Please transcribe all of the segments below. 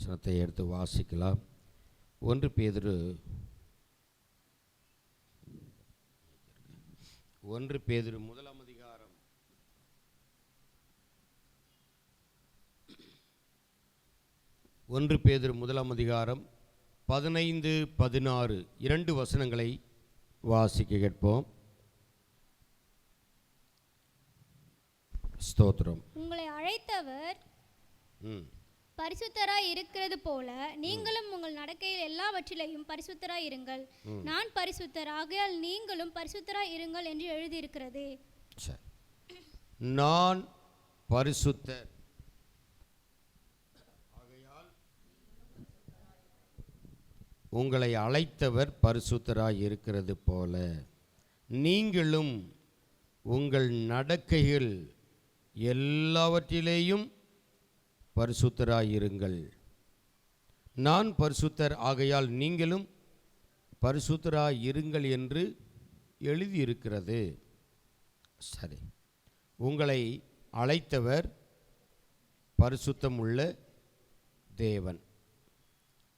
வசனத்தை எடுத்து வாசிக்கலாம். 1 பேதுரு 1 அதிகாரம் 1 பேதுரு 1 15, 16 2 வசனங்களை வாசிக்க கேட்போம். ஸ்தோத்திரம். உங்களை அழைத்தவர் பரிசுத்தராய் இருக்கிறது போல நீங்களும் உங்கள் நடக்கையில் எல்லாவற்றிலையும் பரிசுத்தராய் இருங்கள். நான் பரிசுத்தர், ஆகையால் நீங்களும் பரிசுத்தராய் இருங்கள் என்று எழுதியிருக்கிறது. நான் பரிசுத்தர், ஆகையால் உங்களை அழைத்தவர் பரிசுத்தராய் இருக்கிறது போல நீங்களும் உங்கள் நடக்கைகள் எல்லாவற்றிலேயும் பரிசுத்தராயிருங்கள். நான் பரிசுத்தர், ஆகையால் நீங்களும் பரிசுத்தராயிருங்கள் என்று எழுதியிருக்கிறது. சரி, உங்களை அழைத்தவர் பரிசுத்தமுள்ள தேவன்.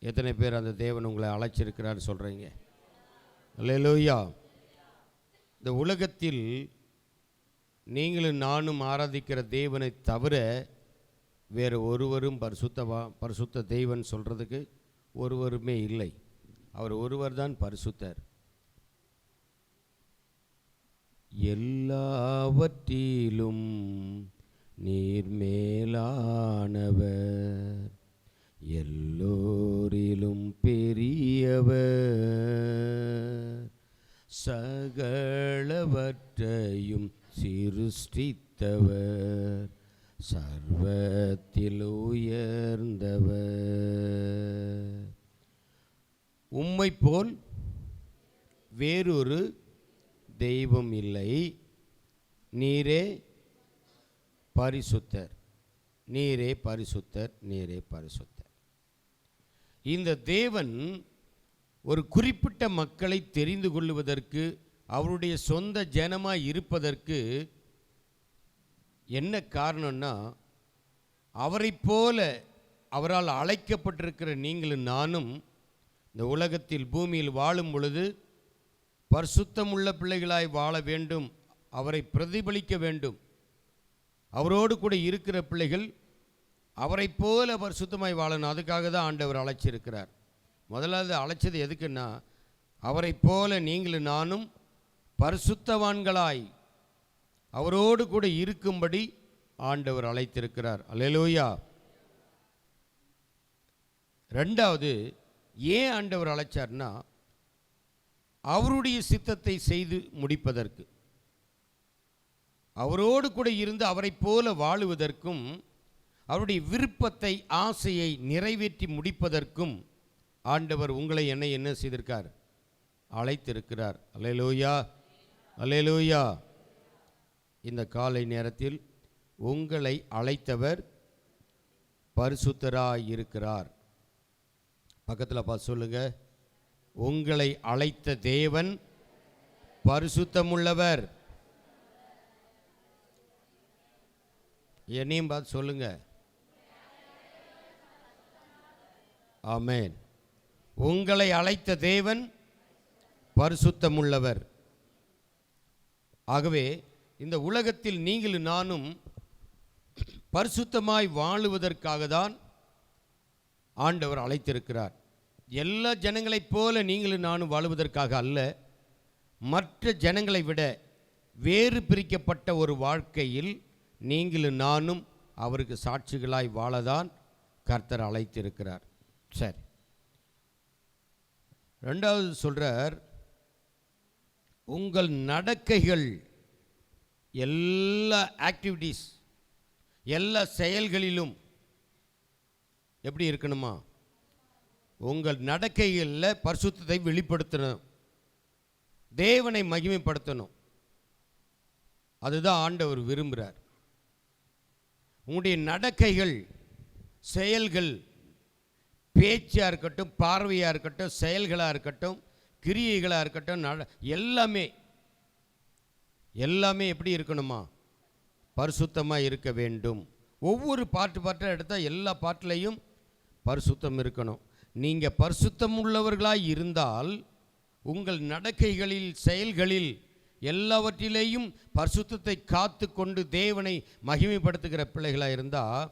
எத்தனை பேர் அந்த தேவன் உங்களை அழைச்சிருக்கிறார் சொல்கிறீங்க? அல்லேலூயா. இந்த உலகத்தில் நீங்களும் நானும் ஆராதிக்கிற தேவனை தவிர வேறு ஒருவரும் பரிசுத்த தேவன் சொல்கிறதுக்கு ஒருவருமே இல்லை. அவர் ஒருவர் தான் பரிசுத்தர். எல்லாவற்றிலும் நீர் மேலானவர், எல்லோரிலும் பெரியவர், சகலவற்றையும் சிருஷ்டித்தவர், சர்வத்தில் உயர்ந்தவர். உம்மை போல் வேறொரு தெய்வம் இல்லை. நீரே பரிசுத்தர், நீரே பரிசுத்தர், நீரே பரிசுத்தர். இந்த தேவன் ஒரு குறிப்பிட்ட மக்களை தெரிந்து கொள்வதற்கு, அவருடைய சொந்த ஜனமாய் இருப்பதற்கு என்ன காரணம்னா, அவரை போல அவரால் அழைக்கப்பட்டிருக்கிற நீங்களும் நானும் இந்த உலகத்தில் பூமியில் வாழும் பொழுது பரிசுத்தமுள்ள பிள்ளைகளாய் வாழ வேண்டும், அவரை பிரதிபலிக்க வேண்டும். அவரோடு கூட இருக்கிற பிள்ளைகள் அவரை போல பரிசுத்தமாய் வாழணும். அதுக்காக தான் ஆண்டவர் அழைச்சிருக்கிறார். முதலாவது அழைச்சது எதுக்குன்னா, அவரை போல நீங்களும் நானும் பரிசுத்தவான்களாய் அவரோடு கூட இருக்கும்படி ஆண்டவர் அழைத்திருக்கிறார். அல்லேலூயா. ரெண்டாவது, ஏன் ஆண்டவர் அழைச்சார்னா, அவருடைய சித்தத்தை செய்து முடிப்பதற்கு, அவரோடு கூட இருந்து அவரை போல வாழுவதற்கும், அவருடைய விருப்பத்தை ஆசையை நிறைவேற்றி முடிப்பதற்கும் ஆண்டவர் உங்களை என்ன செய்திருக்கார்? அழைத்திருக்கிறார். அல்லேலூயா, அல்லேலூயா. இந்த காலை நேரத்தில் உங்களை அழைத்தவர் பரிசுத்தராயிருக்கிறார். பக்கத்தில் பார்த்து சொல்லுங்க, உங்களை அழைத்த தேவன் பரிசுத்தமுள்ளவர். என்னையும் பார்த்து சொல்லுங்க. ஆமென். உங்களை அழைத்த தேவன் பரிசுத்தமுள்ளவர். ஆகவே இந்த உலகத்தில் நீங்களும் நானும் பரிசுத்தமாய் வாழுவதற்காக தான் ஆண்டவர் அழைத்திருக்கிறார். எல்லா ஜனங்களைப் போல நீங்களும் நானும் வாழுவதற்காக அல்ல, மற்ற ஜனங்களை விட வேறு பிரிக்கப்பட்ட ஒரு வாழ்க்கையில் நீங்களும் நானும் அவருக்கு சாட்சிகளாய் வாழதான் கர்த்தர் அழைத்திருக்கிறார். சரி, ரெண்டாவது சொல்றார், உங்கள் நடக்கைகள், எல்லா ஆக்டிவிட்டீஸ், எல்லா செயல்களிலும் எப்படி இருக்கணுமா? உங்கள் நடக்கைகளில் பரிசுத்தத்தை வெளிப்படுத்தணும், தேவனை மகிமைப்படுத்தணும். அதுதான் ஆண்டவர் விரும்புகிறார். உங்களுடைய நடக்கைகள், செயல்கள், பேச்சாக இருக்கட்டும், பார்வையாக இருக்கட்டும், செயல்களாக இருக்கட்டும், கிரியைகளாக இருக்கட்டும், எல்லாமே எப்படி இருக்கணுமா? பரிசுத்தமாக இருக்க வேண்டும். ஒவ்வொரு பாட்டாக எடுத்தால் எல்லா பாட்டிலையும் பரிசுத்தம் இருக்கணும். நீங்கள் பரிசுத்தம் உள்ளவர்களாய் இருந்தால் உங்கள் நடக்கைகளில், செயல்களில் எல்லாவற்றிலேயும் பரிசுத்தத்தை காத்து கொண்டு தேவனை மகிமைப்படுத்துகிற பிள்ளைகளாக இருந்தால்,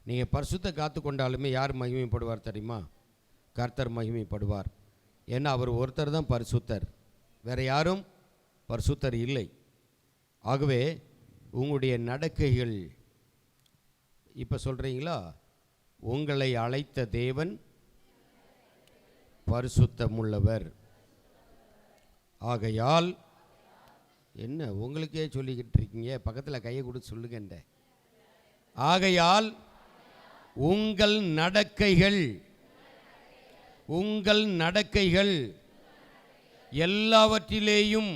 நீங்கள் பரிசுத்த காத்து கொண்டாலுமே யார் மகிமைப்படுவார் தெரியுமா? கர்த்தர் மகிமைப்படுவார். ஏன்னா அவர் ஒருத்தர் தான் பரிசுத்தர், வேறு யாரும் பரிசுத்தர் இல்லை. ஆகவே உங்களுடைய நடக்கைகள், இப்போ சொல்கிறீங்களா, உங்களை அழைத்த தேவன் பரிசுத்தமுள்ளவர். ஆகையால் என்ன உங்களுக்கே சொல்லிக்கிட்டு இருக்கீங்க, பக்கத்தில் கையை கொடுத்து சொல்லுங்கண்ட. ஆகையால் உங்கள் நடக்கைகள் எல்லாவற்றிலேயும்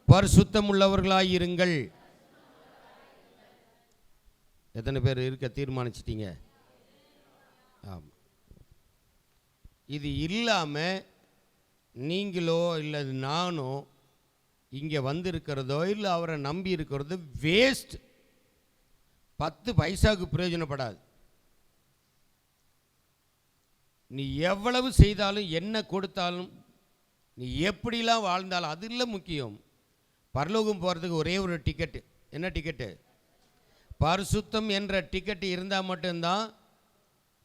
பரிசுத்தமுள்ளவர்களாயிருங்கள். எத்தனை பேர் இருக்க தீர்மானிச்சிட்டீங்க? ஆமாம். இது இல்லாமல் நீங்களோ இல்லை நானோ இங்கே வந்திருக்கிறதோ இல்லை அவரை நம்பி இருக்கிறதோ வேஸ்ட். 10 பைசாவுக்கு பிரயோஜனப்படாது. நீ எவ்வளவு செய்தாலும், என்ன கொடுத்தாலும், நீ எப்படிலாம் வாழ்ந்தாலும் அது இல்லை முக்கியம். பரலோகம் போகிறதுக்கு ஒரே ஒரு டிக்கெட்டு. என்ன டிக்கெட்டு? பரிசுத்தம் என்ற டிக்கெட்டு இருந்தால் மட்டும்தான்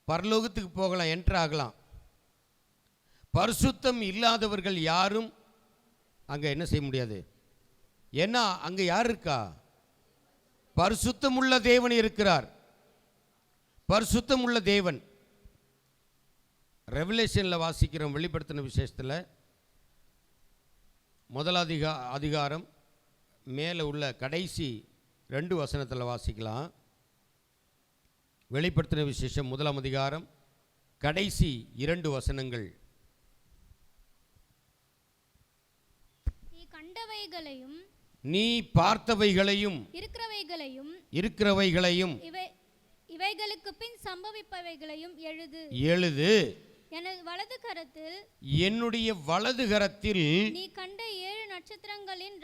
பரலோகத்துக்கு போகலாம், என்ட்ரு ஆகலாம். பரிசுத்தம் இல்லாதவர்கள் யாரும் அங்கே என்ன செய்ய முடியாது. ஏன்னா அங்கே யார் இருக்கா? பரிசுத்தம் உள்ள தேவன் இருக்கிறார். பரிசுத்தம் உள்ள தேவன். ரெவலேஷனில் வாசிக்கிறோம், வெளிப்படுத்தின விசேஷத்தில் 1 அதிகாரம் மேலே உள்ள கடைசி 2 வசனத்தில் வாசிக்கலாம். வெளிப்படுத்தின விசேஷம் 1 அதிகாரம் கடைசி 2 வசனங்கள். கண்டவைகளையும், நீ பார்த்தவைகளையும், இருக்கிறவைகளையும் இவைகளுக்கு பின் சம்பவிப்பவைகளையும் எழுது. என்னுடைய வலது கரத்தில் நீ கண்ட 7 நட்சத்திரங்களின்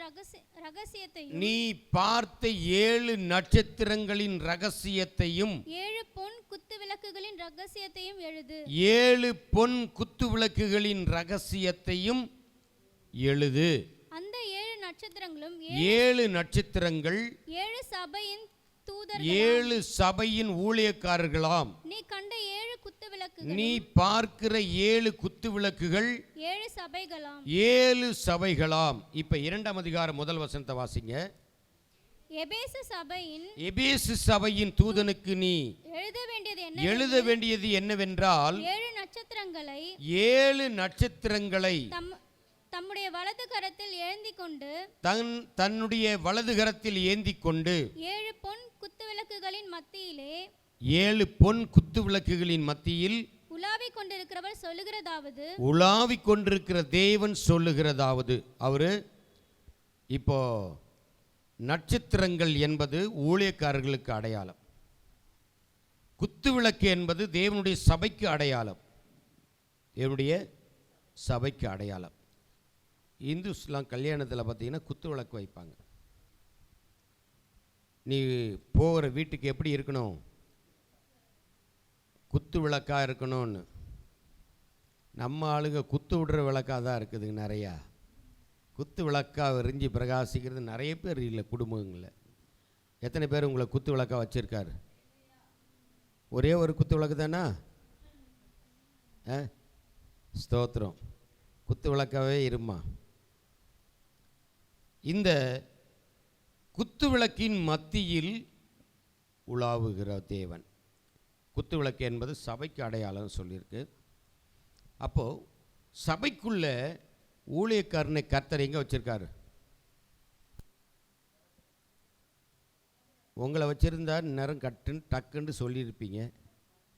ரகசியத்தையும், நீ பார்த்த 7 நட்சத்திரங்களின் ரகசியத்தையும், 7 பொன் குத்து விளக்குகளின் ரகசியத்தையும் எழுது. 7 பொன் குத்து விளக்குகளின் ரகசியத்தையும் எழுது. அந்த 7 நட்சத்திரங்களும் 7 நட்சத்திரங்கள் 7 சபையின் தூதர்கள், 7 சபையின் ஊழியக்காரர்களாம். நீ கண்ட 7 குத்து விளக்குகள், நீ பார்க்கிற 7 குத்து விளக்குகள் 7 சபைகளாம். 7 சபைகளாம். இப்ப 2 அதிகாரம் 1 வசனத்தை வாசிங்க. எபேசு சபையின் தூதனுக்கு நீ எழுத வேண்டியது என்னவென்றால், 7 நட்சத்திரங்களை தம்முடைய வலது கரத்தில் ஏந்திக் கொண்டு, தன்னுடைய வலது கரத்தில் ஏந்திக் கொண்டு 7 பொன் குத்து விளக்குகளின் மத்தியிலே, 7 பொன் குத்து விளக்குகளின் மத்தியில் உலாவிக் கொண்டிருக்கிறவர் சொல்லுகிறதாவது, உலாவிக் கொண்டிருக்கிற தேவன் சொல்லுகிறதாவது. அவரு இப்போ நட்சத்திரங்கள் என்பது ஊழியக்காரர்களுக்கு அடையாளம். குத்து விளக்கு என்பது தேவனுடைய சபைக்கு அடையாளம். தேவனுடைய சபைக்கு அடையாளம். இந்துஸ்லாம் கல்யாணத்தில் பார்த்தீங்கன்னா குத்து விளக்கு வைப்பாங்க. நீ போகிற வீட்டுக்கு எப்படி இருக்கணும்? குத்து விளக்காக இருக்கணும்னு. நம்ம ஆளுங்க குத்து விடுற விளக்காக தான் இருக்குதுங்க நிறையா. குத்து விளக்காக எரிஞ்சு பிரகாசிக்கிறது நிறைய பேர் இல்லை குடும்பங்களில். எத்தனை பேர் உங்களை குத்து விளக்காக வச்சுருக்காரு? ஒரே ஒரு குத்து விளக்கு தானா? ஸ்தோத்திரம். குத்து விளக்காகவே இருமா. இந்த குத்து விளக்கின் மத்தியில் உலாவுகிற தேவன். குத்து விளக்கு என்பது சபைக்கு அடையாளம் சொல்லியிருக்கு. அப்போது சபைக்குள்ள ஊழியக்காரனை கர்த்தர் எங்கே வச்சிருக்காரு? உங்களை வச்சுருந்தா நேரம் கட்டுன்னு டக்குன்னு சொல்லியிருப்பீங்க.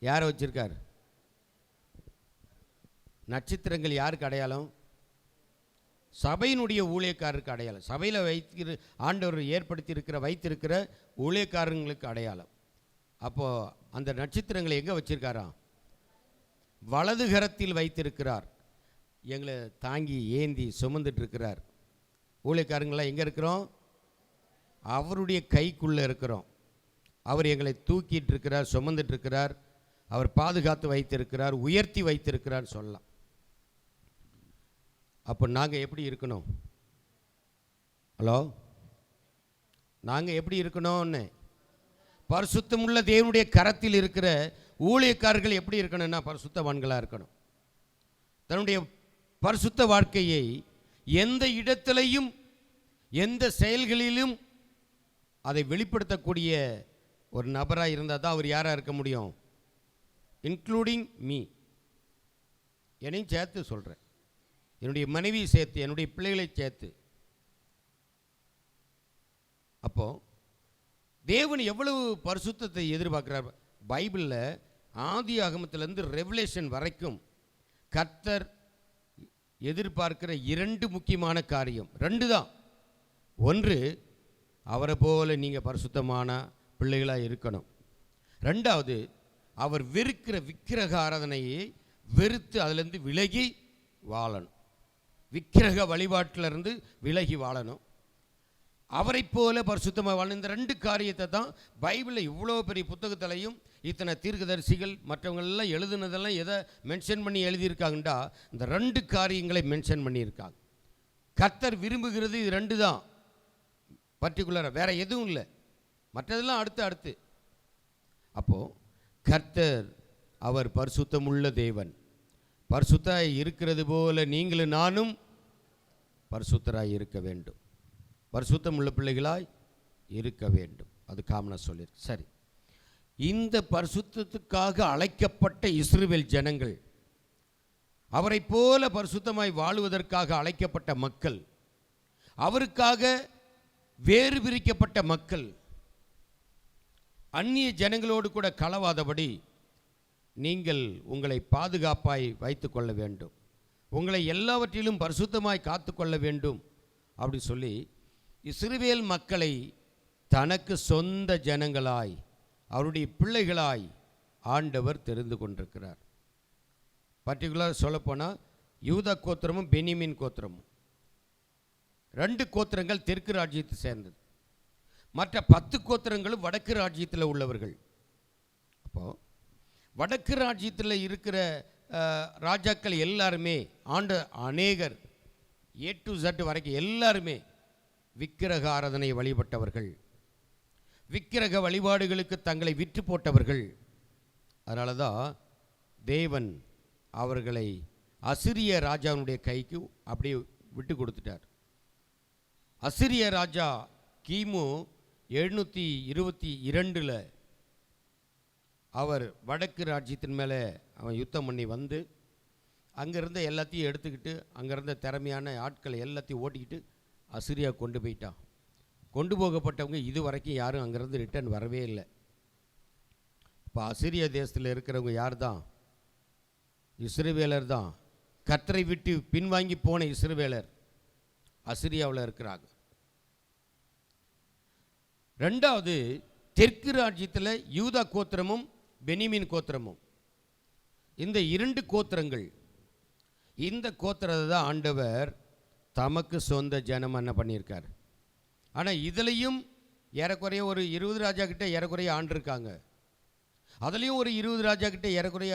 யாரை வச்சுருக்காரு? நட்சத்திரங்கள் யாருக்கு அடையாளம்? சபையினுடைய ஊழியக்காரருக்கு அடையாளம். சபையில் ஆண்டவர் ஏற்படுத்தி வைத்திருக்கிற ஊழியக்காரங்களுக்கு அடையாளம். அப்போது அந்த நட்சத்திரங்களை எங்கே வச்சிருக்காராம்? வலது கரத்தில் வைத்திருக்கிறார். எங்களை தாங்கி ஏந்தி சுமந்துட்டு இருக்கிறார். ஊழியக்காரங்களாம் எங்கே இருக்கிறோம்? அவருடைய கைக்குள்ளே இருக்கிறோம். அவர் எங்களை தூக்கிட்டு இருக்கிறார், சுமந்துட்டு இருக்கிறார், அவர் பாதுகாத்து வைத்திருக்கிறார், உயர்த்தி வைத்திருக்கிறார் சொல்லலாம். அப்போ நாங்கள் எப்படி இருக்கணும்? ஹலோ, நாங்கள் எப்படி இருக்கணும்னு? பரிசுத்தமுள்ள தேவனுடைய கரத்தில் இருக்கிற ஊழியக்காரர்கள் எப்படி இருக்கணும்னா பரிசுத்தவான்களாக இருக்கணும். தன்னுடைய பரிசுத்த வாழ்க்கையை எந்த இடத்திலையும் எந்த செயல்களிலும் அதை வெளிப்படுத்தக்கூடிய ஒரு நபராக இருந்தால் தான் அவர் யாராக இருக்க முடியும்? இன்க்ளூடிங் மீ, என்னையும் சேர்த்து சொல்கிறேன், என்னுடைய மனைவியை சேர்த்து, என்னுடைய பிள்ளைகளை சேர்த்து. அப்போ தேவன் எவ்வளவு பரிசுத்தத்தை எதிர்பார்க்கிறார்? பைபிளில் ஆதி ஆகமத்திலேருந்து ரெவலேஷன் வரைக்கும் கர்த்தர் எதிர்பார்க்கிற 2 முக்கியமான காரியம், 2 தான். ஒன்று, அவரை போல நீங்கள் பரிசுத்தமான பிள்ளைகளாக இருக்கணும். 2வது, அவர் வெறுக்கிற விக்கிரக ஆராதனையை வெறுத்து அதிலிருந்து விலகி வாழணும். விக்கிரக வழிபாட்டிலிருந்து விலகி வாழணும். அவரை போல பரிசுத்தமாக வாழணும். இந்த 2 காரியத்தை தான் பைபிளில் இவ்வளோ பெரிய புத்தகத்திலையும் இத்தனை தீர்க்கதரிசிகள் மற்றவங்களெல்லாம் எழுதுனதெல்லாம் எதை மென்ஷன் பண்ணி எழுதியிருக்காங்கண்டா இந்த 2 காரியங்களை மென்ஷன் பண்ணியிருக்காங்க. கர்த்தர் விரும்புகிறது இது 2 தான் பர்டிகுலராக, வேறு எதுவும் இல்லை. மற்றதெல்லாம் அடுத்து. அப்போது கர்த்தர் அவர் பரிசுத்தமுள்ள தேவன். பரிசுத்தராய் இருக்கிறது போல நீங்களும் நானும் பரிசுத்தராய் இருக்க வேண்டும், பரிசுத்தமுள்ள பிள்ளைகளாய் இருக்க வேண்டும். அது காமனாக சொல்லியிருக்கு. சரி, இந்த பரிசுத்தத்துக்காக அழைக்கப்பட்ட இஸ்ரவேல் ஜனங்கள், அவரை போல பரிசுத்தமாய் வாழுவதற்காக அழைக்கப்பட்ட மக்கள், அவருக்காக வேறு பிரிக்கப்பட்ட மக்கள், அந்நிய ஜனங்களோடு கூட கலவாதபடி நீங்கள் உங்களை பாதுகாப்பாய் வைத்து கொள்ள வேண்டும், உங்களை எல்லாவற்றிலும் பரிசுத்தமாய் காத்து கொள்ள வேண்டும் அப்படி சொல்லி இஸ்ரவேல் மக்களை தனக்கு சொந்த ஜனங்களாய் அவருடைய பிள்ளைகளாய் ஆண்டவர் தெரிந்து கொண்டிருக்கிறார். பர்டிகுலர் சொல்லப்போனால் யூதா கோத்திரமும் பென்யமீன் கோத்திரமும் 2 கோத்திரங்கள் தெற்கு ராஜ்யத்தை சேர்ந்தது, மற்ற 10 கோத்திரங்களும் வடக்கு ராஜ்யத்தில் உள்ளவர்கள். அப்போது வடக்கு ராஜ்யத்தில் இருக்கிற ராஜாக்கள் எல்லாருமே அநேகர் A to Z வரைக்கும் எல்லாருமே விக்கிரக ஆராதனை வழிபட்டவர்கள், விக்கிரக வழிபாடுகளுக்கு தங்களை விற்று போட்டவர்கள். அதனால தான் தேவன் அவர்களை அசிரிய ராஜாவுடைய கைக்கு அப்படியே விட்டு கொடுத்துட்டார். அசிரிய ராஜா கிமு 722 அவர் வடக்கு ராஜ்யத்தின் மேலே அவன் யுத்தம் பண்ணி வந்து அங்கேருந்த எல்லாத்தையும் எடுத்துக்கிட்டு அங்கேருந்த திறமையான ஆட்களை எல்லாத்தையும் ஓட்டிக்கிட்டு அசிரியா கொண்டு போயிட்டான். கொண்டு போகப்பட்டவங்க இது வரைக்கும் யாரும் அங்கேருந்து ரிட்டர்ன் வரவே இல்லை. இப்போ அசிரியா தேசத்தில் இருக்கிறவங்க யார் தான்? இஸ்ரவேலர் தான். கர்த்தரை விட்டு பின்வாங்கி போன இஸ்ரவேலர் அசிரியாவில் இருக்கிறாங்க. 2வது, தெற்கு ராஜ்யத்தில் யூதா கோத்திரமும் பென்யமீன் கோத்திரமும், இந்த 2 கோத்திரங்கள், இந்த கோத்திரத்தை தான் ஆண்டவர் தமக்கு சொந்த ஜனம் என்ன பண்ணியிருக்கார். ஆனால் இதுலேயும் ஏறக்குறைய ஒரு 20 ராஜா கிட்ட ஏறக்குறைய ஆண்டிருக்காங்க. அதுலேயும் ஒரு 20 ராஜா கிட்ட ஏறக்குறைய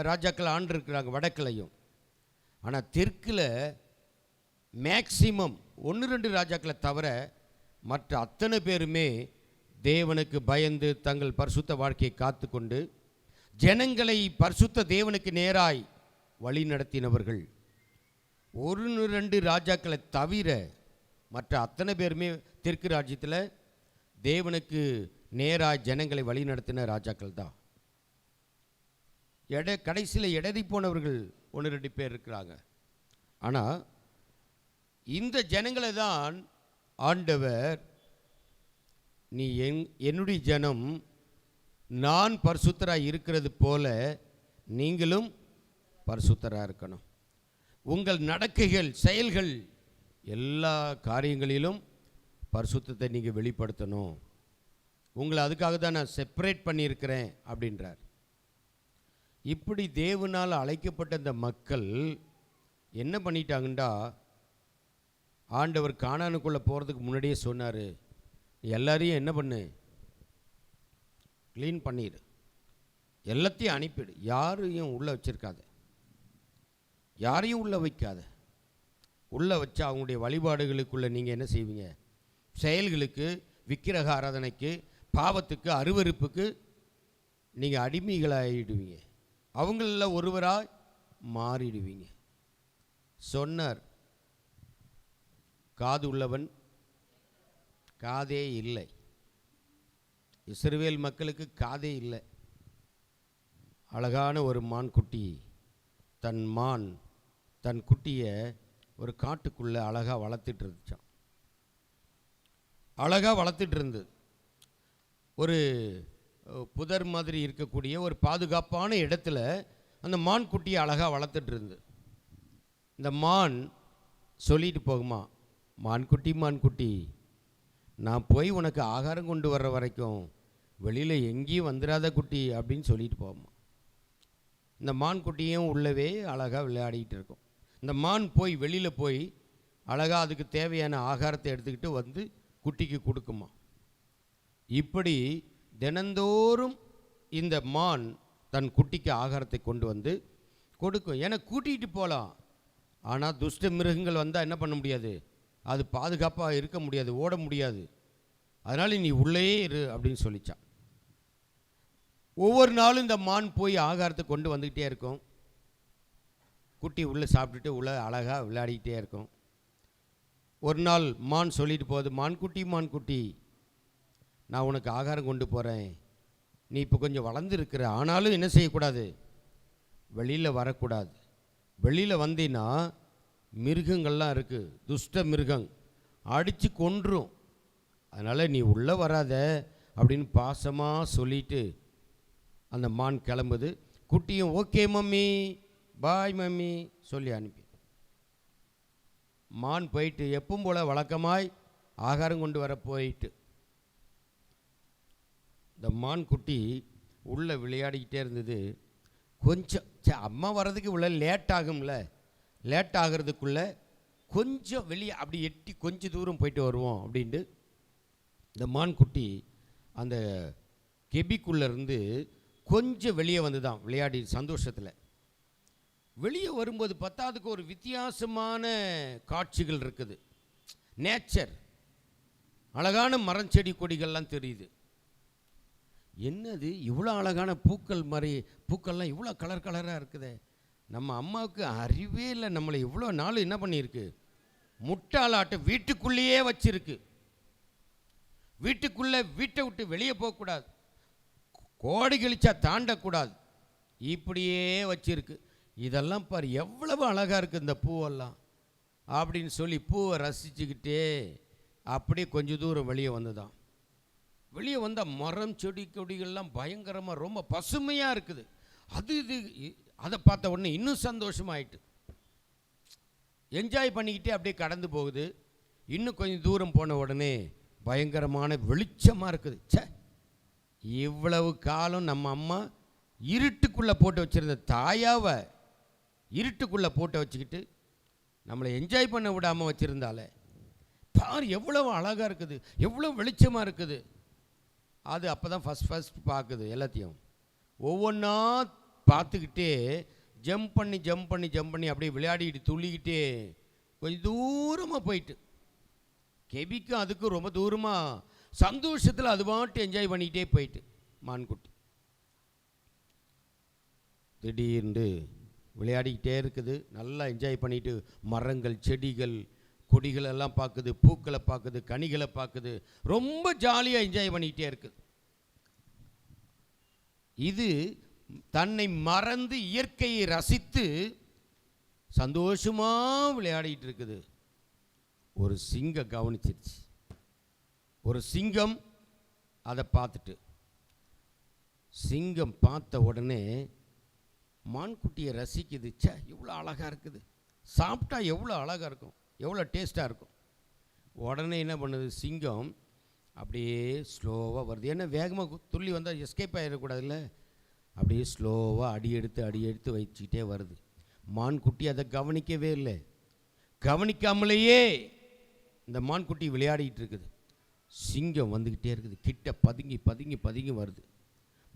ராஜாக்கள் ஆண்டிருக்கிறாங்க வடக்குலையும். ஆனால் தெற்கில் மேக்சிமம் 1-2 ராஜாக்களை தவிர மற்ற அத்தனை பேருமே தேவனுக்கு பயந்து தங்கள் பரிசுத்த வாழ்க்கையை காத்து கொண்டு ஜனங்களை பரிசுத்த தேவனுக்கு நேராய் வழி நடத்தினவர்கள். 1-2 ராஜாக்களை தவிர மற்ற அத்தனை பேருமே தெற்கு ராஜ்யத்தில் தேவனுக்கு நேராய் ஜனங்களை வழி நடத்தின ராஜாக்கள் தான். கடைசியில் இடறி போனவர்கள் 1-2 பேர் இருக்கிறாங்க. ஆனால் இந்த ஜனங்களை தான் ஆண்டவர், நீ என்னுடைய ஜனம், நான் பரிசுத்தராக இருக்கிறது போல நீங்களும் பரிசுத்தராக இருக்கணும். உங்கள் நடக்கைகள், செயல்கள், எல்லா காரியங்களிலும் பரிசுத்தத்தை நீங்கள் வெளிப்படுத்தணும். உங்களை அதுக்காக தான் நான் செப்பரேட் பண்ணியிருக்கிறேன் அப்படின்றார். இப்படி தேவனால் அழைக்கப்பட்ட இந்த மக்கள் என்ன பண்ணிட்டாங்கண்டா, ஆண்டவர் கானானுக்குள்ளே போகிறதுக்கு முன்னாடியே சொன்னார், எல்லாரையும் என்ன பண்ணு, க்ளீன் பண்ணிடு, எல்லாத்தையும் அனுப்பிடு. யாரையும் உள்ளே வச்சிருக்காத, யாரையும் உள்ளே வைக்காத. உள்ளே வச்சா அவங்களுடைய வழிபாடுகளுக்குள்ளே நீங்கள் என்ன செய்வீங்க? செயல்களுக்கு, விக்கிரக ஆராதனைக்கு, பாவத்துக்கு, அருவருப்புக்கு நீங்கள் அடிமைகளாகிடுவீங்க. அவங்களில் ஒருவராக மாறிடுவீங்க. சொன்னார், காது உள்ளவன் காதே இல்லை. இஸ்ரவேல் மக்களுக்கு காதே இல்லை. அழகான ஒரு மான்குட்டி தன் குட்டியை ஒரு காட்டுக்குள்ளே அழகாக வளர்த்துட்டு இருந்துச்சான். அழகாக வளர்த்துட்டு இருந்தது. ஒரு புதர் மாதிரி இருக்கக்கூடிய ஒரு பாதுகாப்பான இடத்துல அந்த மான் குட்டியை அழகாக வளர்த்துட்டு இருந்தது. இந்த மான் சொல்லிட்டு போகுமா, மான்குட்டி நான் போய் உனக்கு ஆகாரம் கொண்டு வர்ற வரைக்கும் வெளியில் எங்கேயும் வந்துடாத குட்டி அப்படின்னு சொல்லிட்டு போகுமா. இந்த மான்குட்டியும் உள்ளவே அழகாக விளையாடிக்கிட்டு இருக்கும். இந்த மான் போய் வெளியில் போய் அழகாக அதுக்கு தேவையான ஆகாரத்தை எடுத்துக்கிட்டு வந்து குட்டிக்கு கொடுக்குமா. இப்படி தினந்தோறும் இந்த மான் தன் குட்டிக்கு ஆகாரத்தை கொண்டு வந்து கொடுக்கும். ஏன்னா கூட்டிகிட்டு போகலாம், ஆனால் துஷ்ட மிருகங்கள் வந்தால் என்ன பண்ண முடியாது, அது பாதுகாப்பாக இருக்க முடியாது, ஓட முடியாது. அதனால் நீ உள்ளே இரு அப்படின்னு சொல்லிச்சான். ஒவ்வொரு நாளும் இந்த மான் போய் ஆகாரத்தை கொண்டு வந்துக்கிட்டே இருக்கும். குட்டி உள்ளே சாப்பிட்டுட்டு உள்ளே அழகாக விளையாடிக்கிட்டே இருக்கும். ஒரு நாள் மான் சொல்லிட்டு போகுது, மான்குட்டி நான் உனக்கு ஆகாரம் கொண்டு போகிறேன், நீ இப்போ கொஞ்சம் வளர்ந்துருக்கிற, ஆனாலும் என்ன செய்யக்கூடாது, வெளியில் வரக்கூடாது. வெளியில் வந்தீன்னா மிருகங்கள்லாம் இருக்குது, துஷ்ட மிருகம் அடித்து கொன்றும், அதனால் நீ உள்ளே வராத அப்படின்னு பாசமாக சொல்லிட்டு அந்த மான் கிளம்புது. குட்டியும் ஓகே மம்மி, பாய் மம்மி சொல்லி அனுப்பி மான் போயிட்டு எப்பவும் போல் வழக்கமாய் ஆகாரம் கொண்டு வர போயிட்டு இந்த மான் குட்டி உள்ளே விளையாடிக்கிட்டே இருந்தது. கொஞ்சம் அம்மா வர்றதுக்கு இவ்வளோ லேட் ஆகும்ல, லேட் ஆகிறதுக்குள்ளே கொஞ்சம் வெளியே அப்படி எட்டி கொஞ்சம் தூரம் போயிட்டு வருவோம் அப்படின்ட்டு இந்த மான் குட்டி அந்த கெபிக்குள்ளேருந்து கொஞ்சம் வெளியே வந்து தான் விளையாடி சந்தோஷத்தில். வெளியே வரும்போது பத்தாவதுக்கு ஒரு வித்தியாசமான காட்சிகள் இருக்குது. நேச்சர், அழகான மரம் செடி கொடிகள்லாம் தெரியுது. என்னது இவ்வளோ அழகான பூக்கள் மாதிரி, பூக்கள்லாம் இவ்வளோ கலர் கலராக இருக்குதே. நம்ம அம்மாவுக்கு அறிவே இல்லை, நம்மளை இவ்வளோ நாள் என்ன பண்ணியிருக்கு, முட்டாளாட்ட வீட்டுக்குள்ளேயே வச்சிருக்கு. வீட்டுக்குள்ளே வீட்டை விட்டு வெளியே போகக்கூடாது, கோடி கழிச்சா தாண்டக்கூடாது, இப்படியே வச்சிருக்கு. இதெல்லாம் பாரு எவ்வளவு அழகாக இருக்குது இந்த பூவெல்லாம் அப்படின்னு சொல்லி பூவை ரசிச்சுக்கிட்டே அப்படியே கொஞ்சம் தூரம் வெளியே வந்துதான். வெளியே வந்தால் மரம் செடி கொடிகள்லாம் பயங்கரமாக ரொம்ப பசுமையாக இருக்குது. அதை பார்த்த உடனே இன்னும் சந்தோஷமாயிட்டு என்ஜாய் பண்ணிக்கிட்டே அப்படியே கடந்து போகுது. இன்னும் கொஞ்சம் தூரம் போன உடனே பயங்கரமான வெளிச்சமாக இருக்குது. சே, இவ்வளவு காலம் நம்ம அம்மா இருட்டுக்குள்ளே போட்டு வச்சுருந்த தாயாவை இருட்டுக்குள்ளே போட்டு வச்சுக்கிட்டு நம்மளை என்ஜாய் பண்ண விடாமல் வச்சுருந்தாலே பார் எவ்வளவு அழகாக இருக்குது, எவ்வளோ வெளிச்சமாக இருக்குது. அது அப்போ தான் ஃபஸ்ட் பார்க்குது. எல்லாத்தையும் ஒவ்வொன்றா பார்த்துக்கிட்டே ஜம்ப் பண்ணி அப்படியே விளையாடிக்கிட்டு துள்ளிக்கிட்டே கொஞ்சம் தூரமாக போயிட்டு கெபிக்கும் அதுக்கும் ரொம்ப தூரமாக சந்தோஷத்தில் அது பாட்டு என்ஜாய் பண்ணிக்கிட்டே போயிட்டு மான்குட்டி திடீர்னு விளையாடிக்கிட்டே இருக்குது. நல்லா என்ஜாய் பண்ணிட்டு மரங்கள் செடிகள் கொடிகள் எல்லாம் பார்க்குது, பூக்களை பார்க்குது, கனிகளை பார்க்குது, ரொம்ப ஜாலியாக என்ஜாய் பண்ணிக்கிட்டே இருக்குது. இது தன்னை மறந்து இயற்கையை ரசித்து சந்தோஷமாக விளையாடிட்டு இருக்குது. ஒரு சிங்கம் கவனிச்சிருச்சு. ஒரு சிங்கம் அதை பார்த்துட்டு, சிங்கம் பார்த்த உடனே மான்குட்டியை ரசிக்குது. சே, இவ்வளோ அழகாக இருக்குது, சாப்பிட்டா எவ்வளோ அழகாக இருக்கும், எவ்வளோ டேஸ்ட்டாக இருக்கும். உடனே என்ன பண்ணுது, சிங்கம் அப்படியே ஸ்லோவாக வருது. ஏன்னா வேகமாக துள்ளி வந்தால் எஸ்கேப் ஆகிடக்கூடாதுல்ல. அப்படியே ஸ்லோவாக அடி எடுத்து வச்சுக்கிட்டே வருது. மான்குட்டி அதை கவனிக்கவே இல்லை. கவனிக்காமலேயே இந்த மான்குட்டி விளையாடிக்கிட்டு இருக்குது. சிங்கம் வந்துக்கிட்டே இருக்குது. கிட்ட பதுங்கி வருது.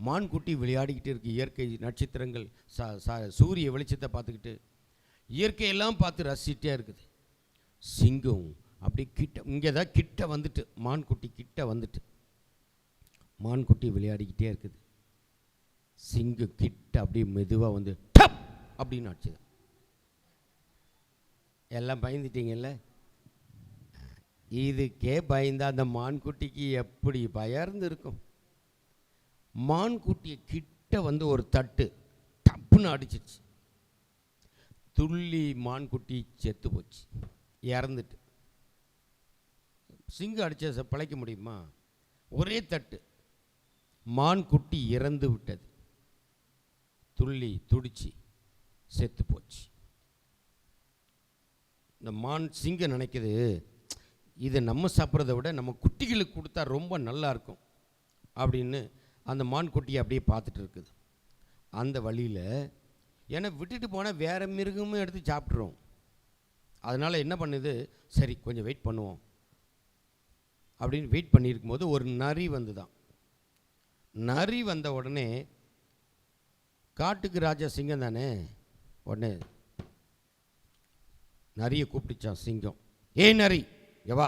மான்குட்டி விளையாடிக்கிட்டு இருக்கு. இயற்கை நட்சத்திரங்கள், சூரிய வெளிச்சத்தை பார்த்துக்கிட்டு இயற்கையெல்லாம் பார்த்து ரசிச்சிட்டே இருக்குது. சிங்கம் அப்படி கிட்ட, இங்கே தான் கிட்ட வந்துட்டு, மான்குட்டி கிட்ட வந்துட்டு, மான்குட்டி விளையாடிக்கிட்டே இருக்குது. சிங்கம் கிட்ட அப்படியே மெதுவாக வந்து டப் அப்படின்னு அடிச்சுது. எல்லாம் பயந்துட்டீங்கல்ல? இதுக்கே பயந்தா அந்த மான்குட்டிக்கு எப்படி பயர்ந்து இருக்கும்? மான்குட்டியை கிட்ட வந்து ஒரு தட்டு டப்புன்னு அடிச்சிச்சு. துள்ளி மான்குட்டி செத்து போச்சு, இறந்துட்டு. சிங்கம் அடிச்ச பிழைக்க முடியுமா? ஒரே தட்டு, மான்குட்டி இறந்து விட்டது. துள்ளி துடிச்சு செத்து போச்சு. இந்த சிங்கம் நினைக்குது, இதை நம்ம சாப்பிட்றத விட நம்ம குட்டிகளுக்கு கொடுத்தா ரொம்ப நல்லா இருக்கும் அப்படின்னு அந்த மான்குட்டியை அப்படியே பார்த்துட்டு இருக்குது. அந்த வழியில், ஏன்னா விட்டுட்டு போனால் வேறு மிருகமும் எடுத்து சாப்பிட்றோம். அதனால் என்ன பண்ணுது, சரி கொஞ்சம் வெயிட் பண்ணுவோம் அப்படின்னு வெயிட் பண்ணியிருக்கும் போது ஒரு நரி வந்து தான். நரி வந்த உடனே, காட்டுக்கு ராஜா சிங்கம் தானே, உடனே நரியை கூப்பிட்டுச்சான் சிங்கம். ஏய் நரி, எவா.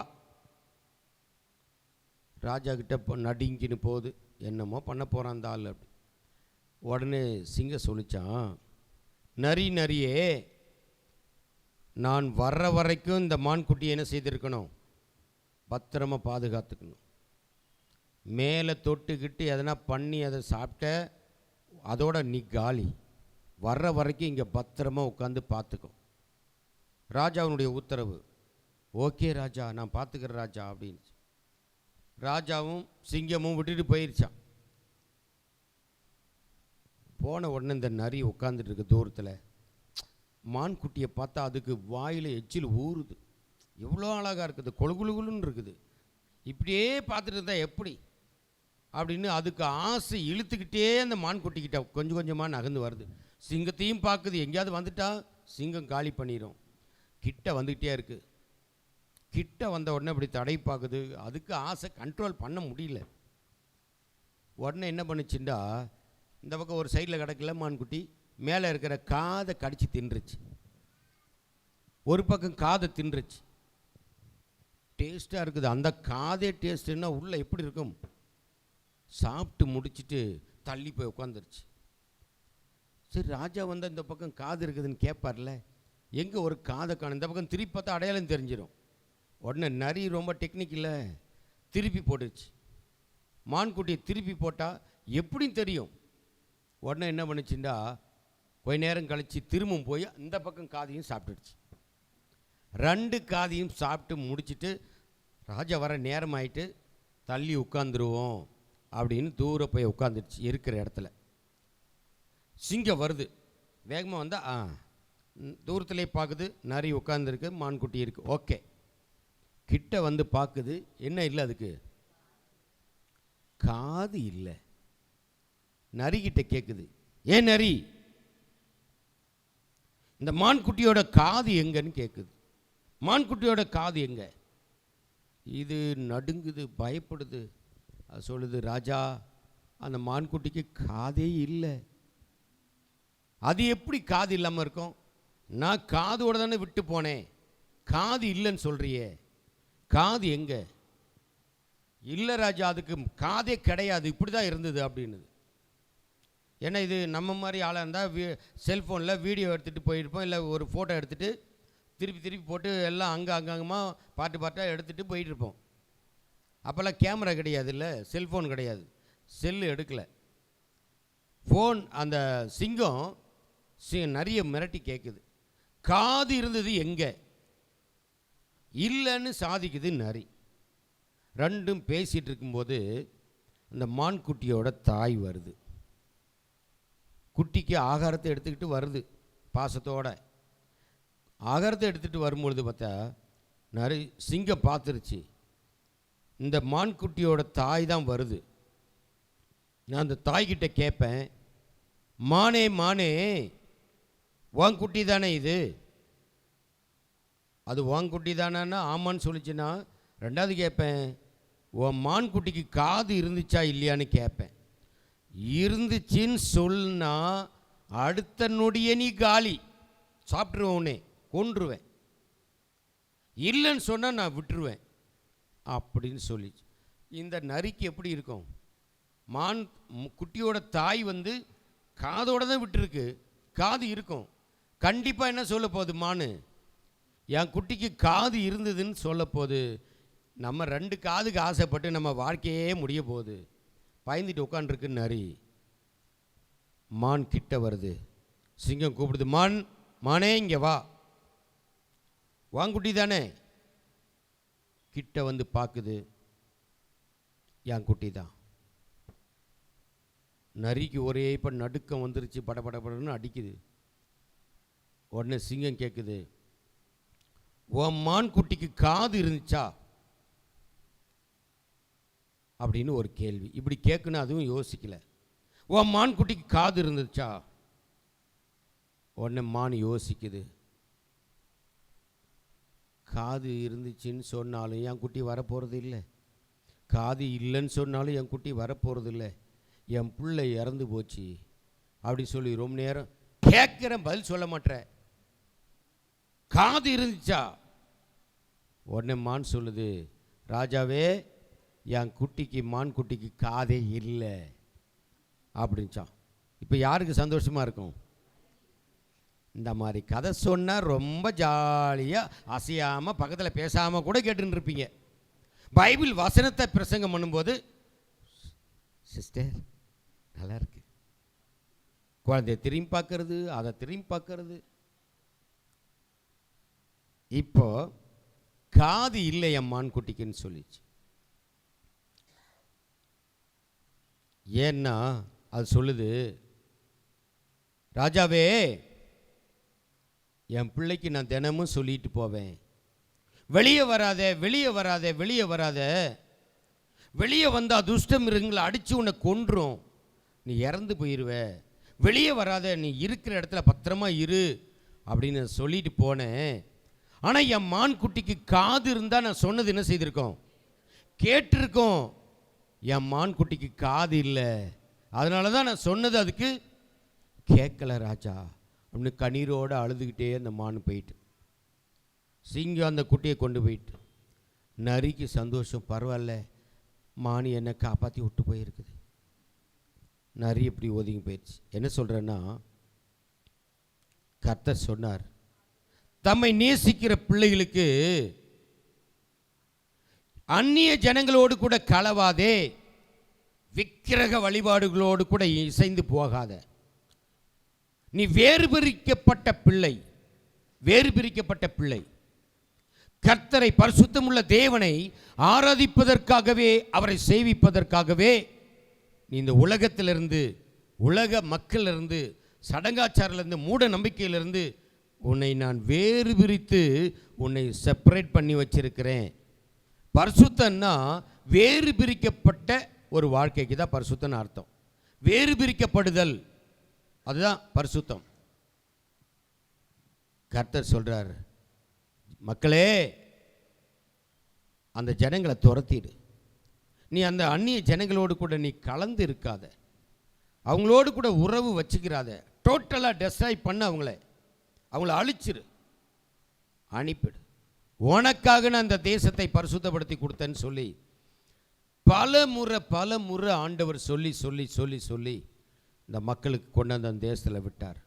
ராஜா கிட்ட நடுங்கின்னு போகுது, என்னமோ பண்ண போகிறான் அந்த ஆள் அப்படி. உடனே சிங்கம் சொல்லிச்சான், நரியே, நான் வர்ற வரைக்கும் இந்த மான்குட்டியை என்ன செய்திருக்கணும், பத்திரமா பாதுகாத்துக்கணும். மேலே தொட்டுக்கிட்டு எதனா பண்ணி அதை சாப்பிட்ட அதோட நீ காலி. வர்ற வரைக்கும் இங்கே பத்திரமா உட்காந்து பார்த்துக்கும். ராஜாவுடைய உத்தரவு. ஓகே ராஜா, நான் பார்த்துக்கிறேன் ராஜா அப்படின்னு ராஜாவும் சிங்கமும் விட்டுட்டு போயிருச்சான். போன உடனே இந்த நரி உட்காந்துட்டு இருக்கு தூரத்தில். மான்குட்டியை பார்த்தா அதுக்கு வாயில் எச்சில் ஊறுது. எவ்வளோ அழகாக இருக்குது, கொழுகுழுன்னு இருக்குது. இப்படியே பார்த்துட்டு இருந்தால் எப்படி அப்படின்னு அதுக்கு ஆசை இழுத்துக்கிட்டே அந்த மான்குட்டிக்கிட்ட கொஞ்சம் கொஞ்சமாக நகர்ந்து வருது. சிங்கத்தையும் பார்க்குது, எங்கேயாவது வந்துட்டா சிங்கம் காலி பண்ணிடும். கிட்ட வந்துக்கிட்டே இருக்குது. கிட்ட வந்த உடனே இப்படி தடை பார்க்குது. அதுக்கு ஆசை கண்ட்ரோல் பண்ண முடியல. உடனே என்ன பண்ணுச்சுண்டா, இந்த பக்கம் ஒரு சைடில் கிடக்கல மான்குட்டி, மேலே இருக்கிற காதை கடிச்சு தின்றுச்சு. ஒரு பக்கம் காதை தின்றுச்சு. டேஸ்ட்டாக இருக்குது. அந்த காதே டேஸ்ட்டுன்னா உள்ளே எப்படி இருக்கும்? சாப்பிட்டு முடிச்சுட்டு தள்ளி போய் உட்காந்துருச்சு. சரி, ராஜா வந்து இந்த பக்கம் காது இருக்குதுன்னு கேட்பார்ல, எங்கே ஒரு காதை காணும். இந்த பக்கம் திருப்பி பார்த்தா அடையாளம் தெரிஞ்சிடும். உடனே நரி ரொம்ப டெக்னிக் இல்லை, திருப்பி போட்டுருச்சு. மான்குட்டியை திருப்பி போட்டால் எப்படின்னு தெரியும். உடனே என்ன பண்ணுச்சுண்டா, கொஞ்ச நேரம் கழித்து திரும்பவும் போய் இந்த பக்கம் காதையும் சாப்பிட்டுடுச்சு. 2 காதையும் சாப்பிட்டு முடிச்சுட்டு ராஜா வர நேரம் ஆகிட்டு தள்ளி உட்காந்துருவோம் அப்படின்னு தூரம் போய் உட்காந்துடுச்சு இருக்கிற இடத்துல. சிங்கம் வருது, வேகமாக வந்தால் தூரத்துலேயே பார்க்குது, நரி உட்காந்துருக்கு, மான்குட்டி இருக்குது. ஓகே, கிட்ட வந்து பார்க்குது, என்ன இல்லை அதுக்கு? காது இல்லை. நரிக்கிட்ட கேட்குது, ஏன் நரி, இந்த மான்குட்டியோட காது எங்கன்னு கேட்குது. மான்குட்டியோட காது எங்க? இது நடுங்குது, பயப்படுது. அது சொல்லுது, ராஜா, அந்த மான்குட்டிக்கு காதே இல்லை. அது எப்படி காது இல்லாமல் இருக்கும்? நான் காதோட தானே விட்டு போனேன், காது இல்லைன்னு சொல்கிறியே, காது எங்க? இல்லை ராஜா, அதுக்கு காதே கிடையாது, இப்படி தான் இருந்தது அப்படின்னுது. ஏன்னா இது நம்ம மாதிரி ஆளாக இருந்தால் செல்ஃபோனில் வீடியோ எடுத்துகிட்டு போயிருப்போம், இல்லை ஒரு ஃபோட்டோ எடுத்துகிட்டு திருப்பி போட்டு எல்லாம் அங்கங்கமாக பாட்டாக எடுத்துகிட்டு போயிட்டுருப்போம். அப்போல்லாம் கேமரா கிடையாது, இல்லை செல்ஃபோன் கிடையாது, செல்லு எடுக்கலை. ஃபோன். அந்த சிங்கம் நிறைய மிரட்டி கேட்குது, காது இருந்தது எங்கே? இல்லைன்னு சாதிக்குது நரி. ரெண்டும் பேசிகிட்டு இருக்கும்போது அந்த மான்குட்டியோட தாய் வருது. குட்டிக்கு ஆகாரத்தை எடுத்துக்கிட்டு வருது பாசத்தோட. ஆகாரத்தை எடுத்துகிட்டு வரும்பொழுது பார்த்தா சிங்கம் பார்த்துருச்சு, இந்த மான்குட்டியோட தாய் தான் வருது. நான் அந்த தாய்கிட்ட கேட்பேன், மானே வாங்குட்டி தானே இது? அது வாங்குட்டி தானேன்னா ஆமான்னு சொல்லிச்சுன்னா, ரெண்டாவது கேட்பேன், உன் மான்குட்டிக்கு காது இருந்துச்சா இல்லையான்னு கேட்பேன். இருந்துச்சின்னு சொன்னா அடுத்த நொடியே நீ காலி, சாப்பிட்ருவேன், உடனே கொன்றுவேன். இல்லைன்னு சொன்னால் நான் விட்டுருவேன் அப்படின்னு சொல்லிச்சு. இந்த நரிக்கு எப்படி இருக்கும்? மான் குட்டியோட தாய் காதோட தான் விட்டுருக்கு, காது இருக்கும். கண்டிப்பாக என்ன சொல்ல போகுது மானு? என் குட்டிக்கு காது இருந்ததுன்னு சொல்ல போகுது. நம்ம 2 காதுக்கு ஆசைப்பட்டு நம்ம வாழ்க்கையே முடிய போகுது. பயந்துட்டு உட்காந்துருக்கு நரி. மான் கிட்ட வருது. சிங்கம் கூப்பிடுது, மான், மானே இங்கே வா. வாங்குட்டி தானே. கிட்ட பார்க்குது, என் குட்டி தான். நரிக்கு ஒரே இப்போ நடுக்கம் வந்துருச்சு, படபடன்னு அடிக்குது. உடனே சிங்கம் கேட்குது, உன் மான் குட்டிக்கு காது இருந்துச்சா அப்படின்னு ஒரு கேள்வி. இப்படி கேட்கணும், அதுவும் யோசிக்கல. உன் மான் குட்டிக்கு காது இருந்துச்சா? உடனே மான் யோசிக்குது. காது இருந்துச்சுன்னு சொன்னாலும் என் குட்டி வரப்போகிறது இல்லை, காது இல்லைன்னு சொன்னாலும் என் குட்டி வரப்போகிறது இல்லை, என் பிள்ளை இறந்து போச்சு அப்படி சொல்லி ரொம்ப நேரம் கேட்குறேன், பதில் சொல்ல மாட்டேன். காது இருந்துச்சா? உடனே மான் சொல்லுது, ராஜாவே என் குட்டிக்கு, மான் குட்டிக்கு காதே இல்லை அப்படின்ச்சான். இப்போ யாருக்கு சந்தோஷமாக இருக்கும்? இந்த மாதிரி கதை சொன்னால் ரொம்ப ஜாலியாக அசையாமல் பக்கத்தில் பேசாமல் கூட கேட்டுன்னு இருப்பீங்க. பைபிள் வசனத்தை பிரசங்கம் பண்ணும்போது, சிஸ்டர் நல்லா இருக்கு, குழந்தைய திரும்பி பார்க்கறது, அதை திரும்பி பார்க்கறது. இப்போ காது இல்லை என் மான் குட்டிக்குன்னு சொல்லிச்சு. ஏன்னா அது சொல்லுது, ராஜாவே என் பிள்ளைக்கு நான் தினமும் சொல்லிட்டு போவேன், வெளியே வராத, வெளியே வராத, வெளியே வராத, வெளியே வந்தால் துஷ்ட மிருகங்களை அடித்து உன்னை கொன்றும், நீ இறந்து போயிடுவ, வெளியே வராத, நீ இருக்கிற இடத்துல பத்திரமா இரு அப்படின்னு சொல்லிட்டு போனேன். ஆனால் என் மான் குட்டிக்கு காது இருந்தால் நான் சொன்னது என்ன செய்திருக்கோம்? கேட்டிருக்கோம். என் மான் குட்டிக்கு காது இல்லை, அதனால தான் நான் சொன்னது அதுக்கு கேட்கல ராஜா அப்படின்னு கண்ணீரோடு அழுதுகிட்டே அந்த மான் போயிட்டு. சிங்கம் அந்த குட்டியை கொண்டு போயிட்டு. நரிக்கு சந்தோஷம், பரவாயில்ல மானி என்னை காப்பாற்றி விட்டு போயிருக்குது. நரி இப்படி ஒதுங்கி போயிடுச்சு. என்ன சொல்கிறேன்னா, கர்த்தர் சொன்னார், தம்மை நேசிக்கிற பிள்ளைகளுக்கு அந்நிய ஜனங்களோடு கூட கலவாதே, விக்கிரக வழிபாடுகளோடு கூட இசைந்து போகாத. நீ வேறு பிரிக்கப்பட்ட பிள்ளை, வேறு பிரிக்கப்பட்ட பிள்ளை. கர்த்தரை, பரிசுத்தமுள்ள தேவனை ஆராதிப்பதற்காகவே, அவரை சேவிப்பதற்காகவே நீ இந்த உலகத்திலிருந்து, உலக மக்களிலிருந்து, சடங்காச்சாரிலிருந்து, மூட நம்பிக்கையிலிருந்து உன்னை நான் வேறு பிரித்து உன்னை செப்பரேட் பண்ணி வச்சிருக்கிறேன். பரிசுத்தன்னா வேறு பிரிக்கப்பட்ட ஒரு வாழ்க்கைக்கு தான் பரிசுத்தன்னு அர்த்தம். வேறு பிரிக்கப்படுதல், அதுதான் பரிசுத்தம். கர்த்தர் சொல்றார், மக்களே அந்த ஜனங்களை துரத்திடு. நீ அந்த அந்நிய ஜனங்களோடு கூட நீ கலந்து இருக்காத, அவங்களோடு கூட உறவு வச்சுக்கிறாத, டோட்டலாக டெஸ்ட்ராய் பண்ண, அவங்கள அழிச்சிரு, அனுப்பிடு. உனக்காக நான் அந்த தேசத்தை பரிசுத்தப்படுத்தி கொடுத்தேன்னு சொல்லி பல முறை ஆண்டவர் சொல்லி சொல்லி சொல்லி சொல்லி இந்த மக்களுக்கு கொண்டு அந்த தேசத்தில் விட்டார்.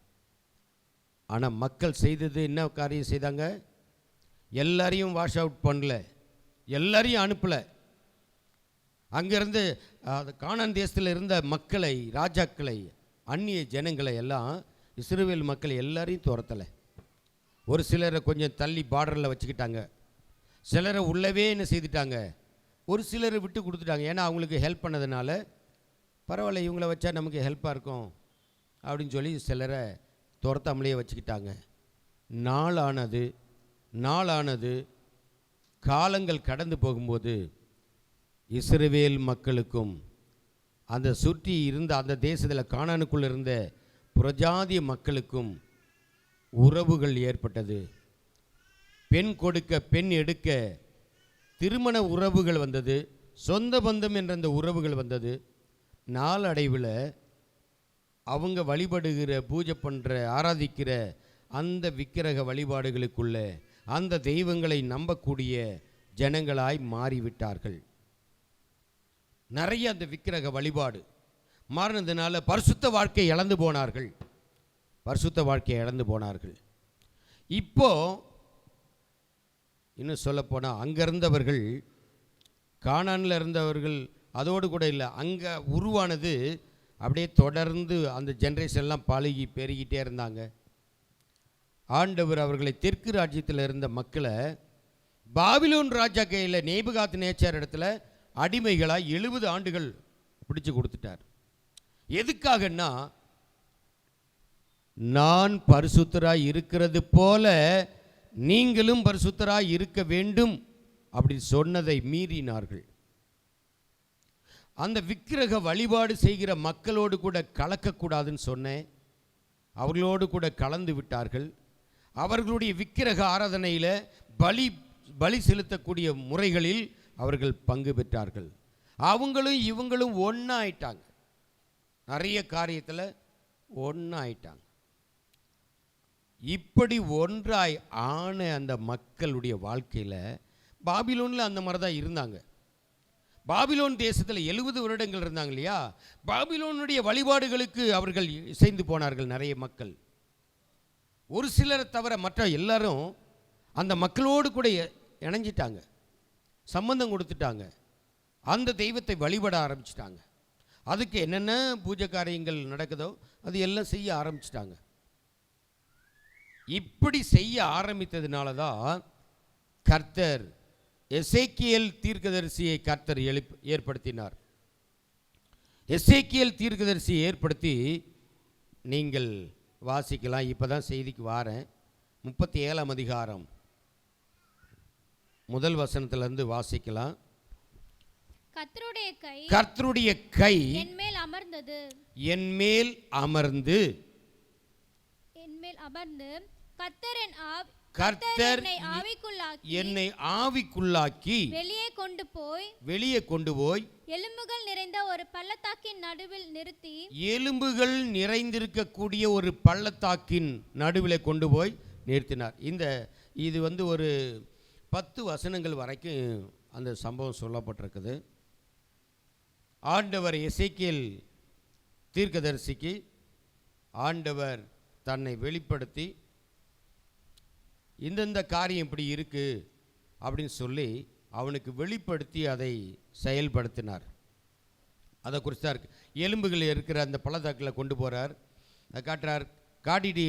ஆனால் மக்கள் செய்தது என்ன காரியம் செய்தாங்க? எல்லாரையும் வாஷ் அவுட் பண்ணல, எல்லாரையும் அனுப்பலை. அங்கேருந்து கானான் தேசத்தில் இருந்த மக்களை, ராஜாக்களை, அந்நிய ஜனங்களை எல்லாம், இஸ்ரவேல் மக்களை எல்லாரையும் துரத்தலை. ஒரு சிலரை கொஞ்சம் தள்ளி பார்டரில் வச்சுக்கிட்டாங்க, சிலரை உள்ளவே என்ன செய்துட்டாங்க, ஒரு சிலரை விட்டு கொடுத்துட்டாங்க. ஏன்னா அவங்களுக்கு ஹெல்ப் பண்ணதுனால பரவாயில்ல, இவங்கள வச்சா நமக்கு ஹெல்ப்பாக இருக்கும் அப்படின்னு சொல்லி சிலரை துரத்தாமலேயே வச்சுக்கிட்டாங்க. நாளானது காலங்கள் கடந்து போகும்போது இஸ்ரவேல் மக்களுக்கும் அந்த சுற்றி இருந்த அந்த தேசத்தில் கானானுக்குள் இருந்த புறஜாதிய மக்களுக்கும் உறவுகள் ஏற்பட்டது. பெண் கொடுக்க, பெண் எடுக்க திருமண உறவுகள் வந்தது, சொந்த பந்தம் என்ற அந்த உறவுகள் வந்தது. நாளடைவில் அவங்க வழிபடுகிற பூஜை பண்ணுற ஆராதிக்கிற அந்த விக்கிரக வழிபாடுகளுக்குள்ள அந்த தெய்வங்களை நம்பக்கூடிய ஜனங்களாய் மாறிவிட்டார்கள். நிறைய அந்த விக்கிரக வழிபாடு மாறினதுனால பரிசுத்த வாழ்க்கை இழந்து போனார்கள். பரிசுத்த வாழ்க்கையை இழந்து போனார்கள். இப்போ இன்னும் சொல்லப்போனால் அங்கே இருந்தவர்கள், கானானில் இருந்தவர்கள் அதோடு கூட இல்லை, அங்கே உருவானது அப்படியே தொடர்ந்து அந்த ஜென்ரேஷன்லாம் பழகி பெருகிட்டே இருந்தாங்க. ஆண்டவர் அவர்களை தெற்கு ராஜ்யத்தில் இருந்த மக்களை பாபிலோன் ராஜா கையில் நேபுகாத் நேச்சார் இடத்துல அடிமைகளாக 70 ஆண்டுகள் பிடிச்சு கொடுத்துட்டார். எதுக்காகன்னா, நான் பரிசுத்தராய் இருக்கிறது போல நீங்களும் பரிசுத்தராய் இருக்க வேண்டும் அப்படி சொன்னதை மீறினார்கள். அந்த விக்கிரக வழிபாடு செய்கிற மக்களோடு கூட கலக்கக்கூடாதுன்னு சொன்னேன். அவர்களோடு கூட கலந்து விட்டார்கள். அவர்களுடைய விக்கிரக ஆராதனையில் பலி செலுத்தக்கூடிய முறைகளில் அவர்கள் பங்கு பெற்றார்கள். அவங்களும் இவங்களும் ஒன்றாயிட்டாங்க. நிறைய காரியத்தில் ஒன்றாயிட்டாங்க. இப்படி ஒன்றாய் ஆன அந்த மக்களுடைய வாழ்க்கையில் பாபிலோனில் அந்த மாதிரி தான் இருந்தாங்க. பாபிலோன் தேசத்தில் 70 வருடங்கள் இருந்தாங்க இல்லையா. பாபிலோனுடைய வழிபாடுகளுக்கு அவர்கள் இசைந்து போனார்கள் நிறைய மக்கள். ஒரு சிலரை தவிர மற்ற எல்லாரும் அந்த மக்களோடு கூட இணைஞ்சிட்டாங்க, சம்பந்தம் கொடுத்துட்டாங்க, அந்த தெய்வத்தை வழிபட ஆரம்பிச்சிட்டாங்க. அதுக்கு என்னென்ன பூஜை காரியங்கள் நடக்குதோ அது எல்லாம் செய்ய ஆரம்பிச்சிட்டாங்க. இப்படி செய்ய ஆரம்பித்ததுனால தான் கர்த்தர் எசேக்கியேல் தீர்க்கதரிசியை கர்த்தர் ஏற்படுத்தினார். எசேக்கியேல் தீர்க்கதரிசியை ஏற்படுத்தி நீங்கள் வாசிக்கலாம். இப்போ தான் செய்திக்கு வாரேன். 37ஆம் அதிகாரம் முதல் வசனத்திலிருந்து வாசிக்கலாம். கர்த்தருடைய கை என்மேல் அமர்ந்து கர்த்தர் என்னை ஆவிக்குள்ளாக்கி வெளியே கொண்டு போய் எலும்புகள் நிறைந்த ஒரு பள்ளத்தாக்கின் நடுவில் நிறுத்தி, எலும்புகள் நிறைந்திருக்கக்கூடிய ஒரு பள்ளத்தாக்கின் நடுவில் கொண்டு போய் நிறுத்தினார். இது ஒரு 10 வசனங்கள் வரைக்கும் அந்த சம்பவம் சொல்லப்பட்டிருக்குது. ஆண்டவர் எசேக்கியேல் தீர்க்கதரிசிக்கு ஆண்டவர் தன்னை வெளிப்படுத்தி இந்தந்த காரியம் இப்படி இருக்குது அப்படின்னு சொல்லி அவனுக்கு வெளிப்படுத்தி அதை செயல்படுத்தினார். அதை குறித்து தான் இருக்குது. எலும்புகள் இருக்கிற அந்த பள்ளத்தாக்கில் கொண்டு போகிறார், அதை காட்டுறார். காட்டிட்டு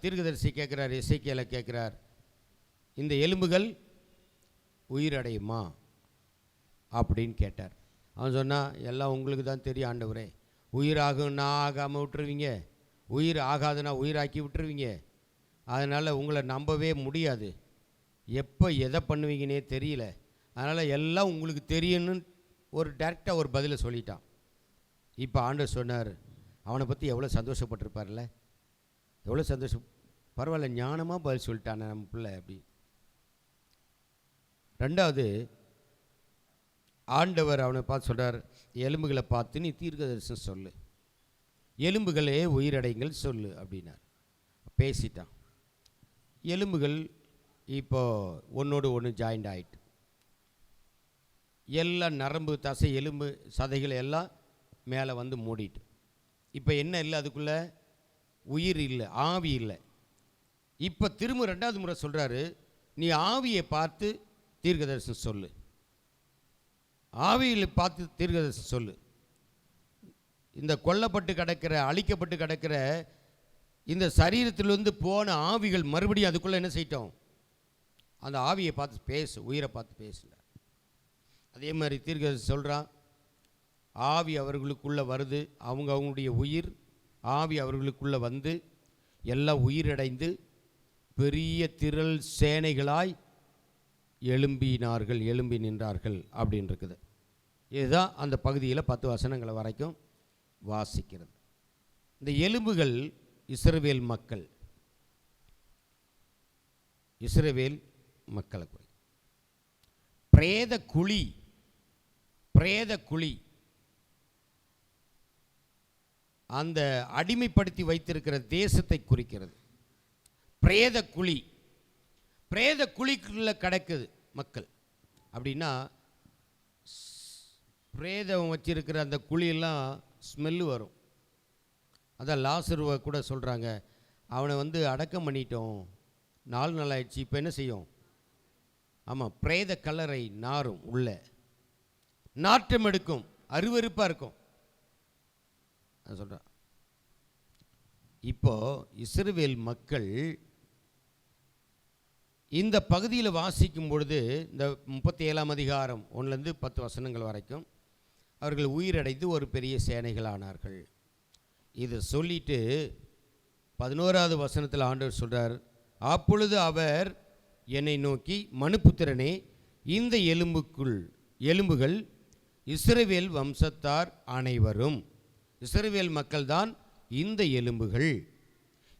தீர்க்கதரிசி கேட்குறார், எசேக்கியேலை கேட்குறார், இந்த எலும்புகள் உயிரடையுமா அப்படின்னு கேட்டார். அவன் சொன்னான், எல்லாம் உங்களுக்கு தான் தெரியும் ஆண்டவரே, உயிராகுன்னா ஆகாமல் விட்டுருவீங்க, உயிர் ஆகாதுன்னா உயிராக்கி விட்டுருவீங்க, அதனால் உங்களை நம்பவே முடியாது, எப்போ எதை பண்ணுவீங்கன்னே தெரியல, அதனால் எல்லாம் உங்களுக்கு தெரியும்னு டைரெக்டாக ஒரு பதிலை சொல்லிட்டான். இப்போ ஆண்டவர் சொன்னார், அவனை பற்றி எவ்வளோ சந்தோஷப்பட்டிருப்பார்ல, எவ்வளோ சந்தோஷம், பரவாயில்ல ஞானமாக பதில் சொல்லிட்டானே நம்ம பிள்ளை அப்படி. ரெண்டாவது ஆண்டவர் அவனை பார்த்து சொல்கிறார், எலும்புகளை பார்த்து நீ தீர்க்கதரிசனம் சொல்லு, எலும்புகளே உயிரடைங்கள் சொல்லு அப்படின்னார். பேசிட்டான். எலும்புகள் இப்போ ஒன்றோடு ஒன்று ஜாயிண்ட் ஆகிட்டு, எல்லாம் நரம்பு தசை எலும்பு சதைகள் எல்லாம் மேலே வந்து மூடிட்டு, இப்போ என்ன இல்லை, அதுக்குள்ளே உயிர் இல்லை, ஆவி இல்லை. இப்போ திரும்ப 2வது முறை சொல்கிறாரு, நீ ஆவியை பார்த்து தீர்க்கதரிசனம் சொல்லு, ஆவியில் பார்த்து தீர்க்கதரிசனம் சொல்லு. இந்த கொல்லப்பட்டு கிடக்கிற அழிக்கப்பட்டு கிடக்கிற இந்த சரீரத்திலிருந்து போன ஆவிகள் மறுபடியும் அதுக்குள்ளே என்ன செய்யட்டும், அந்த ஆவியை பார்த்து பேசு, உயிரை பார்த்து பேசல. அதே மாதிரி தீர்க்கதரிசி சொல்கிறான், ஆவி அவர்களுக்குள்ளே வருது, அவங்களுடைய உயிர் ஆவி அவர்களுக்குள்ளே வந்து எல்லாம் உயிரடைந்து பெரிய திரள் சேனைகளாய் எழும்பி நின்றார்கள் அப்படின்னு இருக்குது. இதுதான் அந்த பகுதியில் 10 வசனங்களை வரைக்கும் வாசிக்கிறது. இந்த எலும்புகள் இஸ்ரவேல் மக்களை குறி. பிரேத குழி அந்த அடிமைப்படுத்தி வைத்திருக்கிற தேசத்தை குறிக்கிறது. பிரேத குழி, பிரேத குழிக்குள்ள கிடக்குது மக்கள். அப்படின்னா பிரேதம் வச்சிருக்கிற அந்த குழியெல்லாம் ஸ்மெல்லு வரும். அதான் லாசருவை கூட சொல்கிறாங்க, அவனை அடக்கம் பண்ணிட்டோம், 4 நாள் ஆயிடுச்சு, இப்போ என்ன செய்யும்? ஆமாம், பிரேத கல்லறை நாரும், உள்ள நாற்றம் எடுக்கும், அருவருப்பாக இருக்கும். நான் சொல்கிறேன், இப்போ இஸ்ரவேல் மக்கள் இந்த பகுதியில் வாசிக்கும் பொழுது, இந்த 37ஆம் அதிகாரம் 1லேருந்து 10 வசனங்கள் வரைக்கும், அவர்கள் உயிரடைந்து ஒரு பெரிய சேனைகளானார்கள். இதை சொல்லிட்டு 11வது வசனத்தில் ஆண்டவர் சொல்கிறார், அப்பொழுது அவர் என்னை நோக்கி, மனுப்புத்திரனே, இந்த எலும்புகள் இஸ்ரவேல் வம்சத்தார் அனைவரும், இஸ்ரவேல் மக்கள்தான் இந்த எலும்புகள்.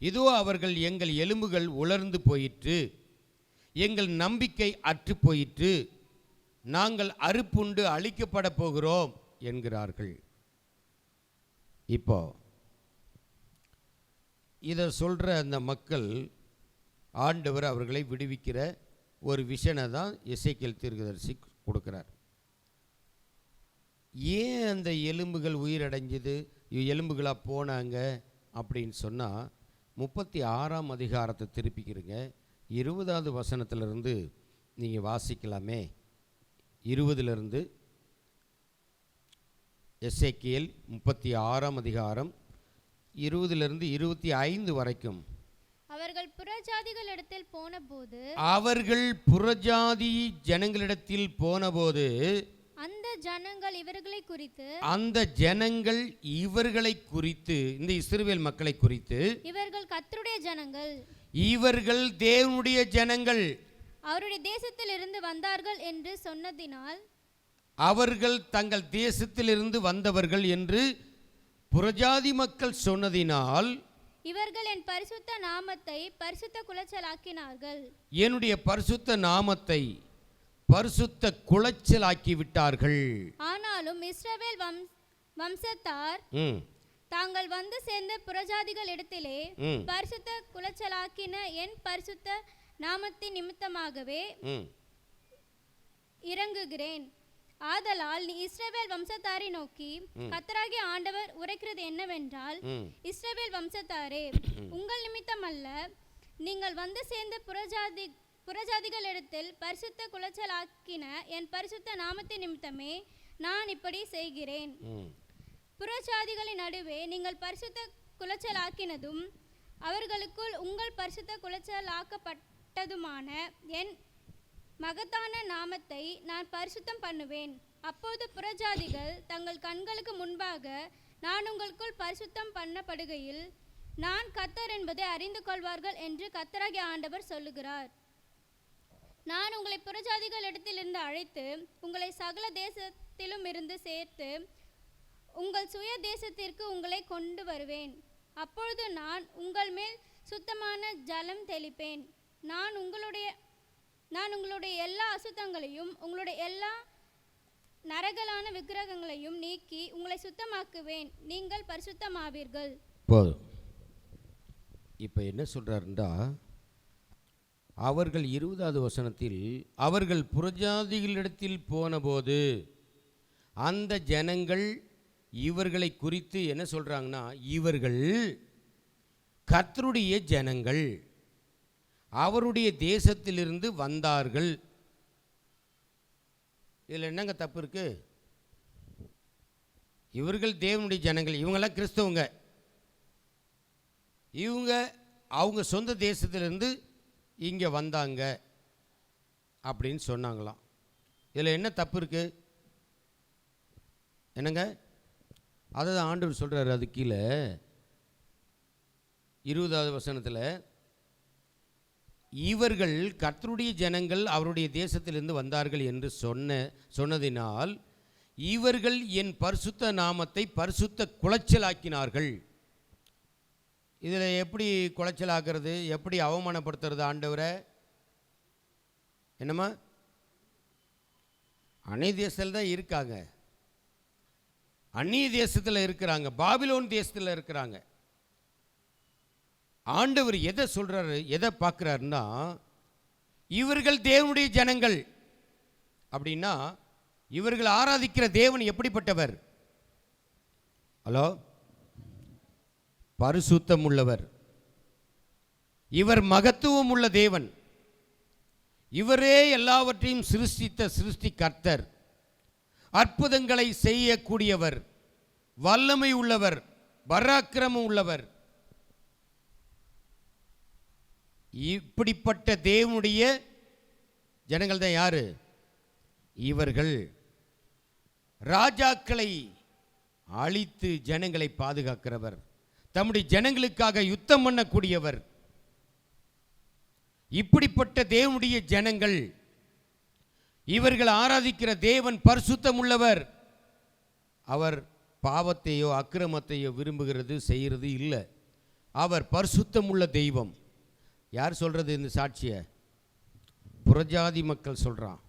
இதோ அவர்கள் எங்கள் எலும்புகள் உலர்ந்து போயிற்று, எங்கள் நம்பிக்கை அற்று போயிற்று, நாங்கள் அறுப்புண்டு அழிக்கப்பட போகிறோம் என்கிறார்கள். இப்போ இதை சொல்கிற அந்த மக்கள், ஆண்டவர் அவர்களை விடுவிக்கிற ஒரு விஷனை தான் எசேக்கியேல் தீர்க்கதரிசி கொடுக்குறார். ஏன் அந்த எலும்புகள் உயிரடைஞ்சது, எலும்புகளாக போனாங்க அப்படின்னு சொன்னால், 36ஆம் அதிகாரத்தை திருப்பிக்கிறீங்க, 20வது வசனத்திலிருந்து நீங்கள் வாசிக்கலாமே. 20லிருந்து எசேக்கியேல் 36ஆம் அதிகாரம் 20லிருந்து 25 வரைக்கும். அவர்கள் புறஜாதிகளிடத்தில் போனபோது, அவர்கள் புறஜாதி ஜனங்களிடத்தில் போனபோது, அந்த ஜனங்கள் இவர்களை குறித்து, அந்த ஜனங்கள் இவர்களை குறித்து, இந்த இஸ்ரவேல் மக்களை குறித்து, இவர்கள் கர்த்தருடைய ஜனங்கள், இவர்கள் தேவனுடைய ஜனங்கள், அவருடைய தேசத்தில் இருந்து வந்தார்கள் என்று சொன்னதினால், அவர்கள் தங்கள் தேசத்திலிருந்து வந்தவர்கள் என்று புறஜாதி மக்கள் சொன்னதினால், இவர்கள் என் பரிசுத்த நாமத்தை பரிசுத்த குலைச்சலாக்கினார்கள், என்னுடைய பரிசுத்த நாமத்தை பரிசுத்த குலைச்சலாக்கி விட்டார்கள். ஆனாலும் இஸ்ரவேல் வம்சத்தார் தாங்கள் வந்து சேர்ந்த புறஜாதிகள் இடத்திலே பரிசுத்த குலைச்சலாக்கின என் பரிசுத்த நாமத்தின் நிமித்தமாகவே இறங்குகிறேன். ஆதலால் நீ இஸ்ரவேல் வம்சத்தாரை நோக்கி, கர்த்தராகிய ஆண்டவர் உரைக்கிறது என்னவென்றால், இஸ்ரவேல் வம்சத்தாரே, உங்கள் நிமித்தம் அல்ல, நீங்கள் வந்து சேர்ந்த புறஜாதிகளிடத்தில் பரிசுத்த குலைச்சலாக்கின என் பரிசுத்த நாமத்தின் நிமித்தமே நான் இப்படி செய்கிறேன். புறஜாதிகளின் நடுவே நீங்கள் பரிசுத்த குலைச்சலாக்கினதும் அவர்களுக்குள் உங்கள் பரிசுத்த குலைச்சலாக்கப்பட்டதுமான என் மகத்தான நாமத்தை நான் பரிசுத்தம் பண்ணுவேன். அப்போது புறஜாதிகள் தங்கள் கண்களுக்கு முன்பாக நான் உங்களுக்குள் பரிசுத்தம் பண்ணப்படுகையில் நான் கர்த்தர் என்பதை அறிந்து கொள்வார்கள் என்று கர்த்தராகிய ஆண்டவர் சொல்லுகிறார். நான் உங்களை புறஜாதிகள் இடத்திலிருந்து அழைத்து உங்களை சகல தேசத்திலும் இருந்து சேர்த்து உங்கள் சுய தேசத்திற்கு உங்களை கொண்டு வருவேன். அப்பொழுது நான் உங்கள் மேல் சுத்தமான ஜலம் தெளிப்பேன். நான் உங்களுடைய எல்லா அசுத்தங்களையும் உங்களுடைய எல்லா நரகலான விக்கிரகங்களையும் நீக்கி உங்களை சுத்தமாக்குவேன், நீங்கள் பரிசுத்தமாவீர்கள். போதும். இப்போ என்ன சொல்கிறாருண்டா, அவர்கள் 20வது வசனத்தில், அவர்கள் புறஜாதிகளிடத்தில் போனபோது அந்த ஜனங்கள் இவர்களை குறித்து என்ன சொல்கிறாங்கன்னா, இவர்கள் கர்த்தருடைய ஜனங்கள், அவருடைய தேசத்திலிருந்து வந்தார்கள். இதில் என்னங்க தப்பு இருக்கு? இவர்கள் தேவனுடைய ஜனங்கள், இவங்கெல்லாம் கிறிஸ்தவங்க, இவங்க அவங்க சொந்த தேசத்திலிருந்து இங்கே வந்தாங்க அப்படின்னு சொன்னாங்களாம். இதில் என்ன தப்பு இருக்கு? என்னங்க? அதை தான் ஆண்டவர் சொல்கிறார். அது கீழே 20வது வசனத்தில், இவர்கள் கர்த்தருடைய ஜனங்கள் அவருடைய தேசத்திலிருந்து வந்தார்கள் என்று சொன்னதினால் இவர்கள் என் பரிசுத்த நாமத்தை பரிசுத்த குலைச்சலாக்கினார்கள். இதில் எப்படி குலைச்சலாக்குறது, எப்படி அவமானப்படுத்துறது ஆண்டவரை? என்னம்மா, அன்னை தேசத்தில் தான் இருக்காங்க, அந்நிய தேசத்தில் இருக்கிறாங்க, பாபிலோன் தேசத்தில் இருக்கிறாங்க. ஆண்டவர் எதை சொல்றாரு, எதை பார்க்குறாருன்னா, இவர்கள் தேவனுடைய ஜனங்கள் அப்படின்னா இவர்கள் ஆராதிக்கிற தேவன் எப்படிப்பட்டவர்? ஹலோ, பரிசுத்தம் உள்ளவர். இவர் மகத்துவம் உள்ள தேவன். இவரே எல்லாவற்றையும் சிருஷ்டித்த சிருஷ்டிகர்த்தர். அற்புதங்களை செய்யக்கூடியவர், வல்லமை உள்ளவர், பராக்கிரமம் உள்ளவர். இப்படிப்பட்ட தேவனுடைய ஜனங்கள் தான் யாரு? இவர்கள். ராஜாக்களை அழித்து ஜனங்களை பாதுகாக்கிறவர், தம்முடைய ஜனங்களுக்காக யுத்தம் பண்ணக்கூடியவர். இப்படிப்பட்ட தேவனுடைய ஜனங்கள். இவர்கள் ஆராதிக்கிற தேவன் பரிசுத்தம் உள்ளவர். அவர் பாவத்தையோ அக்கிரமத்தையோ விரும்புகிறது செய்கிறது இல்லை. அவர் பரிசுத்தம் உள்ள தெய்வம். யார் சொல்றது இந்த சாட்சியை? புறஜாதி மக்கள் சொல்றான்.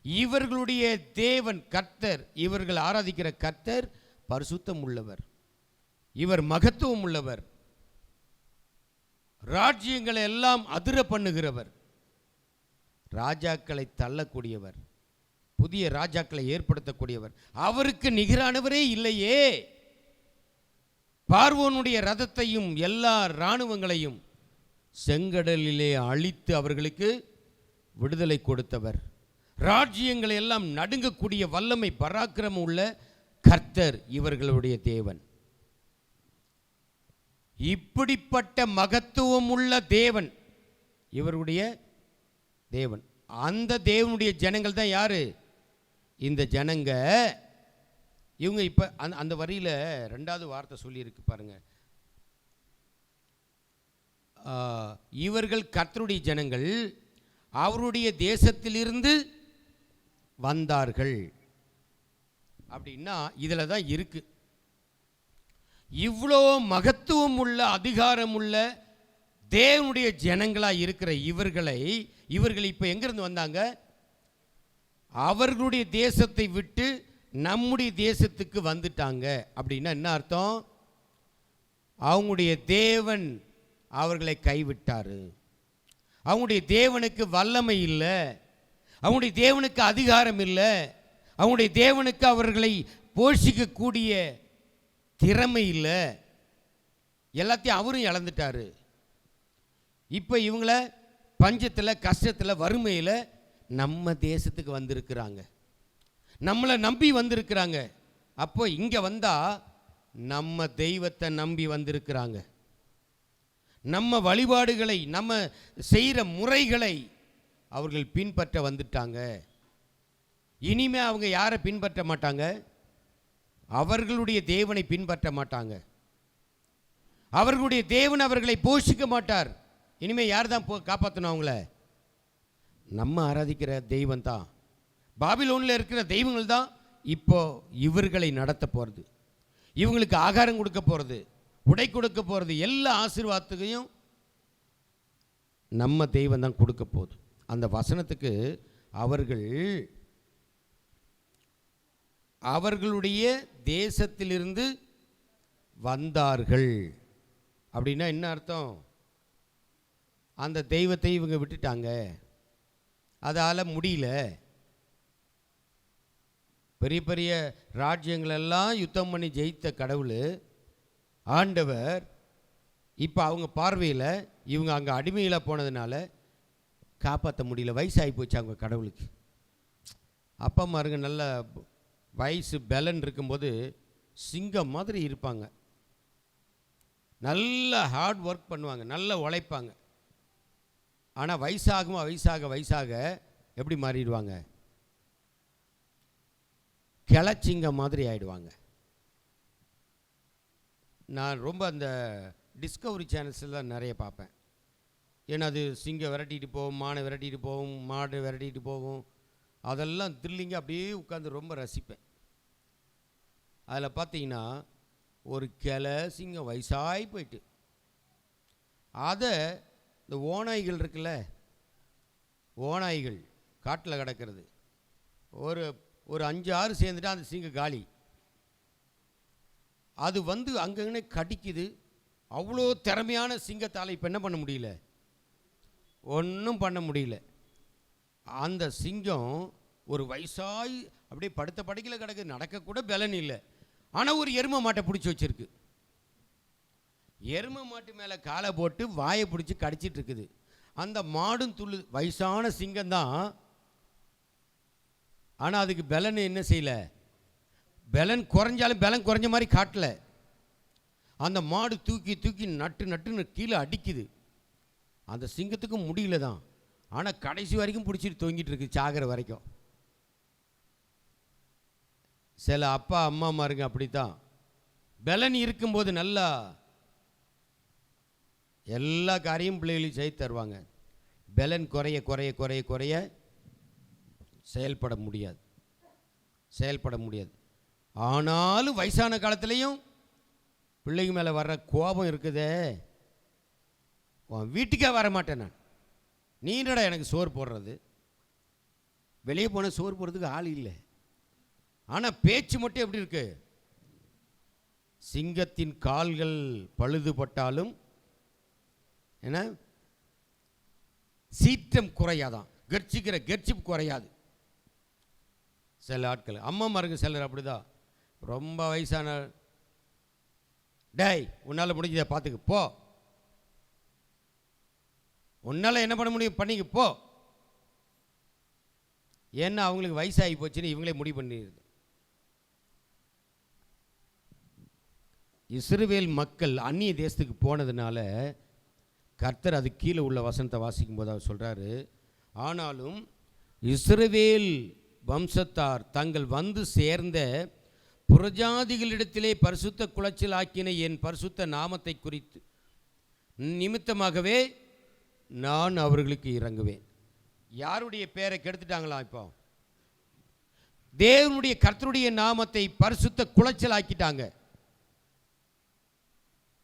இவர்களுடைய தேவன் கர்த்தர், இவர்கள் ஆராதிக்கிற கர்த்தர் பரிசுத்தம் உள்ளவர், இவர் மகத்துவம் உள்ளவர், ராஜ்யங்களை எல்லாம் அதிர பண்ணுகிறவர், ராஜாக்களை தள்ளக்கூடியவர், புதிய ராஜாக்களை ஏற்படுத்தக்கூடியவர். அவருக்கு நிகரானவரே இல்லையே. பார்வோனுடைய ரதத்தையும் எல்லா இராணுவங்களையும் செங்கடலிலே அழித்து அவர்களுக்கு விடுதலை கொடுத்தவர். ராஜ்யங்களை எல்லாம் நடுங்கக்கூடிய வல்லமை பராக்கிரமம் உள்ள கர்த்தர் இவர்களுடைய தேவன். இப்படிப்பட்ட மகத்துவம் உள்ள தேவன் இவருடைய தேவன். அந்த தேவனுடைய ஜனங்கள் தான் யாரு? இந்த ஜனங்க. இவங்க இப்ப அந்த வரியில ரெண்டாவது வார்த்தை சொல்லி இருக்கு பாருங்க. இவர்கள் கர்த்தருடைய ஜனங்கள், அவருடைய தேசத்திலிருந்து வந்தார்கள் அப்படின்னா இதுல தான் இருக்கு. இவ்வளோ மகத்துவம் உள்ள அதிகாரம் உள்ள தேவனுடைய ஜனங்களாக இருக்கிற இவர்கள் இப்போ எங்கிருந்து வந்தாங்க? அவர்களுடைய தேசத்தை விட்டு நம்முடைய தேசத்துக்கு வந்துட்டாங்க. அப்படின்னா என்ன அர்த்தம்? அவங்களுடைய தேவன் அவர்களை கைவிட்டார். அவங்களுடைய தேவனுக்கு வல்லமை இல்லை, அவங்களுடைய தேவனுக்கு அதிகாரம் இல்லை, அவங்களுடைய தேவனுக்கு அவர்களை போஷிக்கக்கூடிய திறமை இல்லை. எல்லாத்தையும் அவரும் இழந்துட்டாரு. இப்போ இவங்கள பஞ்சத்தில், கஷ்டத்தில், வறுமையில் நம்ம தேசத்துக்கு வந்திருக்கிறாங்க, நம்மளை நம்பி வந்திருக்கிறாங்க. அப்போ இங்கே வந்தால் நம்ம தெய்வத்தை நம்பி வந்திருக்கிறாங்க. நம்ம வழிபாடுகளை, நம்ம செய்கிற முறைகளை அவர்கள் பின்பற்ற வந்துட்டாங்க. இனிமே அவங்க யாரை பின்பற்ற மாட்டாங்க? அவர்களுடைய தேவனை பின்பற்ற மாட்டாங்க. அவர்களுடைய தேவன் அவர்களை போஷிக்க மாட்டார். இனிமேல் யார் தான் காப்பாற்றணும் அவங்கள? நம்ம ஆராதிக்கிற தெய்வம் தான், பாபிலோனில் இருக்கிற தெய்வங்கள் தான் இப்போ இவர்களை நடத்த போகிறது, இவங்களுக்கு ஆகாரம் கொடுக்க போகிறது, உடை கொடுக்க போகிறது, எல்லா ஆசீர்வாதத்தையும் நம்ம தெய்வம் தான் கொடுக்க போகுது. அந்த வசனத்துக்கு அவர்களுடைய தேசத்திலிருந்து வந்தார்கள் அப்படின்னா என்ன அர்த்தம்? அந்த தெய்வத்தை இவங்க விட்டுட்டாங்க, அதால் முடியல. பெரிய பெரிய ராஜ்யங்களெல்லாம் யுத்தம் பண்ணி ஜெயித்த கடவுள் ஆண்டவர் இப்போ அவங்க பார்வையில் இவங்க அங்கே அடிமையில் போனதுனால காப்பாற்ற முடியல. வயசாகி போச்சு அவங்க கடவுளுக்கு. அப்பா அம்மாருங்க நல்ல வயசு பலன் இருக்கும்போது சிங்கம் மாதிரி இருப்பாங்க, நல்ல ஹார்ட் ஒர்க் பண்ணுவாங்க, நல்லா உழைப்பாங்க. ஆனால் வயசாக எப்படி மாறிடுவாங்க? கிளச்சிங்கம் மாதிரி ஆயிடுவாங்க. நான் ரொம்ப அந்த டிஸ்கவரி சேனல்ஸில் நிறைய பார்ப்பேன். ஏன்னா அது சிங்கம் விரட்டிட்டு போகும், மானை விரட்டிட்டு போகும், மாடு விரட்டிட்டு போகும். அதெல்லாம் த்ரில்லிங்காக அப்படியே உட்காந்து ரொம்ப ரசிப்பேன். அதில் பார்த்தீங்கன்னா ஒரு சிங்கம் வயசாகி போயிட்டு அதை இந்த ஓநாய்கள் இருக்குல்ல, ஓநாய்கள் காட்டில் கிடக்கிறது, ஒரு 5-6 சேர்ந்துட்டு அந்த சிங்கம் காலி. அது வந்து அங்கங்கே கடிக்குது. அவ்வளோ திறமையான சிங்கத்தால் இப்போ என்ன பண்ண முடியல, ஒன்றும் பண்ண முடியல. அந்த சிங்கம் ஒரு வயசாகி அப்படியே படுத்த படுக்கையில் கிடக்கு, நடக்கக்கூட பலன் இல்லை. ஆனால் ஒரு எருமை மாட்டை பிடிச்சி வச்சிருக்கு. எருமை மாட்டு மேலே காலை போட்டு வாயை பிடிச்சி கடிச்சிட்டு இருக்குது. அந்த மாடும் துள்ளு. வயசான சிங்கம்தான், ஆனால் அதுக்கு பலன் என்ன செய்யலை, பலன் குறைஞ்சாலும் பலன் குறைஞ்ச மாதிரி காட்டல. அந்த மாடு தூக்கி தூக்கி நட்டுன்னு கீழே அடிக்குது. அந்த சிங்கத்துக்கு முடியல தான், ஆனால் கடைசி வரைக்கும் பிடிச்சிட்டு தொங்கிட்டு இருக்கு, சாகிற வரைக்கும். சில அப்பா அம்மாமாருங்க அப்படித்தான், பலன் இருக்கும்போது நல்லா எல்லா காரியம் பிள்ளைகளையும் செய்து தருவாங்க. பலன் குறைய குறைய குறைய குறைய செயல்பட முடியாது. ஆனாலும் வயசான காலத்துலேயும் பிள்ளைங்க மேலே வர்ற கோபம் இருக்குதே, உன் வீட்டுக்கே வர மாட்டேன் நான், நீ என்னடா எனக்கு சோறு போடுறது, வெளியே போன சோறு போடுறதுக்கு ஆள் இல்லை. ஆனால் பேச்சு மட்டும் எப்படி இருக்கு, சிங்கத்தின் கால்கள் பழுதுபட்டாலும் என்ன சீற்றம் குறையாதான், கர்ச்சிப்பு குறையாது. சில ஆட்கள் அம்மாமாருங்க சிலர் அப்படிதான், ரொம்ப வயசான, டேய் உன்னால் முடிஞ்சதை பார்த்துக்கு போ, உன்னால் என்ன பண்ண முடியும் பண்ணிக்கு போ. ஏன்னா அவங்களுக்கு வயசாகி போச்சுன்னு இவங்களே முடிவு பண்ணிடுது. இஸ்ரவேல் மக்கள் அந்நிய தேசத்துக்கு போனதுனால கர்த்தர் அது கீழே உள்ள வசனத்தை வாசிக்கும் போது அவர் சொல்கிறாரு, ஆனாலும் இஸ்ரவேல் வம்சத்தார் தங்கள் வந்து சேர்ந்த புறஜாதிகளிடத்திலே பரிசுத்த குலைச்சல் ஆக்கின என் பரிசுத்த நாமத்தை குறித்து நிமித்தமாகவே நான் அவர்களுக்கு இறங்குவேன். யாருடைய பேரை கெடுத்துட்டாங்களா, இப்போ தேவனுடைய கர்த்தருடைய நாமத்தை பரிசுத்த குலைச்சல் ஆக்கிட்டாங்க.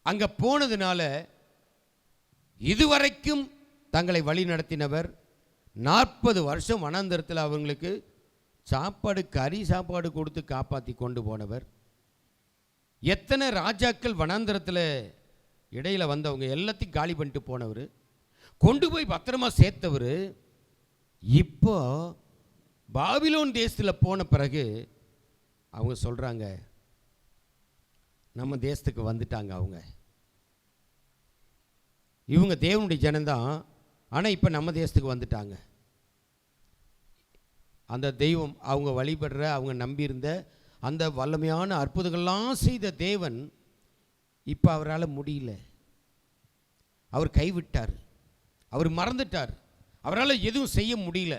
அங்க போனதுனால இதுவரைக்கும் தங்களை வழி நடத்தினவர் 40 வருஷம் வனாந்தரத்தில் அவங்களுக்கு சாப்பாடு, கறி சாப்பாடு கொடுத்து காப்பாற்றி கொண்டு போனவர். எத்தனை ராஜாக்கள் வனாந்தரத்தில் இடையில வந்தவங்க எல்லாத்தையும் காலி பண்ணிட்டு போனவர், கொண்டு போய் பத்திரமா சேர்த்தவர். இப்போ பாபிலோன் தேசத்தில் போன பிறகு அவங்க சொல்கிறாங்க, நம்ம தேசத்துக்கு வந்துட்டாங்க. இவங்க தேவனுடைய ஜனந்தான், ஆனால் இப்போ நம்ம தேசத்துக்கு வந்துட்டாங்க. அந்த தெய்வம் அவங்க வழிபடுற, அவங்க நம்பியிருந்த அந்த வல்லமையான அற்புதங்கள்லாம் செய்த தேவன் இப்போ அவரால் முடியல, அவர் கைவிட்டார், அவர் மறந்துட்டார், அவரால் எதுவும் செய்ய முடியல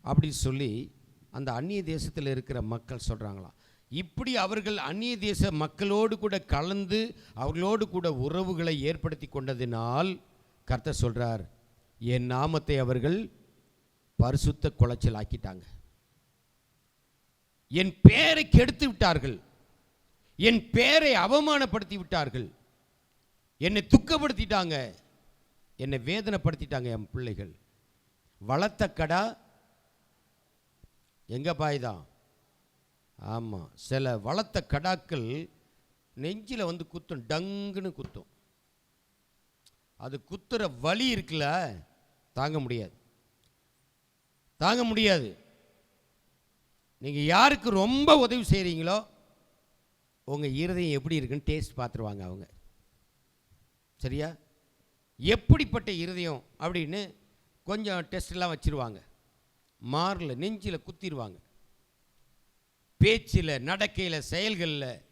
அப்படி சொல்லி அந்த அந்நிய தேசத்தில் இருக்கிற மக்கள் சொல்கிறாங்களாம். இப்படி அவர்கள் அந்நிய தேச மக்களோடு கூட கலந்து அவர்களோடு கூட உறவுகளை ஏற்படுத்தி கொண்டதினால் கர்த்தர் சொல்கிறார், என் நாமத்தை அவர்கள் பரிசுத்த குலைச்சல் ஆக்கிட்டாங்க, என் பேரை கெடுத்து விட்டார்கள், என் பேரை அவமானப்படுத்தி விட்டார்கள், என்னை துக்கப்படுத்திட்டாங்க, என்னை வேதனைப்படுத்திட்டாங்க. என் பிள்ளைகள் வளர்த்த கடா எங்க பாய்தான். ஆமாம், சில வளர்த்த கடாக்கள் நெஞ்சில் வந்து குத்தும், டங்குன்னு குத்தும். அது குத்துற வலி இருக்குல்ல, தாங்க முடியாது. நீங்கள் யாருக்கு ரொம்ப உதவி செய்கிறீங்களோ உங்கள் இருதயம் எப்படி இருக்குன்னு டேஸ்ட் பார்த்துருவாங்க அவங்க. சரியா, எப்படிப்பட்ட இருதயம் அப்படின்னு கொஞ்சம் டெஸ்ட்லாம் வச்சுருவாங்க. மாரில் நெஞ்சில் குத்திடுவாங்க, பேச்சில், நடக்கையில், செயல்களில்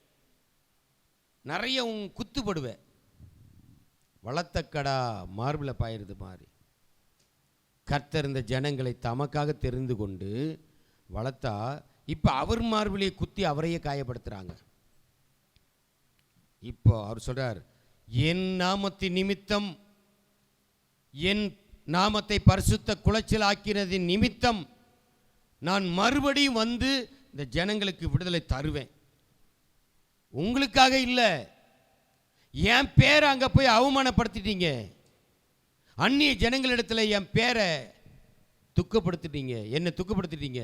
நிறைய குத்துப்படுவேன். வளர்த்தக்கடா மார்பில் பாயிருது மாதிரி கர்த்தர் இந்த ஜனங்களை தமக்காக தெரிந்து கொண்டு வளர்த்தா இப்போ அவர் மார்பிலே குத்தி அவரையே காயப்படுத்துகிறாங்க. இப்போ அவர் சொல்கிறார், என் நாமத்தின் நிமித்தம், என் நாமத்தை பரிசுத்த குலைச்சல் ஆக்கினதின் நிமித்தம் நான் மறுபடியும் வந்து இந்த ஜனங்களுக்கு விடுதலை தருவேன். உங்களுக்காக இல்லை, என் பேரை அங்கே போய் அவமானப்படுத்திட்டீங்க, அந்நிய ஜனங்களிடத்தில் என் பேரை துக்கப்படுத்திட்டீங்க, என்னை துக்கப்படுத்திட்டீங்க,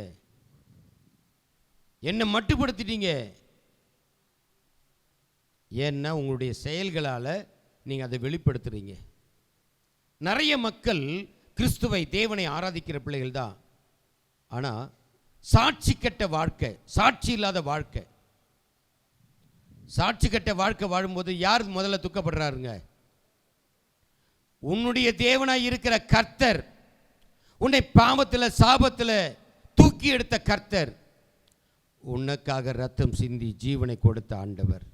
என்னை மட்டுப்படுத்திட்டீங்க. ஏன்னா உங்களுடைய செயல்களால் நீங்கள் அதை வெளிப்படுத்துகிறீங்க. நிறைய மக்கள் கிறிஸ்துவை, தேவனை ஆராதிக்கிற பிள்ளைகள் தான். ஆனால் சாட்சி கெட்ட வாழ்க்கை, சாட்சி இல்லாத வாழ்க்கை. சாட்சி கெட்ட வாழ்க்கை வாழும்போது யார் முதல்ல துக்கப்படுறாருங்க? உன்னுடைய தேவனாய் இருக்கிற கர்த்தர், உன்னை பாவத்தில் சாபத்தில் தூக்கி எடுத்த கர்த்தர், உனக்காக ரத்தம் சிந்தி ஜீவனை கொடுத்த ஆண்டவர்,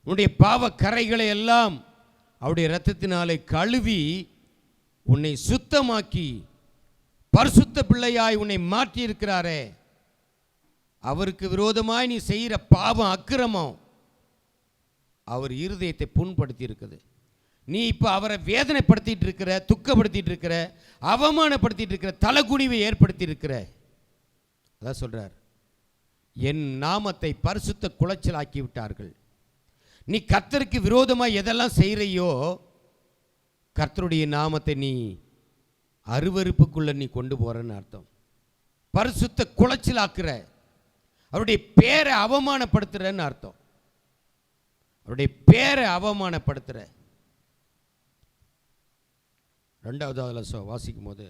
உன்னுடைய பாவ கரைகளை எல்லாம் அவருடைய இரத்தத்தினாலே கழுவி உன்னை சுத்தமாக்கி பரிசுத்த பிள்ளையாய் உன்னை மாற்றி இருக்கிறாரே. அவருக்கு விரோதமாய் நீ செய்கிற பாவம், அக்கிரமம் அவர் இருதயத்தை புண்படுத்தி இருக்குது. நீ இப்போ அவரை வேதனைப்படுத்திட்டு இருக்கிற, துக்கப்படுத்திட்டு இருக்கிற, அவமானப்படுத்திட்டு இருக்கிற, தலைகுனிவை ஏற்படுத்தி இருக்கிற. அதான் சொல்றார், என் நாமத்தை பரிசுத்த குலைச்சலாக்கி விட்டார்கள். நீ கர்த்தருக்கு விரோதமாக எதெல்லாம் செய்கிறையோ, கர்த்தருடைய நாமத்தை நீ அருவருப்புக்குள்ள நீ கொண்டு போறன்னு அர்த்தம். பரிசுத்த குலைச்சலாக்குற, அவருடைய பேரை அவமானப்படுத்துறன்னு அர்த்தம். அவருடைய பேரை அவமானப்படுத்துற. 2வது வாசிக்கும் போது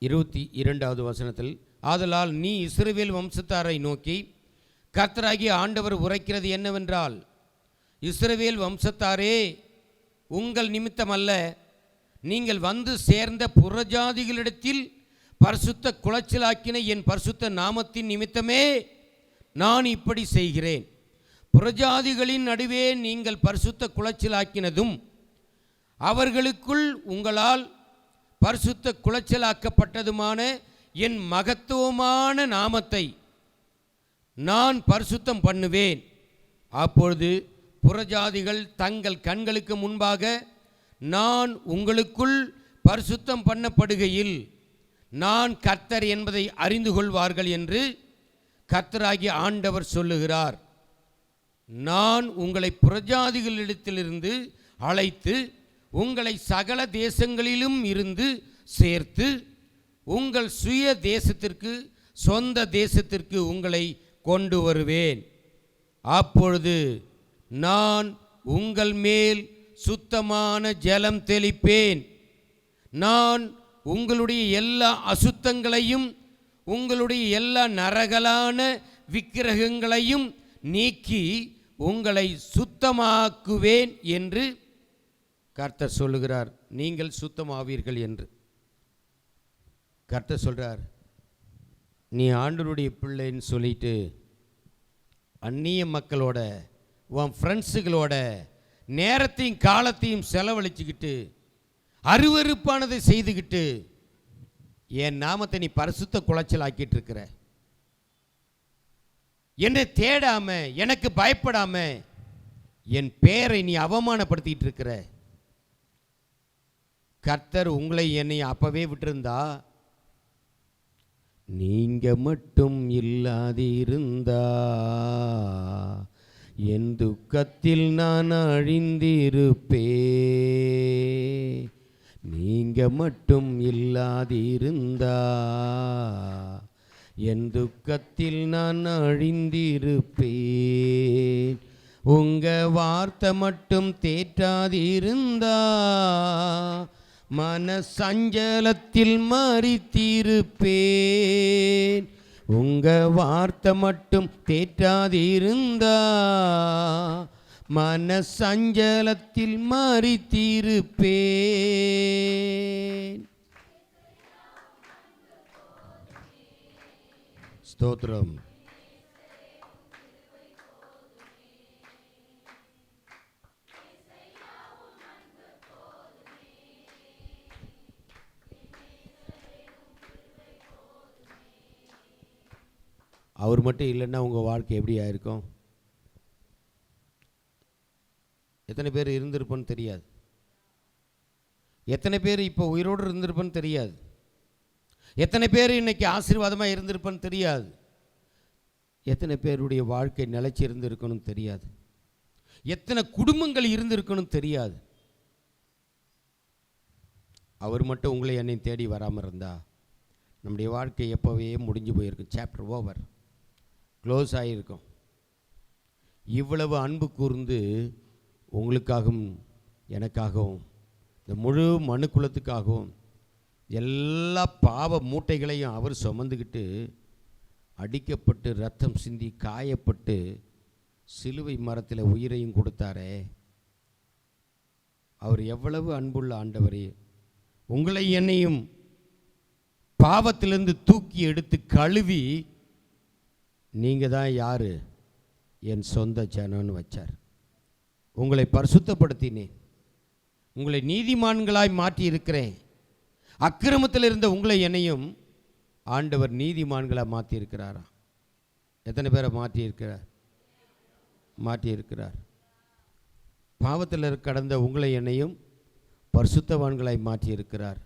22வது வசனத்தில், ஆதலால் நீ இஸ்ரவேல் வம்சத்தாரை நோக்கி கர்த்தராகிய ஆண்டவர் உரைக்கிறது என்னவென்றால், இஸ்ரவேல் வம்சத்தாரே, உங்கள் நிமித்தம் அல்ல, நீங்கள் வந்து சேர்ந்த புறஜாதிகளிடத்தில் பரிசுத்த குலைச்சலாக்கின என் பரிசுத்த நாமத்தின் நிமித்தமே நான் இப்படி செய்கிறேன். புறஜாதிகளின் நடுவே நீங்கள் பரிசுத்த குலைச்சலாக்கினதும் அவர்களுக்குள் உங்களால் பரிசுத்த குலைச்சலாக்கப்பட்டதுமான என் மகத்துவமான நாமத்தை நான் பரிசுத்தம் பண்ணுவேன். அப்பொழுது புறஜாதிகள் தங்கள் கண்களுக்கு முன்பாக நான் உங்களுக்குள் பரிசுத்தம் பண்ணப்படுகையில் நான் கர்த்தர் என்பதை அறிந்து கொள்வார்கள் என்று கர்த்தராகிய ஆண்டவர் சொல்லுகிறார். நான் உங்களை புறஜாதிகளிடத்திலிருந்து அழைத்து உங்களை சகல தேசங்களிலும் இருந்து சேர்த்து உங்கள் சுய தேசத்திற்கு, சொந்த தேசத்திற்கு உங்களை கொண்டு வருவேன். அப்பொழுது நான் உங்கள் மேல் சுத்தமான ஜலம் தெளிப்பேன். நான் உங்களுடைய எல்லா அசுத்தங்களையும் உங்களுடைய எல்லா நரகலான விக்கிரகங்களையும் நீக்கி உங்களை சுத்தமாக்குவேன் என்று கர்த்தர் சொல்லுகிறார். நீங்கள் சுத்தமாவீர்கள் என்று கர்த்தர் சொல்கிறார். நீ ஆண்டவருடைய பிள்ளைன்னு சொல்லிட்டு அந்நிய மக்களோட, உன் ஃப்ரெண்ட்ஸுகளோட நேரத்தையும் காலத்தையும் செலவழிச்சுக்கிட்டு அருவருப்பானதை செய்துக்கிட்டு என் நாமத்தை நீ பரிசுத்த குலைச்சலாக்கிட்டு இருக்கிற. என்னை தேடாம, எனக்கு பயப்படாம என் பேரை நீ அவமானப்படுத்திட்டு இருக்கிற. கர்த்தர் உங்களை என்னை அப்பவே விட்டிருந்தா, நீங்க மட்டும் இல்லாதிருந்தா என் துக்கத்தில் நான் அழிந்திருப்பே. நீங்க மட்டும் இல்லாதிருந்தா என் துக்கத்தில் நான் அழிந்திருப்பேன். உங்க வார்த்தை மட்டும் தேற்றாதிருந்தா மன சஞ்சலத்தில் மரித்திருப்பேன். உங்க வார்த்தை மட்டும் தேற்றாதிருந்தா மன சஞ்சலத்தில் மரித்திருப்பேன். ஸ்தோத்திரம். அவர் மட்டும் இல்லைன்னா உங்கள் வாழ்க்கை எப்படி ஆயிருக்கும்? எத்தனை பேர் இருந்திருப்போன்னு தெரியாது. எத்தனை பேர் இப்போ உயிரோடு இருந்திருப்போன்னு தெரியாது. எத்தனை பேர் இன்னைக்கு ஆசீர்வாதமாக இருந்திருப்போன்னு தெரியாது. எத்தனை பேருடைய வாழ்க்கை நிலைச்சி இருந்திருக்கணும் தெரியாது. எத்தனை குடும்பங்கள் இருந்திருக்கணும் தெரியாது. அவர் மட்டும் உங்களை என்னை தேடி வராமல் இருந்தா நம்முடைய வாழ்க்கை எப்போவே முடிஞ்சு போயிருக்கும். சாப்டர் ஓவர், க்ளோஸ் ஆகியிருக்கும். இவ்வளவு அன்பு கூர்ந்து உங்களுக்காகவும் எனக்காகவும் இந்த முழு மனுக்குலத்துக்காகவும் எல்லா பாவ மூட்டைகளையும் அவர் சுமந்துக்கிட்டு அடிக்கப்பட்டு ரத்தம் சிந்தி காயப்பட்டு சிலுவை மரத்தில் உயிரையும் கொடுத்தாரே, அவர் எவ்வளவு அன்புள்ள ஆண்டவரே. உங்களை என்னையும் பாவத்திலிருந்து தூக்கி எடுத்து கழுவி நீங்கள் தான் யார், என் சொந்த ஜனம்னு வச்சார். உங்களை பரிசுத்தப்படுத்தினேன், உங்களை நீதிமான்களாய் மாற்றி இருக்கிறேன். அக்கிரமத்தில் இருந்த உங்களை என்னையும் ஆண்டவர் நீதிமான்களாக மாற்றியிருக்கிறாரா? எத்தனை பேரை மாற்றியிருக்கிறார்? பாவத்தில் கடந்த உங்களை என்னையும் பரிசுத்தவான்களாய் மாற்றியிருக்கிறார்.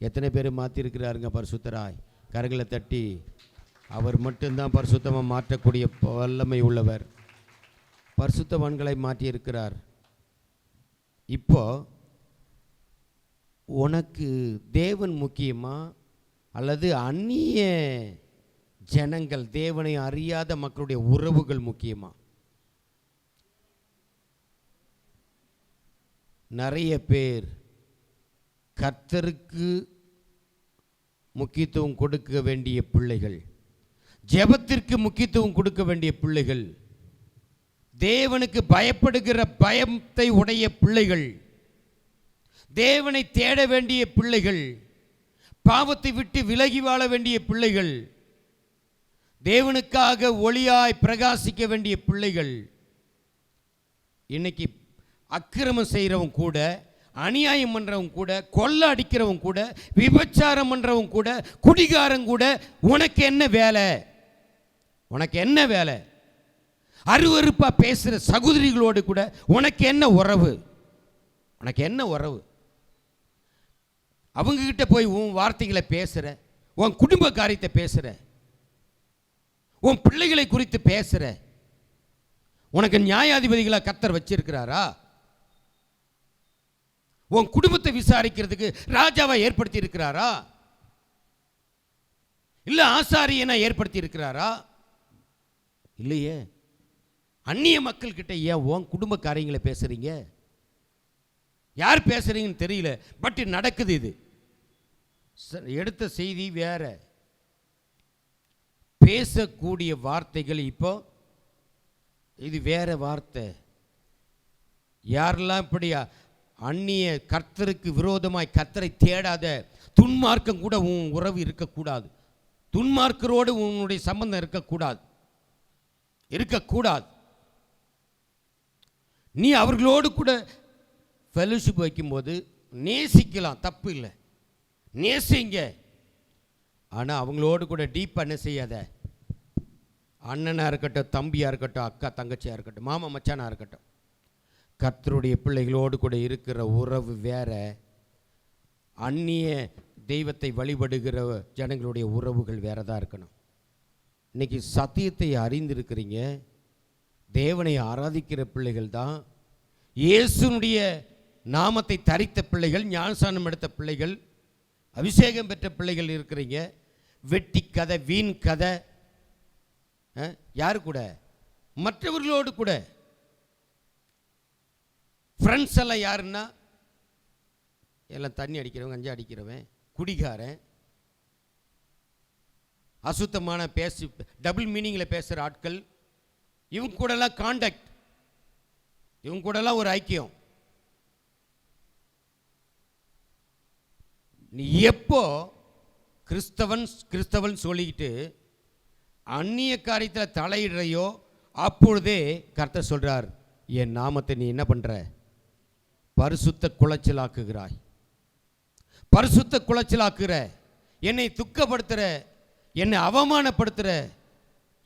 எத்தனை பேர் மாற்றியிருக்கிறாருங்க பரிசுத்தராய்? கரங்களை தட்டி. அவர் மட்டும்தான் பரிசுத்தமாக மாற்றக்கூடிய வல்லமை உள்ளவர். பரிசுத்தவான்களை மாற்றியிருக்கிறார். இப்போ உனக்கு தேவன் முக்கியமா அல்லது அந்நிய ஜனங்கள், தேவனை அறியாத மக்களுடைய உறவுகள் முக்கியமா? நிறைய பேர் கர்த்தருக்கு முக்கியத்துவம் கொடுக்க வேண்டிய பிள்ளைகள், ஜெபத்திற்கு முக்கியத்துவம் கொடுக்க வேண்டிய பிள்ளைகள், தேவனுக்கு பயப்படுகிற பயத்தை உடைய பிள்ளைகள், தேவனை தேட வேண்டிய பிள்ளைகள், பாவத்தை விட்டு விலகி வாழ வேண்டிய பிள்ளைகள், தேவனுக்காக ஒளியாய் பிரகாசிக்க வேண்டிய பிள்ளைகள், இன்னைக்கு அக்கிரமம் செய்கிறவங்க கூட, அநியாயம் பண்ணுறவங்க கூட, கொள்ள அடிக்கிறவங்க கூட, விபச்சாரம் பண்ணுறவங்க கூட, குடிகாரங்க கூட, உனக்கு என்ன வேலை? உனக்கு என்ன வேலை? அருவருப்பா பேசுகிற சகோதரிகளோடு கூட உனக்கு என்ன உறவு? உனக்கு என்ன உறவு? அவங்கக்கிட்ட போய் உன் வார்த்தைகளை பேசுகிற, உன் குடும்ப காரியத்தை பேசுகிற, உன் பிள்ளைகளை குறித்து பேசுகிற, உனக்கு நியாயாதிபதிகளாக கர்த்தர் வச்சிருக்கிறாரா? உன் குடும்பத்தை விசாரிக்கிறதுக்கு ராஜாவை ஏற்படுத்தி இருக்கிறாரா? இல்ல ஆசாரியனை ஏற்படுத்தி இருக்கிறாரா? இல்லையே. அந்நிய மக்கள் கிட்ட ஏன் உன் குடும்ப காரியங்களை பேசுறீங்க? யார் பேசுறீங்கன்னு தெரியல, பட் நடக்குது. இது எடுத்த செய்தி வேற, பேசக்கூடிய வார்த்தைகள் இப்போ இது வேற வார்த்தை. யாரெல்லாம் இப்படி அந்நிய கர்த்தருக்கு விரோதமாய் கர்த்தரை தேடாத துன்மார்க்கம் கூட உன் உறவு இருக்கக்கூடாது. துன்மார்க்கரோடு உன்னுடைய சம்பந்தம் இருக்கக்கூடாது. நீ அவர்களோடு கூட ஃபெலோஷிப் வைக்கும்போது நேசிக்கலாம், தப்பு இல்லை, நேசிங்க. ஆனால் அவங்களோடு கூட டீப்பாக என்ன செய்யாத. அண்ணனாக இருக்கட்டும், தம்பியாக இருக்கட்டும், அக்கா தங்கச்சியாக இருக்கட்டும், மாமா மச்சானாக இருக்கட்டும், கர்த்தருடைய பிள்ளைகளோடு கூட இருக்கிற உறவு வேற, அந்நிய தெய்வத்தை வழிபடுகிற ஜனங்களுடைய உறவுகள் வேற தான் இருக்கணும். இன்னைக்கு சத்தியத்தை அறிந்திருக்கிறீங்க, தேவனை ஆராதிக்கிற பிள்ளைகள் தான், இயேசுனுடைய நாமத்தை தரித்த பிள்ளைகள், ஞானஸ்நானம் எடுத்த பிள்ளைகள், அபிஷேகம் பெற்ற பிள்ளைகள் இருக்கிறீங்க. வெட்டி கதை, வீண் கதை, யாரு கூட? மற்றவர்களோடு கூட. ஃப்ரெண்ட்ஸ் எல்லாம் யாருன்னா எல்லாம் தண்ணி அடிக்கிறவன், கஞ்சா அடிக்கிறவன், குடிகாரன், அசுத்தமான பேசி டபுள் மீனிங்கில் பேசுகிற ஆட்கள், இவங்க கூடலாம் கான்டாக்ட், இவங்க கூடலாம் ஒரு ஐக்கியம். நீ எப்போ கிறிஸ்தவன் சொல்லிக்கிட்டு அந்நிய காரியத்தில் தலையிடுறையோ அப்பொழுதே கர்த்தர் சொல்றார், என் நாமத்தை நீ என்ன பண்ற? பரிசுத்த குலைச்சலாக்குகிறாய், பரிசுத்த குலைச்சலாக்குற, என்னை துக்கப்படுத்துற, என்னை அவமானப்படுத்துற,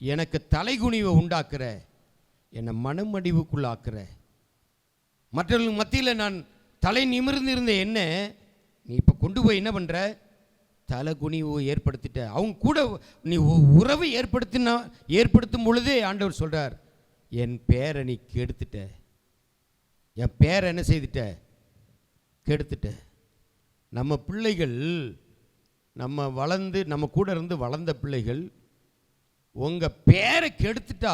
எனக்கு தலைகுனிவை உண்டாக்குற, என்னை மனமடிவுக்குள்ளாக்குற, மற்றவர்கள் மத்தியில் நான் தலை நிமிர்ந்து இருந்த என்ன நீ இப்போ கொண்டு போய் என்ன பண்ணுற? தலைகுனிவு ஏற்படுத்திட்ட. அவங்க கூட நீ உறவை ஏற்படுத்தும் பொழுதே ஆண்டவர் சொல்கிறார், என் பேரை நீ கெடுத்துட்ட, என் பேரை என்ன செய்துட்ட? கெடுத்துட்ட. நம்ம பிள்ளைகள், நம்ம கூட இருந்து வளர்ந்த பிள்ளைகள் உங்கள் பேரை கெடுத்துட்டா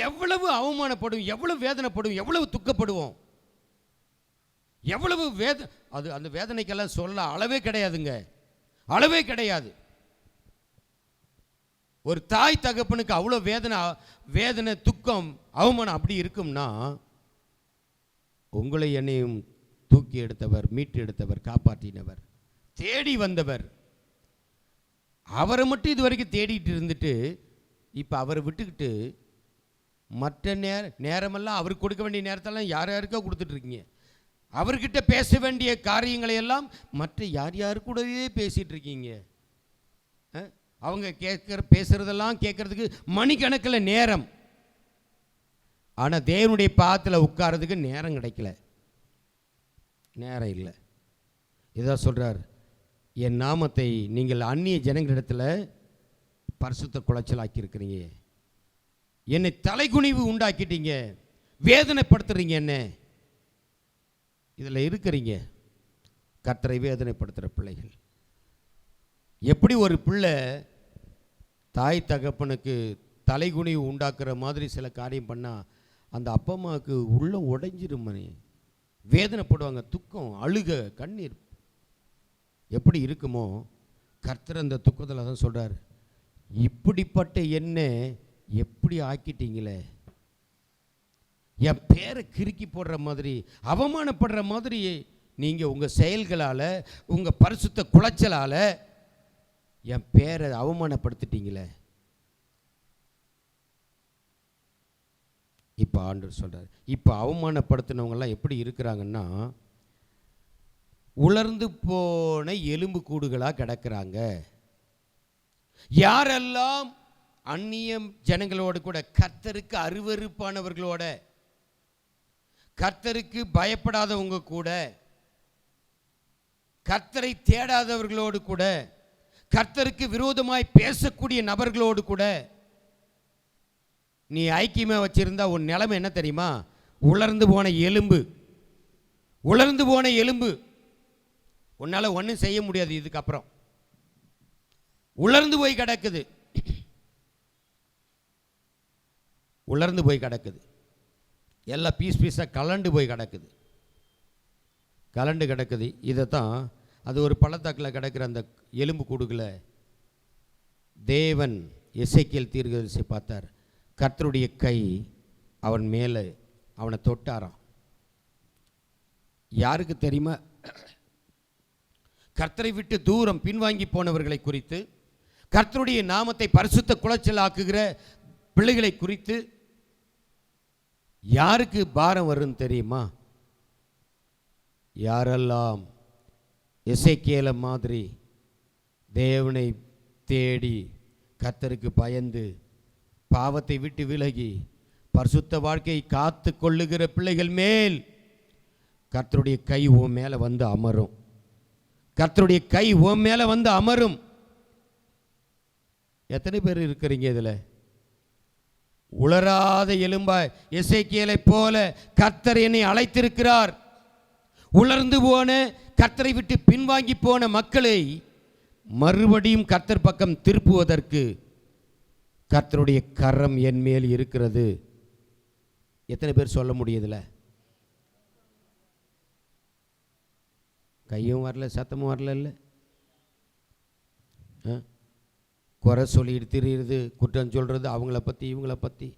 எவ்வளவு அவமானப்படும், எவ்வளவு வேதனைப்படும், எவ்வளவு துக்கப்படுவோம், எவ்வளவு அந்த வேதனைக்கெல்லாம் சொல்ல அளவே கிடையாதுங்க, அளவே கிடையாது. ஒரு தாய் தகப்பனுக்கு அவ்வளோ வேதனை துக்கம் அவமானம் அப்படி இருக்கும்னா, உங்களை என்னையும் தூக்கி எடுத்தவர், மீட்டு எடுத்தவர், காப்பாற்றினவர், தேடி வந்தவர், அவரை மட்டும் இது வரைக்கும் தேடிட்டு இருந்துட்டு இப்போ அவரை விட்டுக்கிட்டு மற்ற நேரமெல்லாம் அவருக்கு கொடுக்க வேண்டிய நேரத்தெல்லாம் யாருக்கோ கொடுத்துட்ருக்கீங்க. அவர்கிட்ட பேச வேண்டிய காரியங்களை எல்லாம் மற்ற யார் கூடவே பேசிகிட்டு இருக்கீங்க. அவங்க பேசுகிறதெல்லாம் கேட்குறதுக்கு மணிக்கணக்கில் நேரம், ஆனால் தேவனுடைய பாதத்தில் உட்கார்றதுக்கு நேரம் கிடைக்கல, நேரம் இல்லை. இதான் சொல்கிறார், என் நாமத்தை நீங்கள் அந்நிய ஜனங்களிடத்தில் பரிசுத்த குலைச்சலாக்கியிருக்கிறீங்க, என்னை தலைகுனிவு உண்டாக்கிட்டீங்க, வேதனைப்படுத்துறீங்க, என்ன இதில் இருக்கிறீங்க. கர்த்தரை வேதனைப்படுத்துகிற பிள்ளைகள். எப்படி ஒரு பிள்ளை தாய் தகப்பனுக்கு தலைகுனிவு உண்டாக்குற மாதிரி சில காரியம் பண்ணால் அந்த அப்பா அம்மாவுக்கு உள்ள உடைஞ்சிருமனே, வேதனைப்படுவாங்க, துக்கம், அழுக, கண்ணீர் எப்படி இருக்குமோ, கர்த்தர் அந்த துக்கத்தில் தான் சொல்கிறார், இப்படிப்பட்ட என்ன எப்படி ஆக்கிட்டீங்களே, என் பேரை கிறுக்கி போடுற மாதிரி, அவமானப்படுற மாதிரி நீங்கள் உங்கள் செயல்களால், உங்கள் பரிசுத்த குலைச்சலால் என் பேரை அவமானப்படுத்திட்டீங்களே. இப்போ ஆண்டவர் சொல்கிறார், இப்போ அவமானப்படுத்தினவங்கெல்லாம் எப்படி இருக்கிறாங்கன்னா, உலர்ந்து போன எலும்பு கூடுகளாக கிடக்கிறாங்க. யாரெல்லாம் அந்நிய ஜனங்களோடு கூட, கர்த்தருக்கு அருவருப்பானவர்களோட, கர்த்தருக்கு பயப்படாதவங்க கூட, கர்த்தரை தேடாதவர்களோடு கூட, கர்த்தருக்கு விரோதமாய் பேசக்கூடிய நபர்களோடு கூட நீ ஐக்கியமாக வச்சிருந்தா உன் நிலைமை என்ன தெரியுமா? உலர்ந்து போன எலும்பு, உலர்ந்து போன எலும்பு. உன்னால் ஒன்றும் செய்ய முடியாது, இதுக்கப்புறம் உலர்ந்து போய் கிடக்குது, உலர்ந்து போய் கிடக்குது, எல்லாம் பீஸாக கலண்டு போய் கிடக்குது, கலண்டு கிடக்குது. இதைத்தான் அது ஒரு பள்ளத்தாக்கில் கிடக்கிற அந்த எலும்பு கூடுகளை தேவன் எசேக்கியேல் தீர்க்கதரிசி பார்த்தார். கர்த்தருடைய கை அவன் மேலே அவனை தொட்டாராம். யாருக்கு தெரியுமா? கர்த்தரை விட்டு தூரம் பின்வாங்கி போனவர்களை குறித்து, கர்த்தருடைய நாமத்தை பரிசுத்த குலைச்சல் ஆக்குகிற பிள்ளைகளை குறித்து யாருக்கு பாரம் வரும் தெரியுமா? யாரெல்லாம் எசேக்கியேல மாதிரி தேவனை தேடி கர்த்தருக்கு பயந்து பாவத்தை விட்டு விலகி பரிசுத்த வாழ்க்கையை காத்து கொள்ளுகிற பிள்ளைகள் மேல் கர்த்தருடைய கை உன் மேலே வந்து அமரும். கர்த்தருடைய கை உன் மேலே வந்து அமரும். எத்தனை பேர் இருக்கிறீங்க இதில்? உலராத எலும்பாய் எசேக்கியேலை போல கர்த்தர் என்னை அழைத்திருக்கிறார். உலர்ந்து போன, கர்த்தரை விட்டு பின்வாங்கி போன மக்களை மறுபடியும் கர்த்தர் பக்கம் திருப்புவதற்கு கர்த்தருடைய கரம் என் மேல் இருக்கிறது. எத்தனை பேர் சொல்ல முடியுதுல? கையும் வரல, சத்தமும் வரல. இல்லை, குறை சொல்லிட்டு திரியிறது, குற்றம் சொல்கிறது, அவங்கள பற்றி இவங்கள பற்றி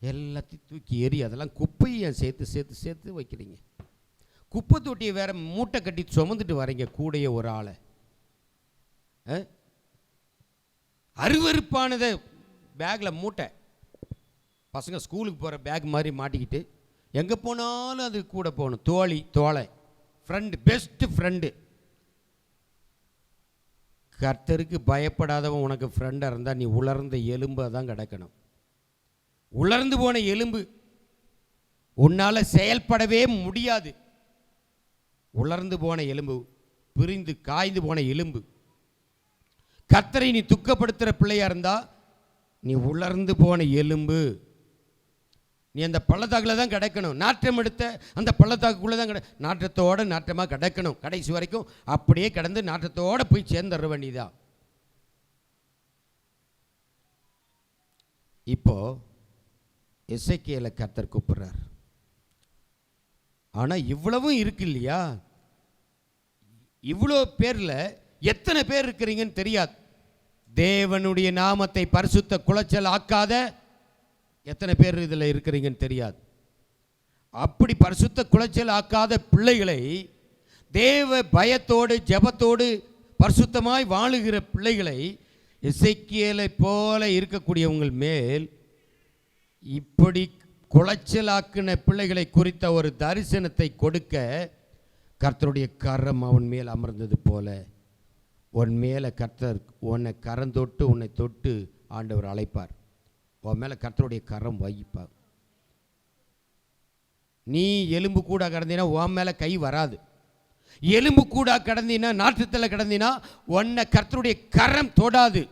எல்லாத்தையும் தூக்கி எறி. அதெல்லாம் குப்பையை சேர்த்து சேர்த்து சேர்த்து வைக்கிறீங்க. குப்பை தொட்டியை வேற மூட்டை கட்டி சுமந்துட்டு வரீங்க கூடைய ஒரு ஆளை. அருவருப்பானதை பேக்கில் மூட்டை, பசங்க ஸ்கூலுக்கு போகிற பேக் மாதிரி மாட்டிக்கிட்டு எங்கே போனாலும் அது கூட போகணும். தோழை, ஃப்ரெண்டு, பெஸ்ட்டு ஃப்ரெண்டு. கர்த்தருக்கு பயப்படாதவன் உனக்கு ஃப்ரெண்டாக இருந்தால் நீ உலர்ந்த எலும்பை தான் கிடக்கணும். உலர்ந்து போன எலும்பு, உன்னால் செயல்படவே முடியாது. உலர்ந்து போன எலும்பு, பிரிந்து காய்ந்து போன எலும்பு. கர்த்தரை நீ துக்கப்படுத்துகிற பிள்ளையா இருந்தா நீ உலர்ந்து போன எலும்பு. நீ அந்த பள்ளத்தாக்கில் தான் கிடக்கணும். நாற்றம் எடுத்த அந்த பள்ளத்தாக்குள்ளே தான் நாற்றத்தோடு நாற்றமாக கிடக்கணும். கடைசி வரைக்கும் அப்படியே கிடந்து நாற்றத்தோடு போய் சேர்ந்துட வேண்டியதா. இப்போ எசேக்கியேலை கர்த்தர் கூப்பிடுறார். ஆனால் இவ்வளவும் இருக்கு இல்லையா, இவ்வளோ பேரில் எத்தனை பேர் இருக்கிறீங்கன்னு தெரியாது. தேவனுடைய நாமத்தை பரிசுத்த குலைச்சல் ஆக்காத எத்தனை பேர் இதில் இருக்கிறீங்கன்னு தெரியாது. அப்படி பரிசுத்த குலைச்சல் ஆக்காத பிள்ளைகளை, தேவ பயத்தோடு ஜெபத்தோடு பரிசுத்தமாய் வாழுகிற பிள்ளைகளை, எசேக்கியேலை போல இருக்கக்கூடியவங்கள் மேல் இப்படி குலைச்சலாக்கின பிள்ளைகளை குறித்த ஒரு தரிசனத்தை கொடுக்க கர்த்தருடைய கரம் அவன் மேல் அமர்ந்தது போல உன் மேலே கர்த்தர் உன்னை கரந்தொட்டு உன்னை தொட்டு ஆண்டவர் அழைப்பார். உன் மேலே கர்த்தருடைய கரம் வைப்பார். நீ எலும்பு கூட கிடந்தீனா உன் மேலே கை வராது. எலும்பு கூட கிடந்தீனா, நாற்றத்தில் கிடந்தீனா உன்னை கர்த்தருடைய கரம் தொடாது.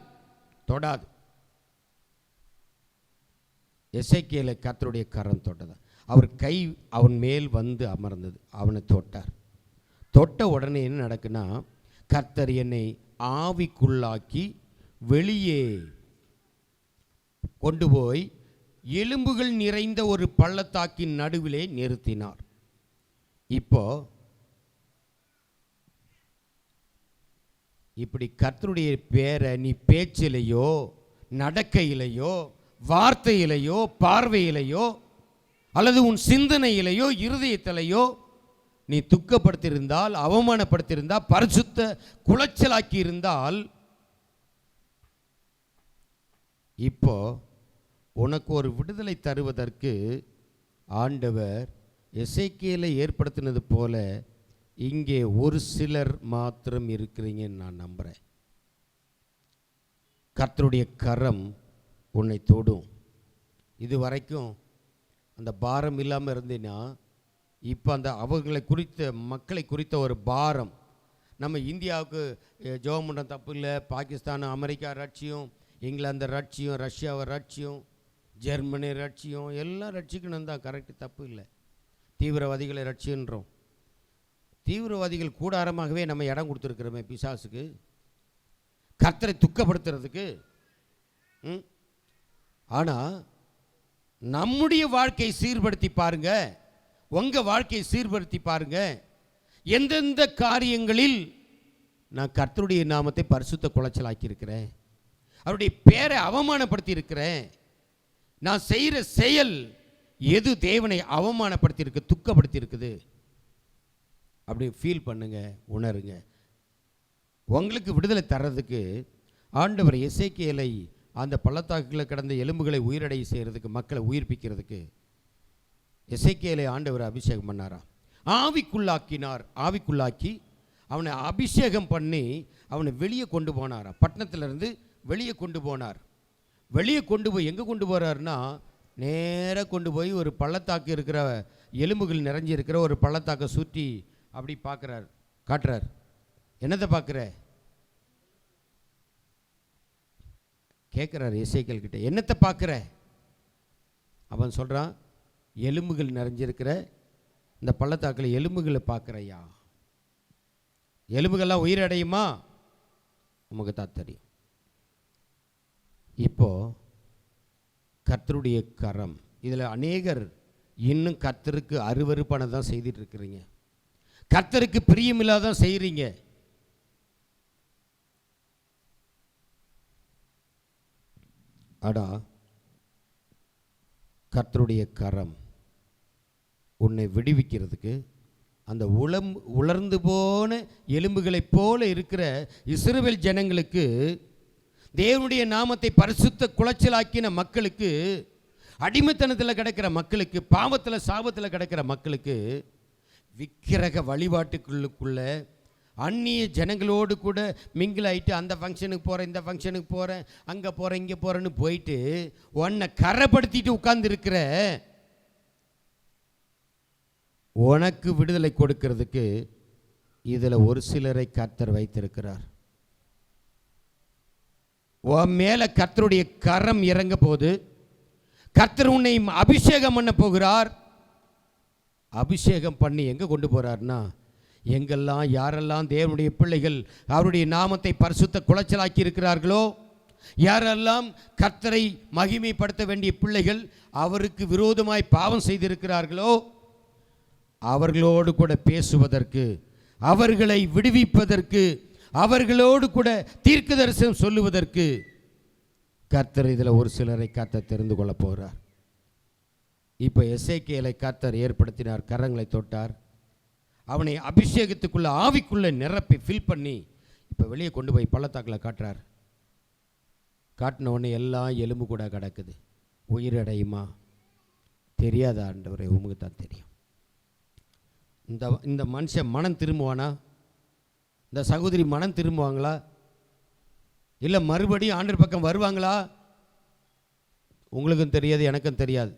எசேக்கியேலை கர்த்தருடைய கரம் தொட்டது. அவர் கை அவன் மேல் வந்து அமர்ந்தது. அவனை தொட்டார். தொட்ட உடனே என்ன நடக்குன்னா, கர்த்தர் என்னை ஆவிக்குள்ளாக்கி வெளியே கொண்டு போய் எலும்புகள் நிறைந்த ஒரு பள்ளத்தாக்கின் நடுவிலே நிறுத்தினார். இப்போ இப்படி கர்த்தருடைய பேரை நீ பேச்சிலையோ நடக்கையிலையோ வார்த்தையிலையோ பார்வையிலையோ அல்லது உன் சிந்தனையிலையோ இருதயத்திலையோ நீ துக்கப்படுத்தியிருந்தால், அவமானப்படுத்தியிருந்தால், பரிசுத்த குலைச்சலாக்கி இருந்தால், இப்போ உனக்கு ஒரு விடுதலை தருவதற்கு ஆண்டவர் எசேக்கியேலை ஏற்படுத்தினது போல இங்கே ஒரு சிலர் மாத்திரம் இருக்கிறீங்கன்னு நான் நம்புகிறேன். கர்த்தருடைய கரம் உன்னை தொடும். இது வரைக்கும் அந்த பாரம் இல்லாமல் இருந்தீன்னா, இப்போ அந்த அவர்களை குறித்த மக்களை குறித்த ஒரு பாரம். நம்ம இந்தியாவுக்கு ஜெபம் பண்ணுற தப்பு இல்லை. பாகிஸ்தான் அமெரிக்கா ரட்சியம், இங்கிலாந்து ரட்சியம், ரஷ்யாவை ரட்சியம், ஜெர்மனி ரட்சியம், எல்லாம் ரட்சிக்கணும் தான், கரெக்டு, தப்பு இல்லை. தீவிரவாதிகளை ரட்சின்றோம். தீவிரவாதிகள் கூடாரமாகவே நம்ம இடம் கொடுத்துருக்குறோமே பிசாசுக்கு, கர்த்தரை துக்கப்படுத்துறதுக்கு. ஆனால் நம்முடைய வாழ்க்கையை சீர்படுத்தி பாருங்க, உங்கள் வாழ்க்கையை சீர்படுத்தி பாருங்க. எந்தெந்த காரியங்களில் நான் கர்த்தருடைய நாமத்தை பரிசுத்த குலைச்சலாக்கி இருக்கிறேன், அவருடைய பேரை அவமானப்படுத்தி இருக்கிறேன், நான் செய்கிற செயல் எது தேவனை அவமானப்படுத்தி இருக்கு, துக்கப்படுத்தி இருக்குது, அப்படி ஃபீல் பண்ணுங்க, உணருங்க. உங்களுக்கு விடுதலை தர்றதுக்கு ஆண்டவர் எசேக்கியேலை அந்த பள்ளத்தாக்குகளில் கிடந்த எலும்புகளை உயிரடைய செய்கிறதுக்கு, மக்களை உயிர்ப்பிக்கிறதுக்கு எசேக்கியேலை ஆண்டவர் அபிஷேகம் பண்ணாராம். ஆவிக்குள்ளாக்கி அவனை அபிஷேகம் பண்ணி அவனை வெளியே கொண்டு போனாராம். பட்டணத்திலிருந்து வெளியே கொண்டு போனார். வெளியே கொண்டு போய் எங்கே கொண்டு போகிறாருன்னா, நேராக கொண்டு போய் ஒரு பள்ளத்தாக்கு இருக்கிற, எலும்புகள் நிறைஞ்சி இருக்கிற ஒரு பள்ளத்தாக்கை சுற்றி அப்படி பார்க்குறார், காட்டுறார். என்னத்தை பார்க்குற கேட்குறாரு எசேக்கியேல் கிட்ட, என்னத்தை பார்க்குற? அவன் சொல்கிறான், எலும்புகள் நிறைஞ்சிருக்கிற இந்த பள்ளத்தாக்கில் எலும்புகளை பார்க்குறையா. எலும்புகள்லாம் உயிரடையுமா? நமக்கு தான் தெரியும். இப்போது கர்த்தருடைய கரம், இதில் அநேகர் இன்னும் கர்த்தருக்கு அருவருப்பானதான் தான் செய்துட்டு இருக்கிறீங்க, கர்த்தருக்கு பிரியமில்லாதான் செய்கிறீங்க. அடா, கர்த்தருடைய கரம் உன்னை விடுவிக்கிறதுக்கு அந்த உலர்ந்து போன எலும்புகளைப் போல இருக்கிற இஸ்ரவேல் ஜனங்களுக்கு, தேவனுடைய நாமத்தை பரிசுத்த குலைச்சலாக்கின மக்களுக்கு, அடிமைத்தனத்தில் கிடக்கிற மக்களுக்கு, பாவத்தில் சாபத்தில் கிடக்கிற மக்களுக்கு, விக்கிரக வழிபாட்டுக்குள்ளுக்குள்ள அந்நிய ஜனங்களோடு கூட மிங்கிள் ஆகிட்டு அந்த ஃபங்க்ஷனுக்கு போகிறேன், இந்த ஃபங்க்ஷனுக்கு போகிறேன், அங்கே போகிறேன், இங்கே போகிறேன்னு போயிட்டு உன்னை கரைப்படுத்திட்டு உட்கார்ந்துருக்கிற உனக்கு விடுதலை கொடுக்கிறதுக்கு இதில் ஒரு சிலரை கர்த்தர் வைத்திருக்கிறார். உன் மேலே கர்த்தருடைய கரம் இறங்க போது, கர்த்தர் உன்னை அபிஷேகம் பண்ண போகிறார். அபிஷேகம் பண்ணி எங்கே கொண்டு போகிறார்னா, எங்கெல்லாம் யாரெல்லாம் தேவனுடைய பிள்ளைகள் அவருடைய நாமத்தை பரிசுத்த குலைச்சலாக்கி இருக்கிறார்களோ, யாரெல்லாம் கர்த்தரை மகிமைப்படுத்த வேண்டிய பிள்ளைகள் அவருக்கு விரோதமாய் பாவம் செய்திருக்கிறார்களோ அவர்களோடு கூட பேசுவதற்கு, அவர்களை விடுவிப்பதற்கு, அவர்களோடு கூட தீர்க்க தரிசனம் சொல்லுவதற்கு கர்த்தர் இதில் ஒரு சிலரை கர்த்தர் தெரிந்து கொள்ள போகிறார். இப்போ எசேக்கியேலை கர்த்தர் ஏற்படுத்தினார், கரங்களை தொட்டார், அவனை அபிஷேகத்துக்குள்ள ஆவிக்குள்ளே நிரப்பி ஃபில் பண்ணி இப்போ வெளியே கொண்டு போய் பள்ளத்தாக்கில் காட்டுறார். காட்டின உடனே எல்லாம் எலும்பு கூட கிடக்குது. உயிரடையுமா? தெரியாத ஆண்டவரே, உமக்கு தான் தெரியும். இந்த மனுஷன் மனம் திரும்புவானா? இந்த சகோதரி மனம் திரும்புவாங்களா? இல்லை மறுபடியும் ஆண்டவர் பக்கம் வருவாங்களா? உங்களுக்கும் தெரியாது, எனக்கும் தெரியாது.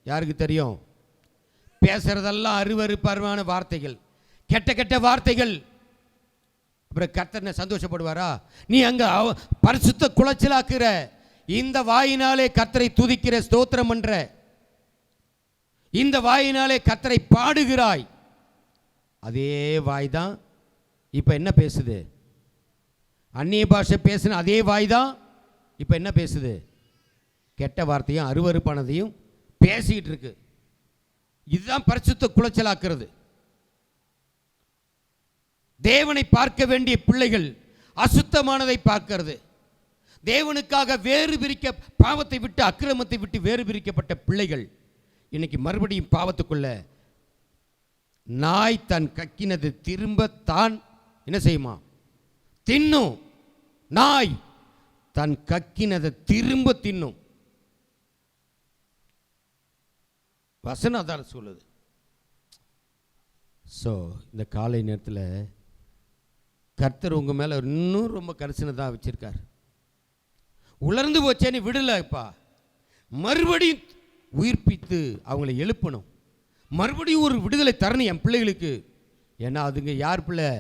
யாருக்கு தெரியும்? பேசுறதெல்லாம் அருவருப்பான வார்த்தைகள், கெட்ட கெட்ட வார்த்தைகள். அப்புறம் கர்த்தர் சந்தோஷப்படுவாரா? நீ அங்க பரிசுத்த குலைச்சலாக்குற, இந்த வாயினாலே கர்த்தரை துதிக்கிற, ஸ்தோத்திரம் பண்ற, இந்த வாயினாலே கர்த்தரை பாடுகிறாய். அதே வாய் தான் இப்போ என்ன பேசுது? அந்நிய பாஷை பேசுன அதே வாய் தான் இப்போ என்ன பேசுது? கெட்ட வார்த்தையும் அருவருப்பானதையும் பேசிக்கிட்டு இருக்கு. இதுதான் பரிசுத்த குலைச்சலாக்குறது. தேவனை பார்க்க வேண்டிய பிள்ளைகள் அசுத்தமானதை பார்க்கிறது. தேவனுக்காக வேறு பிரிக்க, பாவத்தை விட்டு அக்கிரமத்தை விட்டு வேறு பிரிக்கப்பட்ட பிள்ளைகள் இன்னைக்கு மறுபடியும் பாவத்துக்குள்ள. நாய் தன் கக்கினது திரும்ப தான் என்ன செய்யுமா? தின்னும். நாய் தன் கக்கினதை திரும்ப தின்னும். வசனம் அதான் சொல்லுது. ஸோ இந்த காலை நேரத்தில் கர்த்தர் உங்கள் மேலே இன்னும் ரொம்ப கரிசனதாக வச்சிருக்கார். உலர்ந்து போச்சேன்னு விடலைப்பா, மறுபடியும் உயிர்ப்பித்து அவங்களை எழுப்பணும். மறுபடியும் ஒரு விடுதலை தரணும் என் பிள்ளைகளுக்கு. ஏன்னா அதுங்க யார் பிள்ளை?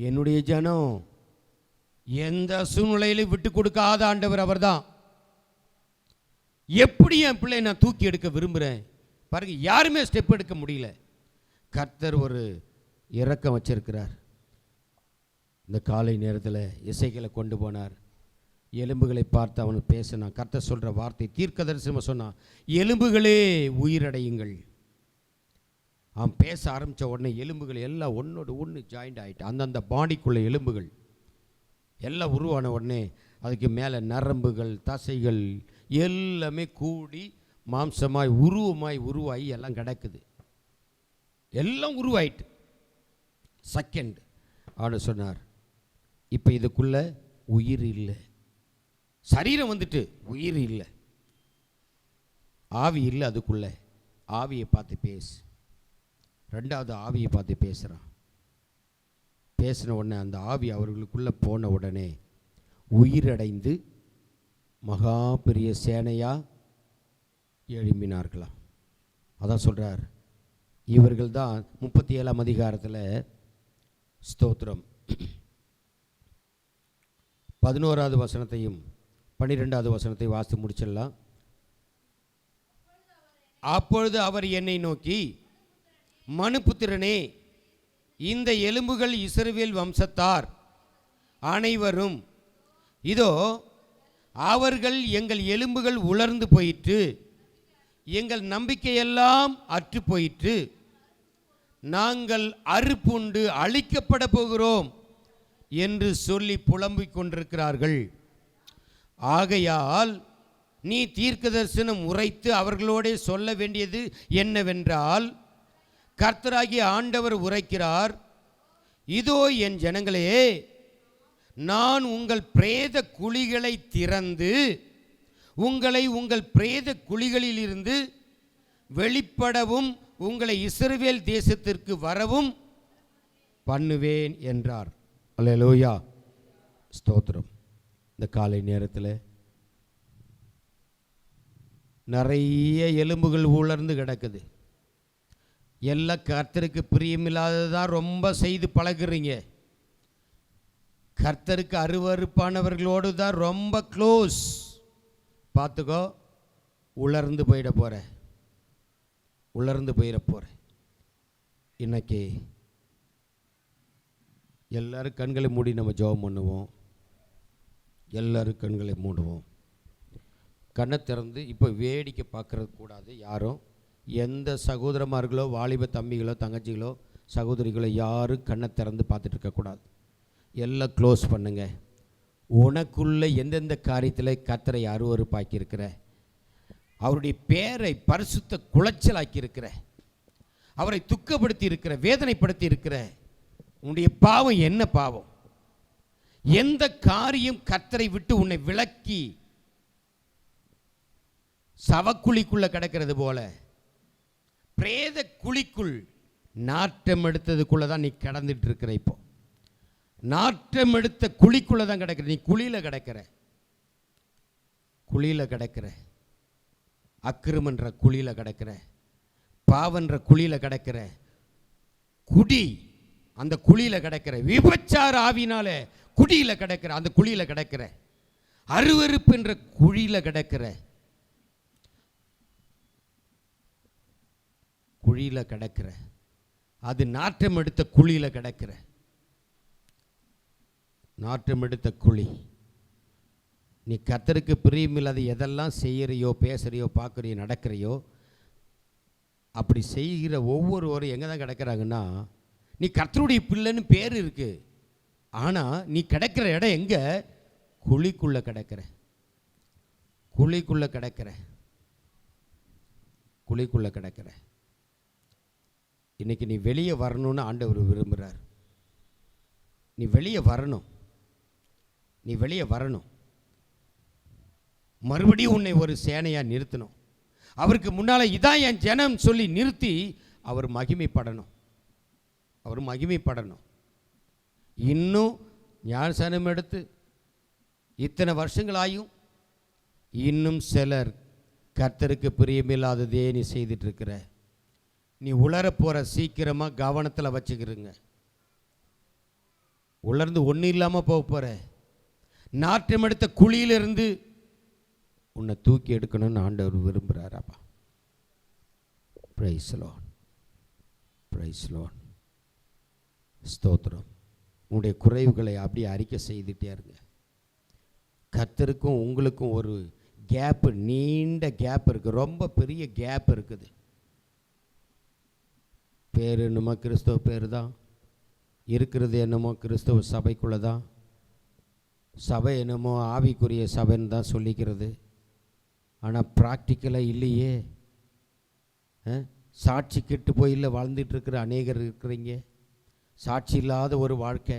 என்னுடைய ஜனம். எந்த சூழ்நிலையிலும் விட்டு கொடுக்காத ஆண்டவர் அவர் தான். எப்படி என் பிள்ளை நான் தூக்கி எடுக்க விரும்புகிறேன் பாருங்க, யாருமே ஸ்டெப் எடுக்க முடியல. கர்த்தர் ஒரு இரக்கம் வச்சிருக்கிறார். இந்த காலை நேரத்தில் எசேக்கியேலை கொண்டு போனார். எலும்புகளை பார்த்து அவனு பேசினான். கர்த்தர் சொல்கிற வார்த்தை தீர்க்க தரிசனமாக சொன்னான், எலும்புகளே உயிரடையுங்கள். அவன் பேச ஆரம்பித்த உடனே எலும்புகள் எல்லாம் ஒன்றோடு ஒன்று ஜாயிண்ட் ஆகிட்டு, அந்தந்த பாடிக்குள்ள எலும்புகள் எல்லாம் உருவான உடனே அதுக்கு மேலே நரம்புகள், தசைகள் எல்லாமே கூடி மாம்சமாய் உருவாகி எல்லாம் கிடக்குது. எல்லாம் உருவாயிட்டு செகண்ட் அவனு சொன்னார், இப்போ இதுக்குள்ள உயிர் இல்லை. சரீரம் வந்துட்டு உயிர் இல்லை, ஆவி இல்லை அதுக்குள்ள. ஆவியை பார்த்து பேசு. ரெண்டாவது ஆவியை பார்த்து பேசுகிறான். பேசின உடனே அந்த ஆவி அவர்களுக்குள்ளே போன உடனே உயிரடைந்து மகா பெரிய சேனையாக எழும்பினார்களாம். அதான் சொல்கிறார். இவர்கள் தான் 37ஆம் அதிகாரத்தில் ஸ்தோத்திரம் 11வது வசனத்தையும் 12வது வசனத்தை வாசித்து முடிச்சிடலாம். அப்பொழுது அவர் என்னை நோக்கி, மனுபுத்திரனே, இந்த எலும்புகள் இஸ்ரவேல் வம்சத்தார் அனைவரும், இதோ அவர்கள் எங்கள் எலும்புகள் உலர்ந்து போயிற்று, எங்கள் நம்பிக்கையெல்லாம் அற்று போயிற்று, நாங்கள் அறுப்புண்டு அழிக்கப்பட போகிறோம் என்று சொல்லி புலம்பிக் கொண்டிருக்கிறார்கள். ஆகையால் நீ தீர்க்கதரிசனம் உரைத்து அவர்களோடே சொல்ல வேண்டியது என்னவென்றால், கர்த்தராகிய ஆண்டவர் உரைக்கிறார், இதோ என் ஜனங்களே, நான் உங்கள் பிரேத குழிகளை திறந்து உங்களை உங்கள் பிரேத குழிகளிலிருந்து வெளிப்படவும் உங்களை இஸ்ரவேல் தேசத்திற்கு வரவும் பண்ணுவேன் என்றார். அல்லேலூயா, ஸ்தோத்திரம். இந்த காலை நேரத்தில் நிறைய எலும்புகள் உலர்ந்து கிடக்குது. எல்லாம் கர்த்தருக்கு பிரியமில்லாததான் ரொம்ப செய்து பழகுறீங்க. கர்த்தருக்கு அருவருப்பானவர்களோடு தான் ரொம்ப க்ளோஸ். பார்த்துக்கோ, உலர்ந்து போயிட போகிற. இன்னைக்கு எல்லாரும் கண்களை மூடி நம்ம ஜெபம் பண்ணுவோம். எல்லாரும் கண்களை மூடுவோம். கண்ணை திறந்து இப்போ வேடிக்கை பார்க்கறது கூடாது. யாரும் எந்த சகோதரமார்களோ வாலிப தம்பிகளோ தங்கச்சிகளோ சகோதரிகளோ யாரும் கண்ணை திறந்து பார்த்துட்டு இருக்கக்கூடாது. எல்லாம் க்ளோஸ் பண்ணுங்க. உனக்குள்ளே எந்தெந்த காரியத்தில் கர்த்தரை அருவருப்பாக்கியிருக்கிற, அவருடைய பேரை பரிசுத்த குலைச்சலாக்கியிருக்கிற, அவரை துக்கப்படுத்தி இருக்கிற, வேதனைப்படுத்தி இருக்கிற உன்னுடைய பாவம் என்ன பாவம்? எந்த காரியம் கர்த்தரை விட்டு உன்னை விலக்கி சவக்குழிக்குள்ள கிடக்கிறது போல பிரேத குழிக்குள் நாட்டம் எடுத்ததுக்குள்ள தான் நீ கடந்துட்டு இருக்கிற. இப்போ நாட்டம் எடுத்த குழிக்குள்ள தான் கிடக்கிற. நீ குழியில கிடக்கிற, குழியில கிடக்கிற, அக்கிரமன்ற குழியில கிடக்கிற, பாவன்ற குழியில கிடக்கிற, குடி அந்த குழியில கிடக்கிற, விபச்சார ஆவினால குடியில கிடக்கிற, அந்த குழியில கிடக்கிற, அருவருப்பு என்ற குழியில கிடக்கிற, குழியில கிடக்கிற, அது நாற்றம் எடுத்த குழியில கிடக்கிற, நாற்றம் எடுத்த குழி. நீ கர்த்தருக்கு பிரியமில்லாத எதெல்லாம் செய்கிறையோ, பேசுகிறையோ, பார்க்குறியோ, நடக்கிறையோ, அப்படி செய்கிற ஒவ்வொருவரும் எங்கே தான் கிடக்கிறாங்கன்னா, நீ கர்த்தருடைய பிள்ளைன்னு பேர் இருக்கு, ஆனால் நீ கிடக்கிற இடம் எங்கே? குழிக்குள்ளே கிடக்கிற, குழிக்குள்ளே கிடக்கிற, குழிக்குள்ளே கிடக்கிற. இன்னைக்கு நீ வெளியே வரணும்னு ஆண்டவர் விரும்புகிறார். நீ வெளியே வரணும், நீ வெளியே வரணும். மறுபடியும் உன்னை ஒரு சேனையாக நிறுத்தணும். அவருக்கு முன்னால் இதான் என் ஜனம் சொல்லி நிறுத்தி அவர் மகிமைப்படணும், அவர் மகிமைப்படணும். இன்னும் ஞானஸ்நானம் எடுத்து இத்தனை வருஷங்களாயும் இன்னும் சிலர் கர்த்தருக்கு பிரியமில்லாததே நீ செய்துட்டு இருக்கிற. நீ உலர போகிற, சீக்கிரமாக கவனத்தில் வச்சுக்கிறங்க. உலர்ந்து ஒன்றும் இல்லாமல் போக போகிற. நாற்றம் எடுத்த குழியிலிருந்து உன்னை தூக்கி எடுக்கணும்னு ஆண்டவர் விரும்புகிறாராப்பா. Praise Lord, praise Lord. ஸ்தோத்திரம். உன்னுடைய குறைவுகளை அப்படியே அறிக்கை செய்துட்டே இருங்க. கர்த்தருக்கும் உங்களுக்கும் ஒரு கேப்பு, நீண்ட கேப் இருக்குது, ரொம்ப பெரிய கேப் இருக்குது. பேர் என்னமோ கிறிஸ்தவ பேர் தான் இருக்கிறது, என்னமோ கிறிஸ்தவ சபைக்குள்ளே தான், சபை என்னமோ ஆவிக்குரிய சபைன்னு தான் சொல்லிக்கிறது. ஆனால் ப்ராக்டிக்கலாக இல்லையே. சாட்சி கெட்டு போயில் வாழ்ந்துட்டுருக்கிற அநேகர் இருக்கிறீங்க. சாட்சி இல்லாத ஒரு வாழ்க்கை,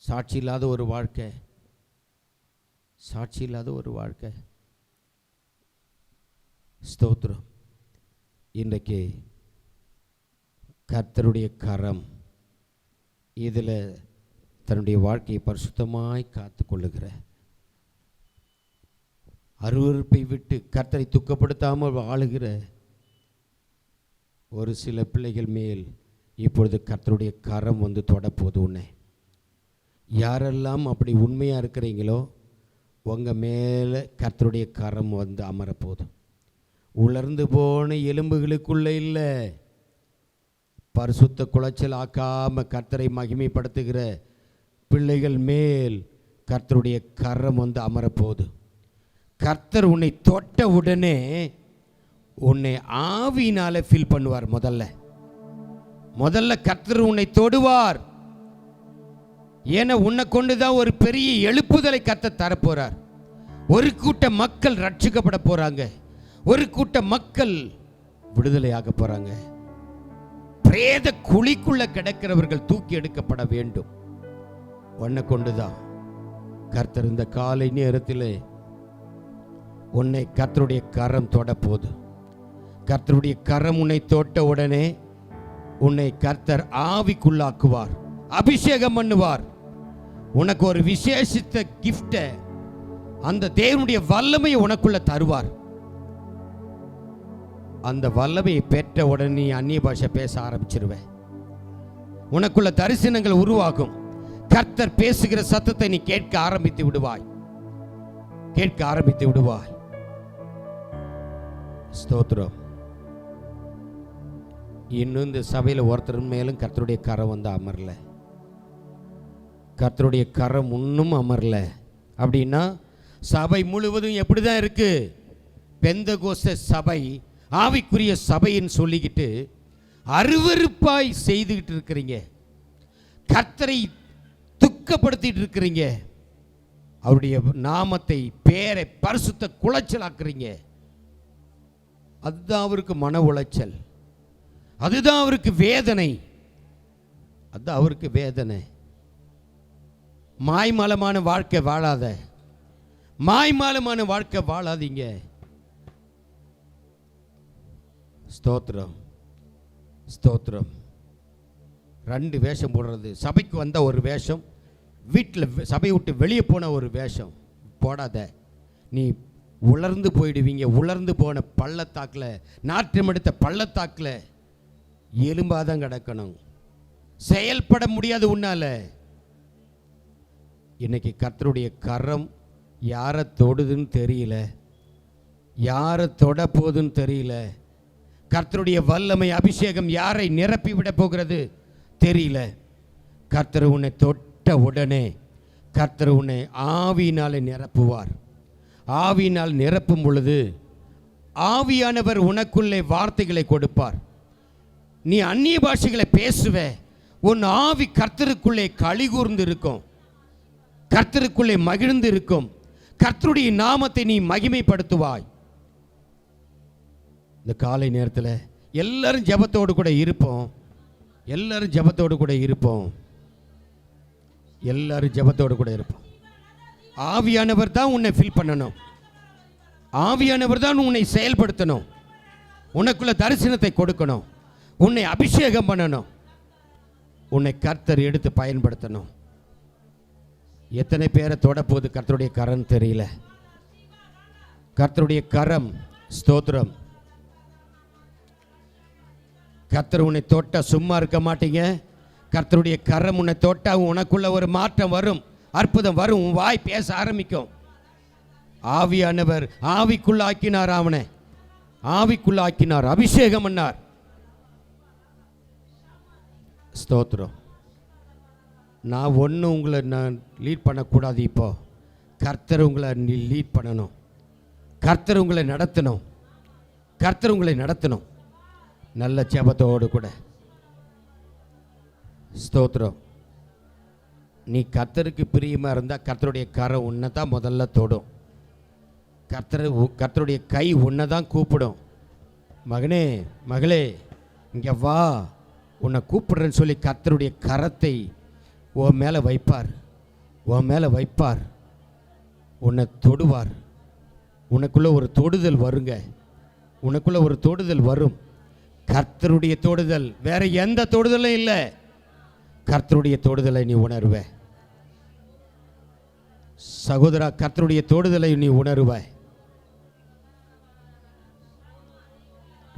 சாட்சி இல்லாத ஒரு வாழ்க்கை, சாட்சி இல்லாத ஒரு வாழ்க்கை. ஸ்தோத்திரம். இன்றைக்கு கர்த்தருடைய கரம் இதில் தன்னுடைய வாழ்க்கையை பரிசுத்தமாய் காத்து கொள்ளுகிற, அருவருப்பை விட்டு கர்த்தரை துக்கப்படுத்தாமல் வாழுகிற ஒரு சில பிள்ளைகள் மேல் இப்பொழுது கர்த்தருடைய கரம் வந்து தொடப்போது. உன்னை யாரெல்லாம் அப்படி உண்மையாக இருக்கிறீங்களோ உங்கள் மேலே கர்த்தருடைய கரம் வந்து அமரப்போதும். உலர்ந்து போன எலும்புகளுக்குள்ளே இல்லை, பரிசுத்த குலைச்சல் ஆக்காமல் கர்த்தரை மகிமைப்படுத்துகிற பிள்ளைகள் மேல் கர்த்தருடைய கரம் வந்து அமரப்போது. கர்த்தர் உன்னை தொட்ட உடனே உன்னை ஆவியினால ஃபீல் பண்ணுவார். முதல்ல கர்த்தர் உன்னை தொடுவார். ஏன்னா உன்னை கொண்டுதான் ஒரு பெரிய எழுப்புதலை கர்த்தர் தரப்போறார். ஒரு கூட்ட மக்கள் ரட்சிக்கப்பட போறாங்க, ஒரு கூட்ட மக்கள் விடுதலையாக போறாங்க. பிரேத குழிக்குள்ள கிடக்கிறவர்கள் தூக்கி எடுக்கப்பட வேண்டும். உன்னை கொண்டுதான் கர்த்தர் இந்த காலை நேரத்தில் உன்னை கர்த்தருடைய கரம் தொட போது. கர்த்தருடைய கரம் உன்னை தொட்ட உடனே உன்னை கர்த்தர் ஆவிக்குள்ளாக்குவார், அபிஷேகம் பண்ணுவார். உனக்கு ஒரு விசேஷித்த கிஃப்டை, அந்த தேவனுடைய வல்லமையை உனக்குள்ள தருவார். அந்த வல்லமையை பெற்ற உடனே நீ அந்நிய பாஷை பேச ஆரம்பிச்சிருவேன். உனக்குள்ள தரிசனங்கள் உருவாகும். கர்த்தர் பேசுகிற சத்தத்தை நீ கேட்க ஆரம்பித்து விடுவாய், கேட்க ஆரம்பித்து விடுவாய். ஸ்தோத்திரம். இன்னும் இந்த சபையில் ஒருத்தர் மேலும் கர்த்தருடைய கரம் வந்து அமரல, கர்த்தருடைய கரம் இன்னும் அமரல. அப்படின்னா சபை முழுவதும் எப்படி தான் இருக்குது? பெந்தகோஸ்தே சபை ஆவிக்குரிய சபைன்னு சொல்லிக்கிட்டு அருவருப்பாய் செய்துக்கிட்டு இருக்கிறீங்க. கர்த்தரை துக்கப்படுத்திட்டு இருக்கிறீங்க. அவருடைய நாமத்தை, பேரை, பரிசுத்த குலைச்சலாக்குறீங்க. அதுதான் அவருக்கு மன உளைச்சல், அதுதான் அவருக்கு வேதனை, அதுதான் அவருக்கு வேதனை. மாய்மாலமான வாழ்க்கை வாழாத, மாய்மாலமான வாழ்க்கை வாழாதீங்க. ஸ்தோத்திரம், ஸ்தோத்திரம். 2 வேஷம் போடுறது. சபைக்கு வந்த ஒரு வேஷம், வீட்டில் சபையை விட்டு வெளியே போன ஒரு வேஷம் போடாத. நீ உலர்ந்து போயிடுவீங்க. உலர்ந்து போன பள்ளத்தாக்கில், நாற்றம் எடுத்த பள்ளத்தாக்கில் எலும்பாக தான் கிடக்கணும். செயல்பட முடியாது உன்னால. இன்னைக்கு கர்த்தருடைய கரம் யாரை தொடுதுன்னு தெரியல, யாரை தொட போகுதுன்னு தெரியல. கர்த்தருடைய வல்லமை, அபிஷேகம் யாரை நிரப்பி விட போகிறது தெரியல. கர்த்தர் உன்னை தொட்ட உடனே கர்த்தர் உன்னை ஆவியினாலே நிரப்புவார். ஆவியினால் நிரப்பும் பொழுது ஆவியானவர் உனக்குள்ளே வார்த்தைகளை கொடுப்பார். நீ அந்நிய பாஷைகளை பேசுவ. உன் ஆவி கர்த்தருக்குள்ளே களிகூர்ந்து இருக்கும், கர்த்தருக்குள்ளே மகிழ்ந்து இருக்கும். கர்த்தருடைய நாமத்தை நீ மகிமைப்படுத்துவாய். இந்த காலை நேரத்தில் எல்லாரும் ஜெபத்தோடு கூட இருப்போம். எல்லாரும் ஜெபத்தோடு கூட இருப்போம். எல்லாரும் ஜெபத்தோடு கூட இருப்போம். ஆவியானவர் தான் உன்னை ஃபில் பண்ணணும். ஆவியானவர் தான் உன்னை செயல்படுத்தணும். உனக்குள்ள தரிசனத்தை கொடுக்கணும். உன்னை அபிஷேகம் பண்ணணும். உன்னை கர்த்தர் எடுத்து பயன்படுத்தணும். எத்தனை பேரை தொடப்போது கர்த்தருடைய கரம் தெரியல. கர்த்தருடைய கரம். ஸ்தோத்திரம். கர்த்தர் உன்னை தொட்டா சும்மா இருக்க மாட்டீங்க. கர்த்தருடைய கரம் உன்னை தொட்டா உனக்குள்ள ஒரு மாற்றம் வரும், அற்புதம் வரும். உன் வாய் பேச ஆரம்பிக்கும். ஆவியானவர் ஆவிக்குள்ளாக்கினார். அவனை ஆவிக்குள்ளாக்கினார், அபிஷேகம் பண்ணார். ஸ்தோத்திரம். நான் ஒன்றும் உங்களை நான் லீட் பண்ணக்கூடாது. இப்போ கர்த்தர் உங்களை லீட் பண்ணணும். கர்த்தர் உங்களை நடத்தணும். கர்த்தர் உங்களை நடத்தணும். நல்ல ஜெபத்தோடு கூட. ஸ்தோத்திரம். நீ கர்த்தருக்கு பிரியமாக இருந்தால் கர்த்தருடைய கரம் உன்னை தான் முதல்ல தொடும். கர்த்தருடைய கை உன்னை தான் கூப்பிடும். மகனே, மகளே, இங்கே வா, உன்னை கூப்பிடுறேன்னு சொல்லி கர்த்தருடைய கரத்தை உன் மேலே வைப்பார். உன் மேலே வைப்பார். உன்னை தொடுவார். உனக்குள்ளே ஒரு தொடுதல் வருங்க. உனக்குள்ளே ஒரு தொடுதல் வரும். கர்த்தருடைய தொடுதல், வேற எந்த தொடுதலும் இல்லை. கர்த்தருடைய தொடுதலை நீ உணர்வ சகோதரா. கர்த்தருடைய தொடுதலை நீ உணர்வ.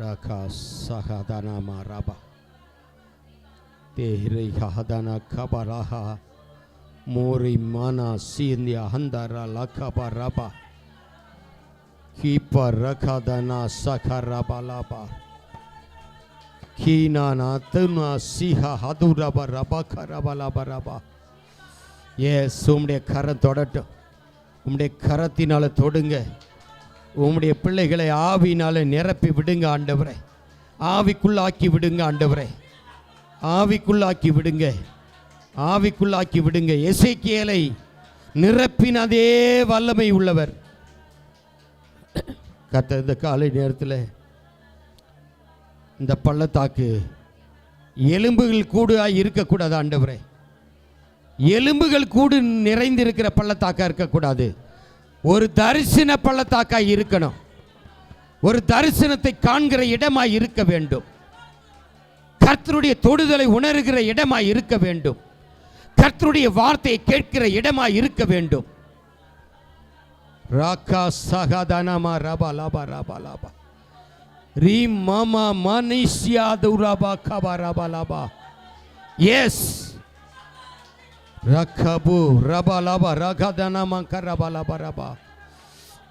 ராகா சஹதானா ராபா தேஹிரை ஹதானா கபராஹா மோரி மானா சீந்தியா ஹந்தாரா லகபா ராபா கீபா ரகாதானா சகராபா லாபா கீனானா துனா சிஹா ஹதுரபா ரபா கரபா லாபா ராபா. எஸ், உம்முடைய கரம் தொடட்டும். உம்முடைய கரத்தினால தொடுங்க. உம்முடைய பிள்ளைகளை ஆவியினால நிரப்பி விடுங்க ஆண்டவரே. ஆவிக்குள்ளாக்கி விடுங்க ஆண்டவரே. ஆவிக்குள்ளாக்கி விடுங்க. ஆவிக்குள்ளாக்கி விடுங்க. எசேக்கியேலை நிரப்பின அதே வல்லமை உள்ளவர் கர்த்தர். இந்த காலை நேரத்தில் இந்த பள்ளத்தாக்கு எலும்புகள் கூடாக இருக்கக்கூடாது ஆண்டவரே. எலும்புகள் கூடு நிறைந்திருக்கிற பள்ளத்தாக்கா இருக்கக்கூடாது. ஒரு தரிசன பள்ளத்தாக்காய் இருக்கணும். ஒரு தரிசனத்தை காண்கிற இடமாய் இருக்க வேண்டும். கர்த்தருடைய தொடுதலை உணர்கிற இடமாய் இருக்க வேண்டும். கர்த்தருடைய வார்த்தையை கேட்கிற இடமாய் இருக்க வேண்டும். ராகா சகதானமா ரபா லாபா ரபா லாபா ரீ மாமா மனிஷியா துரபா கபா ரபா லாபா. எஸ், ரகபு ரபா லாபா ரகதானமா கரபா லாபா ரபா.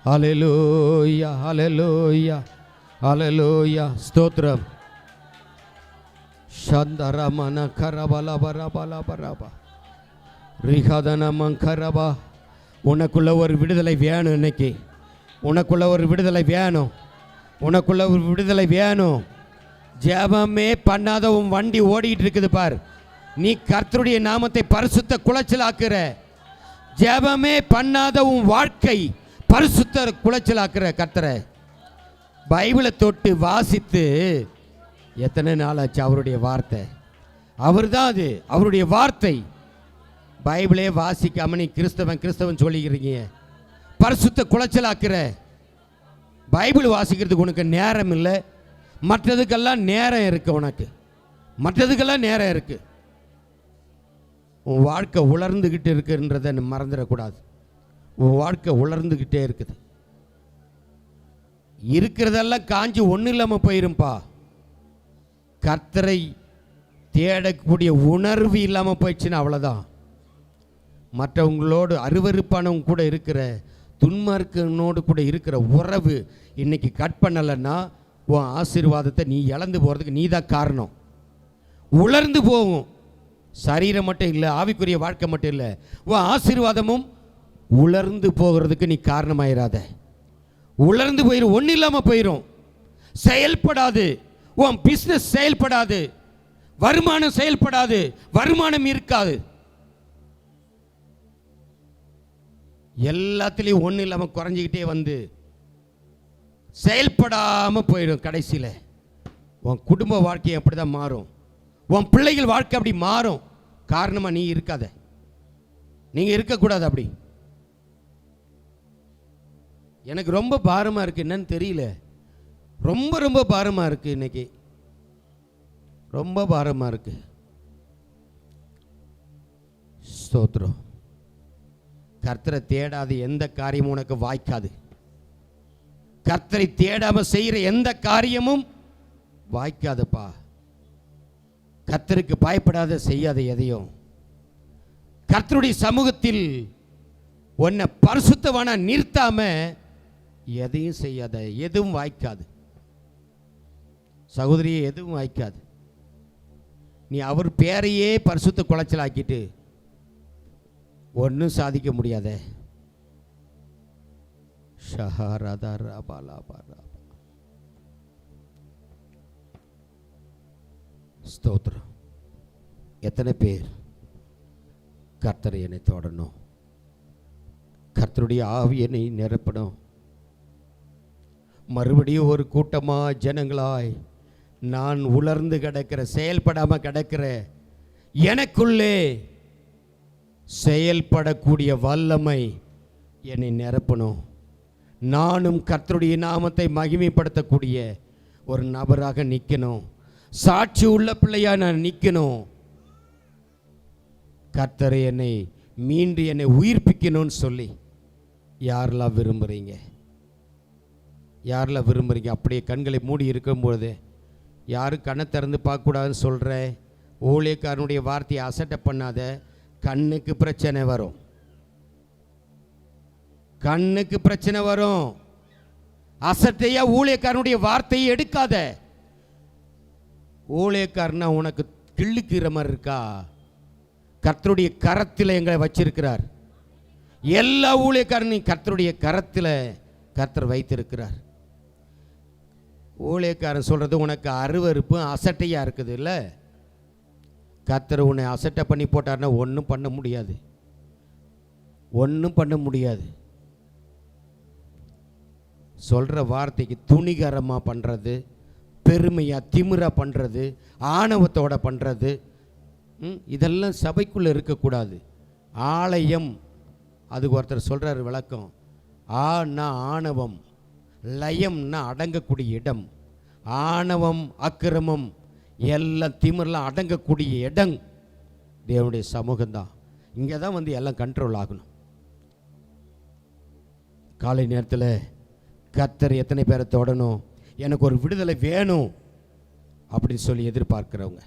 ஹல்லேலூயா, ஹல்லேலூயா, ஹல்லேலூயா. ஸ்தோத்திரம். சந்தரமன கரபா லாபா ரபா லாபா ரபா ரிகதன மங்கரபா உனக்குள்ள ஒரு விடுதலை வேணும். இன்னைக்கு உனக்குள்ள ஒரு விடுதலை வேணும். உனக்குள்ள ஒரு விடுதலை வேணும். ஜெபமே பண்ணாத உன் வண்டி ஓடிட்டு இருக்குது பார். நீ கர்த்தருடைய நாமத்தை பரிசுத்த குலைச்சலாக்குற. ஜெபமே பண்ணாத உன் வாழ்க்கை பரிசுத்த குலைச்சலாக்குற. கர்த்தரை பைபிளை தொட்டு வாசித்து எத்தனை நாள் ஆச்சு? அவருடைய வார்த்தை அவர் தான், அது அவருடைய வார்த்தை. பைபிளே வாசிக்காம நீ கிறிஸ்தவன் சொல்லிக்கிறீங்க, பரிசுத்த குலைச்சலாக்குற. பைபிள் வாசிக்கிறதுக்கு உனக்கு நேரம் இல்லை, மற்றதுக்கெல்லாம் நேரம் இருக்கு. உனக்கு மற்றதுக்கெல்லாம் நேரம் இருக்கு. உன் வாழ்க்கை உலர்ந்துக்கிட்டு இருக்குன்றதை மறந்துடக்கூடாது. உன் வாழ்க்கை உலர்ந்துக்கிட்டே இருக்குது. இருக்கிறதெல்லாம் காஞ்சி ஒன்றும் இல்லாமல் போயிரும்பா. கர்த்தரை தேடக்கூடிய உணர்வு இல்லாமல் போயிடுச்சுன்னா அவ்வளோதான். மற்றவங்களோடு அருவருப்பானவங்க கூட இருக்கிற, துன்மார்க்கனோடு கூட இருக்கிற உறவு இன்னைக்கு கட் பண்ணலைன்னா உன் ஆசீர்வாதத்தை நீ இழந்து போகிறதுக்கு நீ தான் காரணம். உலர்ந்து போகும். சரீரம் மட்டும் இல்லை, ஆவிக்குரிய வாழ்க்கை மட்டும் இல்லை, உன் ஆசீர்வாதமும் உலர்ந்து போகிறதுக்கு நீ காரணமாயிராத. உலர்ந்து போயிடும், ஒன்றும் இல்லாமல் போயிடும். செயல்படாது, உன் பிஸ்னஸ் செயல்படாது, வருமானம் செயல்படாது, வருமானம் இருக்காது. எல்லாத்துலேயும் ஒன்றும் இல்லாமல் குறைஞ்சிக்கிட்டே வந்து செயல்படாமல் போயிடும். கடைசியில் உன் குடும்ப வாழ்க்கை அப்படி தான் மாறும். உன் பிள்ளைகள் வாழ்க்கை அப்படி மாறும். காரணமாக நீ இருக்காத, நீங்கள் இருக்கக்கூடாது. அப்படி எனக்கு ரொம்ப பாரமாக இருக்குது. என்னன்னு தெரியல, ரொம்ப ரொம்ப பாரமாக இருக்குது. இன்னைக்கு ரொம்ப பாரமாக இருக்குது. ஸ்தோத்திரம். கர்த்தரை தேடாத எந்த காரியமும் உனக்கு வாய்க்காது. கர்த்தரை தேடாம செய்கிற எந்த காரியமும் வாய்க்காதுப்பா. கர்த்தருக்கு பயப்படாத, செய்யாத எதையும். கர்த்தருடைய சமூகத்தில் உன்னை பரிசுத்தவானா நிறுத்தாம எதையும் செய்யாத. எதுவும் வாய்க்காது சகோதரியே, எதுவும் வாய்க்காது. நீ அவர் பேரையே பரிசுத்த குலைச்சல் ஆக்கிட்டு ஒன்றும் சாதிக்க முடியாத. ஸ்தோத்திரம். எத்தனை பேர் கர்த்தரை என்னை தொடரணும், கர்த்தருடைய ஆவி என்னை நிரப்பணும். மறுபடியும் ஒரு கூட்டமாக ஜனங்களாய் நான் உலர்ந்து கிடக்கிற, செயல்படாமல் கிடக்கிற, எனக்குள்ளே செயல்படக்கூடிய வல்லமை என்னை நிரப்பணும். நானும் கர்த்தருடைய நாமத்தை மகிமைப்படுத்தக்கூடிய ஒரு நபராக நிற்கணும். சாட்சி உள்ள பிள்ளையா நான் நிற்கணும். கர்த்தரை என்னை மீண்டு என்னை உயிர்ப்பிக்கணும்னு சொல்லி யாரெல்லாம் விரும்புகிறீங்க? யாரெல்லாம் விரும்புகிறீங்க? அப்படியே கண்களை மூடி இருக்கும்போது, யாரும் கண்ணை திறந்து பார்க்கக்கூடாதுன்னு சொல்கிறேன். ஊழியக்காரனுடைய வார்த்தையை அசட்டை பண்ணாத. கண்ணுக்கு பிரச்சனை வரும், கண்ணுக்கு பிரச்சனை வரும். அசட்டையா ஊழியக்காரனுடைய வார்த்தையை எடுக்காத. ஊழியக்காரனா உனக்கு கிள்ளுக்கிற மாதிரி இருக்கா? கர்த்தருடைய கரத்தில் எங்களை வச்சிருக்கிறார். எல்லா ஊழியக்காரனையும் கர்த்தருடைய கரத்தில் கர்த்தர் வைத்திருக்கிறார். ஊழியக்காரன் சொல்கிறது உனக்கு அருவருப்பும் அசட்டையாக இருக்குது இல்லை? கர்த்தர் உன்னை அசட்டை பண்ணி போட்டார்னா ஒன்றும் பண்ண முடியாது, ஒன்றும் பண்ண முடியாது. சொல்கிற வார்த்தைக்கு துணிகரமாக பண்ணுறது, பெருமையாக திமிராக பண்ணுறது, ஆணவத்தோடு பண்ணுறது, இதெல்லாம் சபைக்குள்ளே இருக்கக்கூடாது. ஆலயம், அதுக்கு ஒருத்தர் சொல்கிறார் விளக்கம். ஆனா ஆணவம், லயம்னா அடங்கக்கூடிய இடம். ஆணவம் அக்கிரமம் எல்லாம் திமிரெலாம் அடங்கக்கூடிய இடம் தேவனுடைய சமூகம்தான். இங்கே தான் வந்து எல்லாம் கண்ட்ரோல் ஆகணும். காலை நேரத்தில் கர்த்தர் எத்தனை பேரை தொடணும், எனக்கு ஒரு விடுதலை வேணும் அப்படின்னு சொல்லி எதிர்பார்க்குறவங்க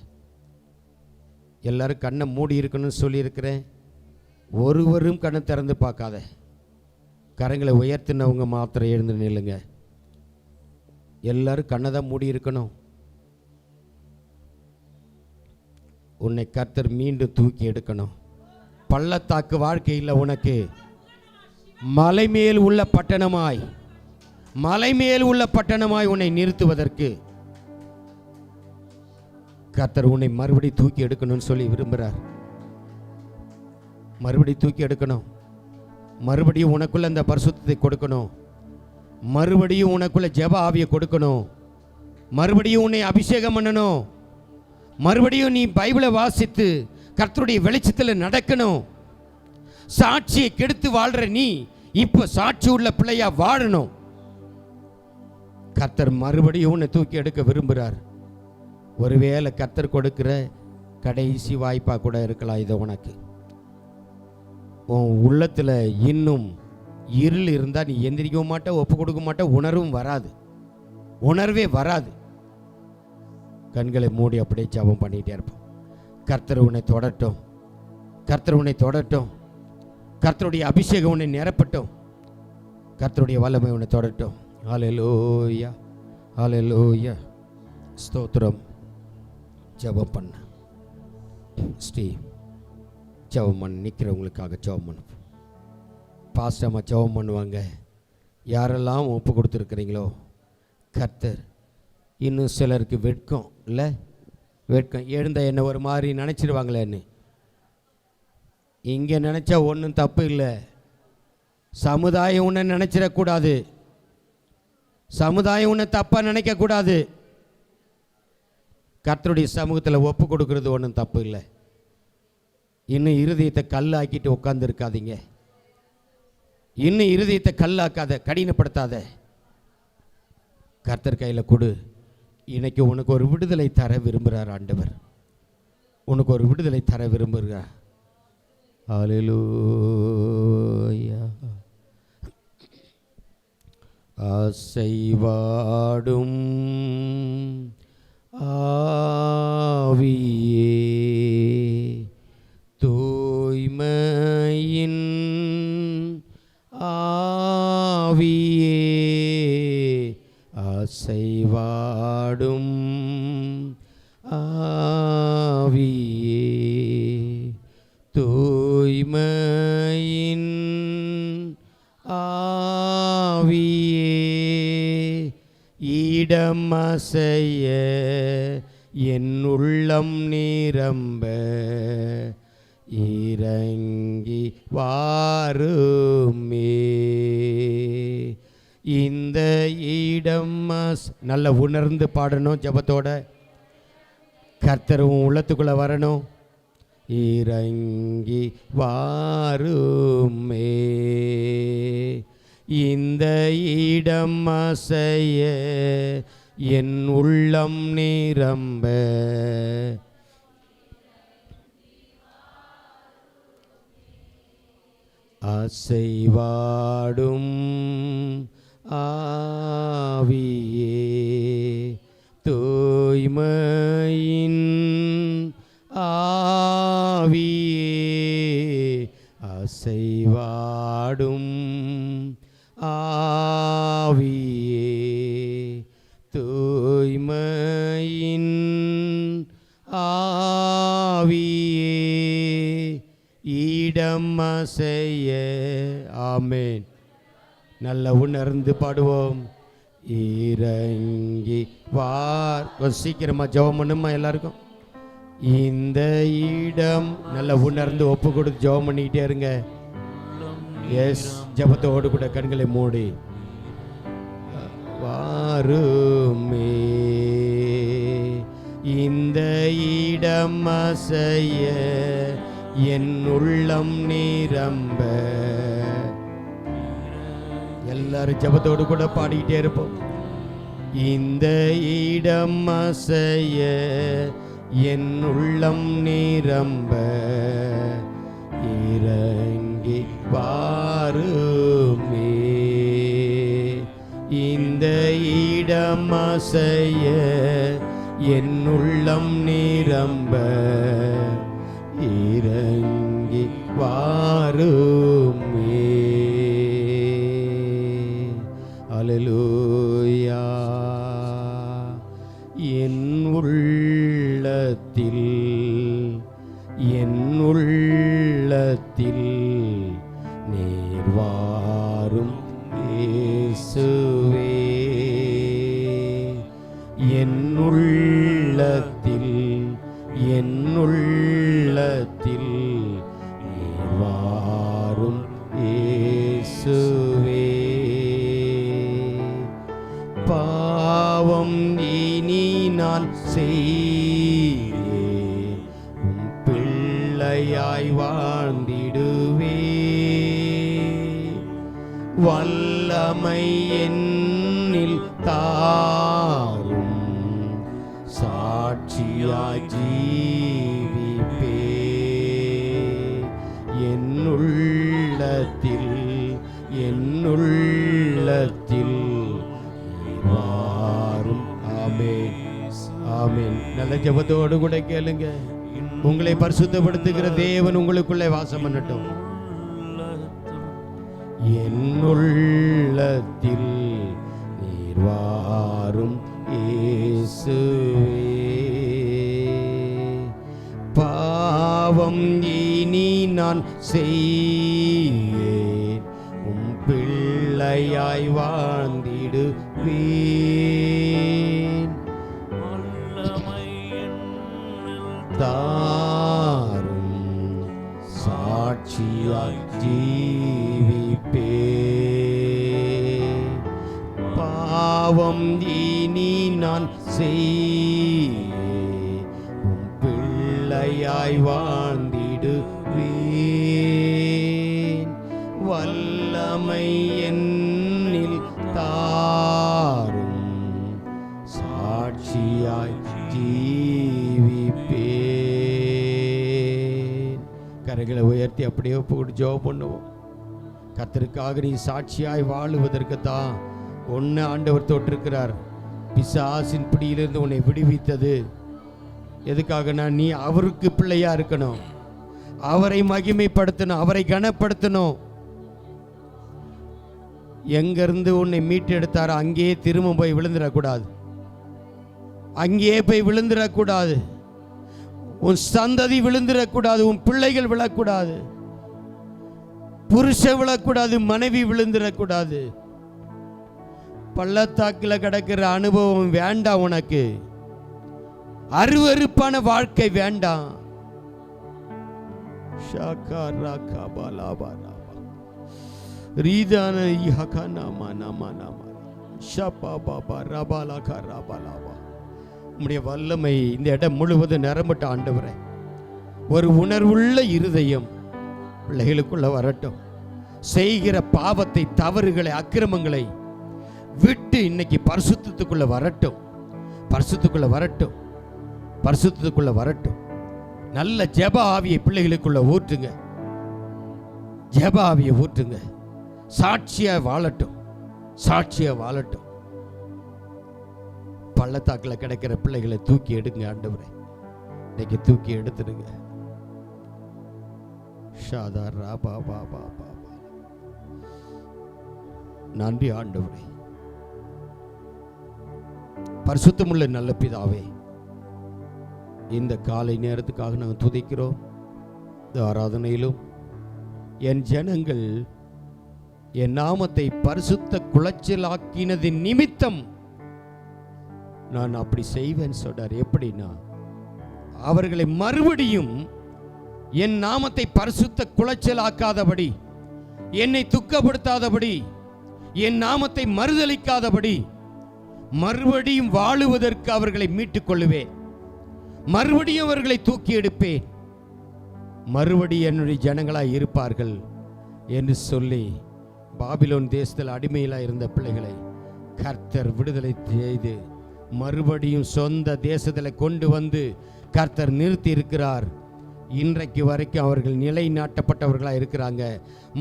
எல்லாரும் கண்ணை மூடி இருக்கணும்னு சொல்லியிருக்கிறேன். ஒருவரும் கண்ணை திறந்து பார்க்காத. கரங்களை உயர்த்தினவங்க மாத்திரம் எழுந்து நில்லுங்க. எல்லாரும் கண்ணை தான் மூடி இருக்கணும். உன்னை கர்த்தர் மீண்டும் தூக்கி எடுக்கணும். பள்ளத்தாக்கு வாழ்க்கையில் உனக்கு மலை மேல் உள்ள பட்டணமாய், மலை மேல் உள்ள பட்டணமாய் உன்னை நிறுத்துவதற்கு கர்த்தர் உன்னை மறுபடி தூக்கி எடுக்கணும்னு சொல்லி விரும்புகிறார். மறுபடி தூக்கி எடுக்கணும். மறுபடியும் உனக்குள்ள அந்த பரிசுத்தத்தை கொடுக்கணும். மறுபடியும் உனக்குள்ள ஜெப ஆவியை கொடுக்கணும். மறுபடியும் உன்னை அபிஷேகம் பண்ணணும். மறுபடியும் நீ பைபிளை வாசித்து கர்த்தருடைய வெளிச்சத்தில் நடக்கணும். சாட்சியை கெடுத்து வாழ்ற நீ இப்ப சாட்சி உள்ள பிள்ளையா வாழணும். கர்த்தர் மறுபடியும் உன்னை தூக்கி எடுக்க விரும்புகிறார். ஒருவேளை கர்த்தர் கொடுக்கிற கடைசி வாய்ப்பா கூட இருக்கலாம் இது உனக்கு. உன் உள்ளத்தில் இன்னும் இருள் இருந்தால் நீ எந்திரிக்கவும் மாட்ட, ஒப்பு கொடுக்க மாட்ட, உணர்வும் வராது, உணர்வே வராது. கண்களை மூடி அப்படியே ஜெபம் பண்ணிகிட்டே இருப்போம். கர்த்தர் உன்னை தொடட்டும், கர்த்தர் உன்னை தொடட்டும், கர்த்தருடைய அபிஷேகம் உன்னை நிரப்பட்டும், கர்த்தருடைய வல்லமை உன்னை தொடட்டும். ஹல்லேலூயா, ஹல்லேலூயா, ஸ்தோத்திரம். ஜெபம் பண்ண ஸ்டீவ் ஜெபம் பண்ண நிற்கிறவங்களுக்காக ஜெபம் பண்ண பாஸ்டம்மா ஜெபம் பண்ணுவாங்க. யாரெல்லாம் ஒப்பு கொடுத்துருக்குறீங்களோ கர்த்தர், இன்னும் சிலருக்கு வெட்கம் இல்லை, வெட்கம் எழுந்த என்ன ஒரு மாதிரி நினச்சிடுவாங்களேன்னு. இங்கே நினச்சா ஒன்றும் தப்பு இல்லை. சமுதாயம் உன்னை நினச்சிடக்கூடாது, சமுதாயம் உன்னை தப்பாக நினைக்கக்கூடாது. கர்த்தருடைய சமூகத்தில் ஒப்பு கொடுக்கறது ஒன்றும் தப்பு இல்லை. இன்னும் இருதயத்தை கல்லாக்கிட்டு உட்காந்துருக்காதீங்க. இன்னும் இருதயத்தை கல்லாக்காத, கடினப்படுத்தாத. கர்த்தர் கையில் கொடு. இன்னைக்கு உனக்கு ஒரு விடுதலை தர விரும்புகிறார் ஆண்டவர். உனக்கு ஒரு விடுதலை தர விரும்புகிறார். ஹல்லேலூயா. அசைவாடும் ஆவியே, தூய்மையின் ஆவியே, அசைவாடும் ஆவியே, தூய்மையின் ஆவியே, இடம் அசைய என் உள்ளம் நிரம்ப இறங்கி வாருமே. இந்த இடம் நல்ல உணர்ந்து பாடணும். ஜெபத்தோட கர்த்தர் உன் உள்ளத்துக்குள்ளே வரணும். இறங்கி வாருமே. இந்த இடம் அசைய என் உள்ளம் நிரம்ப அசைவாடும் ஆவியே, தூய்மையின் ஆவியே, அசைவாடும் ஆவியே, தூய்மையின் ஆவியே, இடம் அசைய. ஆமென். நல்ல உணர்ந்து பாடுவோம். இறங்கி வார். சீக்கிரமா ஜெபம் பண்ணுமா எல்லாருக்கும். இந்த இடம் நல்ல உணர்ந்து ஒப்பு கொடுத்து ஜெபம் பண்ணிக்கிட்டே இருங்க. எஸ், ஜெபத்தோடு கூட கண்களை மூடி வாருமே. இந்த இடம் அசைய என் உள்ளம் நிரம்ப. எல்லாரும் ஜெபத்தோடு கூட பாடிக்கிட்டே இருப்போம். இந்த இடம் அசைய என் உள்ளம் நிரம்ப இறங்கி வாருமே. இந்த இடம் அசைய என் உள்ளம் நிரம்ப இறங்கி வாருமே. அல்லேலூயா. என் உள்ளத்தில் நீர் வாருமே. என்னுள்ளத்தில் நீர் வாரும் இயேசுவே. பாவம் இனி நான் செய்தேன், உம் பிள்ளையாய் வாழ்ந்திடுவே. வல்லமை என்னில் தாரும், சாட்சியாய் ஜீவிப்பே. என்னுள்ளத்தில் வாரும். ஆமென், ஆமென். நல்ல ஜெபத்தோடு கூட கேளுங்க. உங்களை பரிசுத்தப்படுத்துகிற தேவன் உங்களுக்குள்ளே வாசம் பண்ணட்டும். என்னுள்ளத்தில் நீர் வாரும் இயேசுவே. பாவம் இனி நான் செய்யேன், உம் பிள்ளையாய் வாழ்ந்திடுவேன். தாரும், சாட்சியாய் ஜீவிப்பே. பாவம் இனி நான் செய்யேன், உம் பிள்ளையாய் வாழ்ந்திடுவேன். வல்லமை என்னில் தாரும், சாட்சியாய் ஜீவிப்பேன். கரைகளை உயர்த்தி அப்படியே போட்டு ஜெபம் பண்ணுவோம். கர்த்தருக்காக நீ சாட்சியாய் வாழுவதற்கு தான் ஒன்று ஆண்டவர் தொட்டிருக்கிறார். பிசாசின் பிடியிலிருந்து உன்னை விடுவித்தது எதுக்காக? நீ அவருக்கு பிள்ளையா இருக்கணும், அவரை மகிமைப்படுத்தணும், அவரை கனப்படுத்தணும். எங்கிருந்து உன்னை மீட்டெடுத்தாரோ அங்கேயே திரும்ப போய் விழுந்துடக்கூடாது, அங்கேயே போய் விழுந்துடக்கூடாது. உன் சந்ததி விழுந்துடக்கூடாது, உன் பிள்ளைகள் விழக்கூடாது, புருஷன் விழக்கூடாது, மனைவி விழுந்துடக்கூடாது. பள்ளத்தாக்கில் கிடக்கிற அனுபவம் வேண்டாம் உனக்கு. அருவருப்பான வாழ்க்கை வேண்டாம். உம்முடைய வல்லமை இந்த இடம் முழுவதும் நிரம்பட்ட ஆண்டவரே. ஒரு உணர்வுள்ள இருதயம் பிள்ளைகளுக்குள்ள வரட்டும். செய்கிற பாவத்தை, தவறுகளை, அக்கிரமங்களை விட்டு இன்னைக்கு பரிசுத்தத்துக்குள்ள வரட்டும், பரிசுத்தத்துக்குள்ள வரட்டும், பரிசுத்தத்துக்குள்ள வரட்டும். நல்ல ஜெப ஆவியை பிள்ளைகளுக்குள்ள ஊற்றுங்க, ஜெப ஆவியை ஊற்றுங்க. சாட்சியா வாழட்டும், சாட்சியா வாழட்டும். பள்ளத்தாக்கில் கிடைக்கிற பிள்ளைகளை தூக்கி எடுங்க ஆண்டவரே, இன்னைக்கு தூக்கி எடுத்துடுங்க. நன்றி ஆண்டவரே. பரிசுத்தமுள்ள நல்ல பிதாவே, இந்த காலை நேரத்துக்காக நாங்கள் துதிக்கிறோம். இந்த ஆராதனையிலும் என் ஜனங்கள் என் நாமத்தை பரிசுத்த குலைச்சலாக்கினதின் நிமித்தம் நான் அப்படி செய்வேன் சொல்றார். எப்படின்னா, அவர்களை மறுபடியும் என் நாமத்தை பரிசுத்த குலைச்சலாக்காதபடி, என்னை துக்கப்படுத்தாதபடி, என் நாமத்தை மறுதலிக்காதபடி மறுபடியும் வாழுவதற்கு அவர்களை மீட்டுக் கொள்ளுவேன், மறுபடியும் அவர்களை தூக்கி எடுப்பேன், மறுபடியும் என்னுடைய ஜனங்களாய் இருப்பார்கள் என்று சொல்லி பாபிலோன் தேசத்தில் அடிமையிலாக இருந்த பிள்ளைகளை கர்த்தர் விடுதலை செய்து மறுபடியும் சொந்த தேசத்தில் கொண்டு வந்து கர்த்தர் நிறுத்தி இருக்கிறார். இன்றைக்கு வரைக்கும் அவர்கள் நிலைநாட்டப்பட்டவர்களாக இருக்கிறாங்க.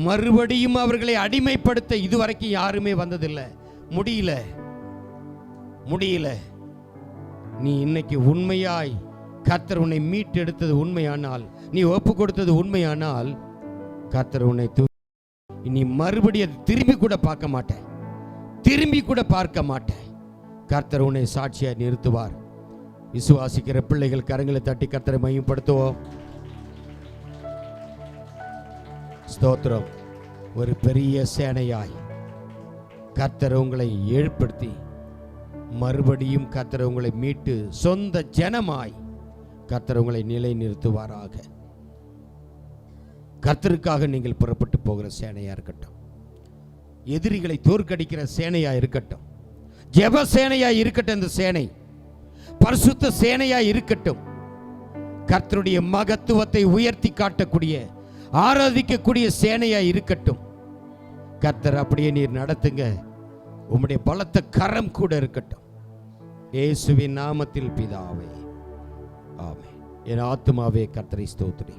மறுபடியும் அவர்களை அடிமைப்படுத்த இதுவரைக்கும் யாருமே வந்ததில்லை, முடியல. நீ இன்னைக்கு உண்மையாய் கர்த்தர் உன்னை மீட்டெடுத்தது உண்மையானால், நீ ஒப்பு கொடுத்தது உண்மையானால், கர்த்தர் உன்னை நீ மறுபடியும் திரும்பி கூட பார்க்க மாட்டேன், திரும்பி கூட பார்க்க மாட்டேன். கர்த்தர் உன்னை சாட்சியாக நிறுத்துவார். விசுவாசிக்கிற பிள்ளைகள் கரங்களை தட்டி கர்த்தரை மையப்படுத்துவோம். ஸ்தோத்திரம். ஒரு பெரிய சேனையாய் கர்த்தர் உங்களை ஏற்படுத்தி மறுபடியும் கர்த்தர் உங்களை மீட்டு சொந்த ஜனமாய் கர்த்தர் உங்களை நிலை நிறுத்துவாராக. கர்த்தருக்காக நீங்கள் புறப்பட்டு போகிற சேனையா இருக்கட்டும், எதிரிகளை தோற்கடிக்கிற சேனையா இருக்கட்டும், ஜெப சேனையா இருக்கட்டும், இந்த சேனை பரிசுத்த சேனையா இருக்கட்டும், கர்த்தருடைய மகத்துவத்தை உயர்த்தி காட்டக்கூடிய ஆராதிக்கக்கூடிய சேனையா இருக்கட்டும். கர்த்தர் அப்படியே நீர் நடத்துங்க. உம்முடைய பலத்த கரம் கூட இருக்கட்டும். இயேசுவின் நாமத்தில் பிதாவே, ஆமென். என் ஆத்துமாவே கர்த்தரை ஸ்தோத்திரி,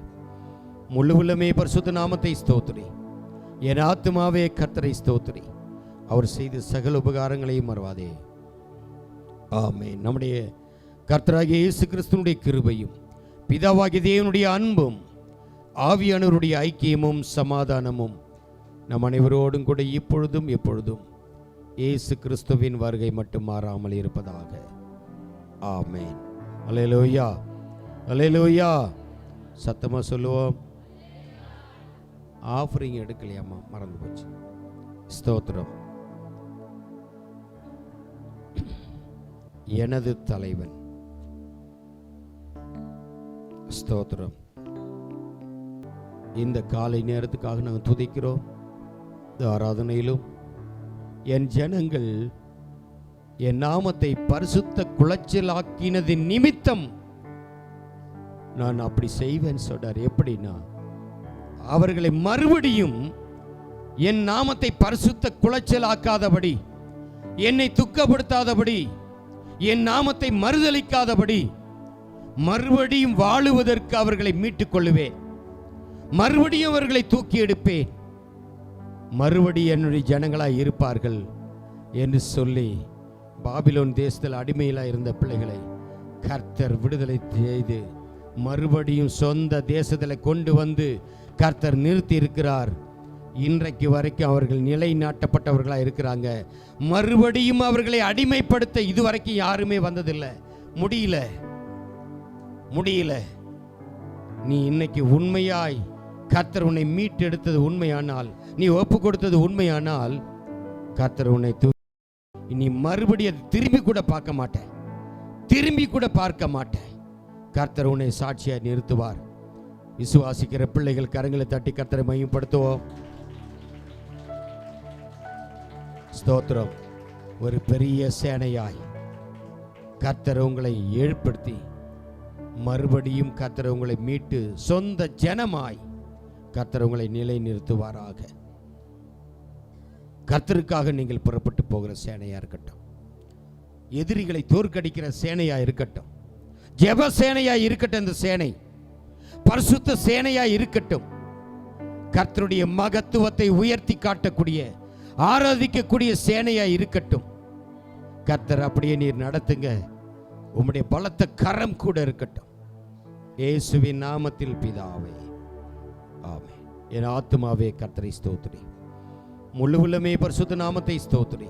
முழு உள்ளமே பரிசுத்த நாமத்தை ஸ்தோத்திரி. என் ஆத்துமாவே கர்த்தரை ஸ்தோத்திரி, அவர் செய்த சகல உபகாரங்களையும் மறவாதே. ஆமென். நம்முடைய கர்த்தராகிய இயேசு கிறிஸ்துவினுடைய கிருபையும் பிதாவாகிய தேவனுடைய அன்பும் ஆவியானவருடைய ஐக்கியமும் சமாதானமும் நம் அனைவரோடும் கூட இப்பொழுதும் எப்பொழுதும் இயேசு கிறிஸ்துவின் வருகை மட்டும் மாறாமல் இருப்பதாக. ஆமென். அல்லேலூயா, அல்லேலூயா. சத்தமா சொல்லுவோம். ஆஃபரிங் எடுக்கலையாமா, மறந்து போச்சு. ஸ்தோத்திரம். எனது தலைவன். ஸ்தோத்திரம். இந்த காலை நேரத்துக்காக நாங்கள் துதிக்கிறோம். இந்த ஆராதனையிலும் என் ஜனங்கள் என் நாமத்தை பரிசுத்த குலைச்சலாக்கினதின் நிமித்தம் நான் அப்படி செய்வேன் சொல்றார். எப்படின்னா, அவர்களை மறுபடியும் என் நாமத்தை பரிசுத்த குலைச்சலாக்காதபடி, என்னை துக்கப்படுத்தாதபடி, என் நாமத்தை மறுதலிக்காதபடி மறுபடியும் வாழுவதற்கு அவர்களை மீட்டுக் கொள்ளுவேன். மறுபடியும் அவர்களை தூக்கி எடுப்பேன். மறுபடியும் என்னுடைய ஜனங்களாய் இருப்பார்கள் என்று சொல்லி பாபிலோன் தேசத்தில் அடிமையிலாக இருந்த பிள்ளைகளை கர்த்தர் விடுதலை செய்து மறுபடியும் சொந்த தேசத்தில் கொண்டு வந்து கர்த்தர் நிறுத்தி இருக்கிறார். இன்றைக்கு வரைக்கும் அவர்கள் நிலை நாட்டப்பட்டவர்களாக இருக்கிறாங்க. மறுபடியும் அவர்களை அடிமைப்படுத்த இதுவரைக்கும் யாருமே வந்ததில்லை. முடியல. நீ இன்னைக்கு உண்மையாய் கர்த்தர் உன்னை மீட்டெடுத்தது உண்மையானால், நீ ஒப்பு கொடுத்தது உண்மையானால், கர்த்தர் உன்னை நீ மறுபடியும் திரும்பி கூட பார்க்க மாட்டேன். கர்த்தர் உன்னை சாட்சியாக நிறுத்துவார். விசுவாசிக்கிற பிள்ளைகள் கரங்களை தட்டி கர்த்தரை மையப்படுத்துவோம். ஸ்தோத்திரம். ஒரு பெரிய சேனையாய் கர்த்தர் உங்களை ஏற்படுத்தி மறுபடியும் கர்த்தர் உங்களை மீட்டு சொந்த ஜனமாய் கர்த்தர் உங்களை நிலை நிறுத்துவாராக. கர்த்தருக்காக நீங்கள் புறப்பட்டு போகிற சேனையா இருக்கட்டும், எதிரிகளை தோற்கடிக்கிற சேனையா இருக்கட்டும், ஜெப சேனையா இருக்கட்டும், இந்த சேனை பரிசுத்த சேனையா இருக்கட்டும், கர்த்தருடைய மகத்துவத்தை உயர்த்தி காட்டக்கூடிய ஆராதிக்கக்கூடிய சேனையா இருக்கட்டும். கர்த்தர் அப்படியே நீர் நடத்துங்க. உம்முடைய பலத்த கரம் கூட இருக்கட்டும். இயேசுவின் நாமத்தில் பிதாவே, ஆமென். என் ஆத்துமாவே கர்த்தரை ஸ்தோத்திரி, முழு உள்ளமே பரிசுத்த நாமத்தை ஸ்தோத்திரி.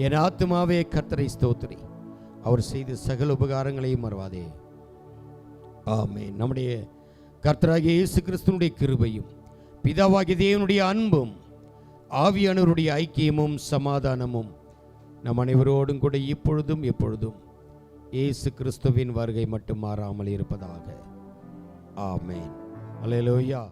என் ஆத்துமாவே கர்த்தரை ஸ்தோத்திரி, அவர் செய்த சகல உபகாரங்களையும் மறவாதே. ஆமென். நம்முடைய கர்த்தராகிய இயேசு கிறிஸ்துவினுடைய கிருபையும் பிதாவாகிய தேவனுடைய அன்பும் ஆவியானவருடைய ஐக்கியமும் சமாதானமும் நம் அனைவரோடும் கூட இப்பொழுதும் எப்பொழுதும் இயேசு கிறிஸ்துவின் வருகை மட்டும் மாறாமல் இருப்பதாக. ஆமென். அல்லேலூயா.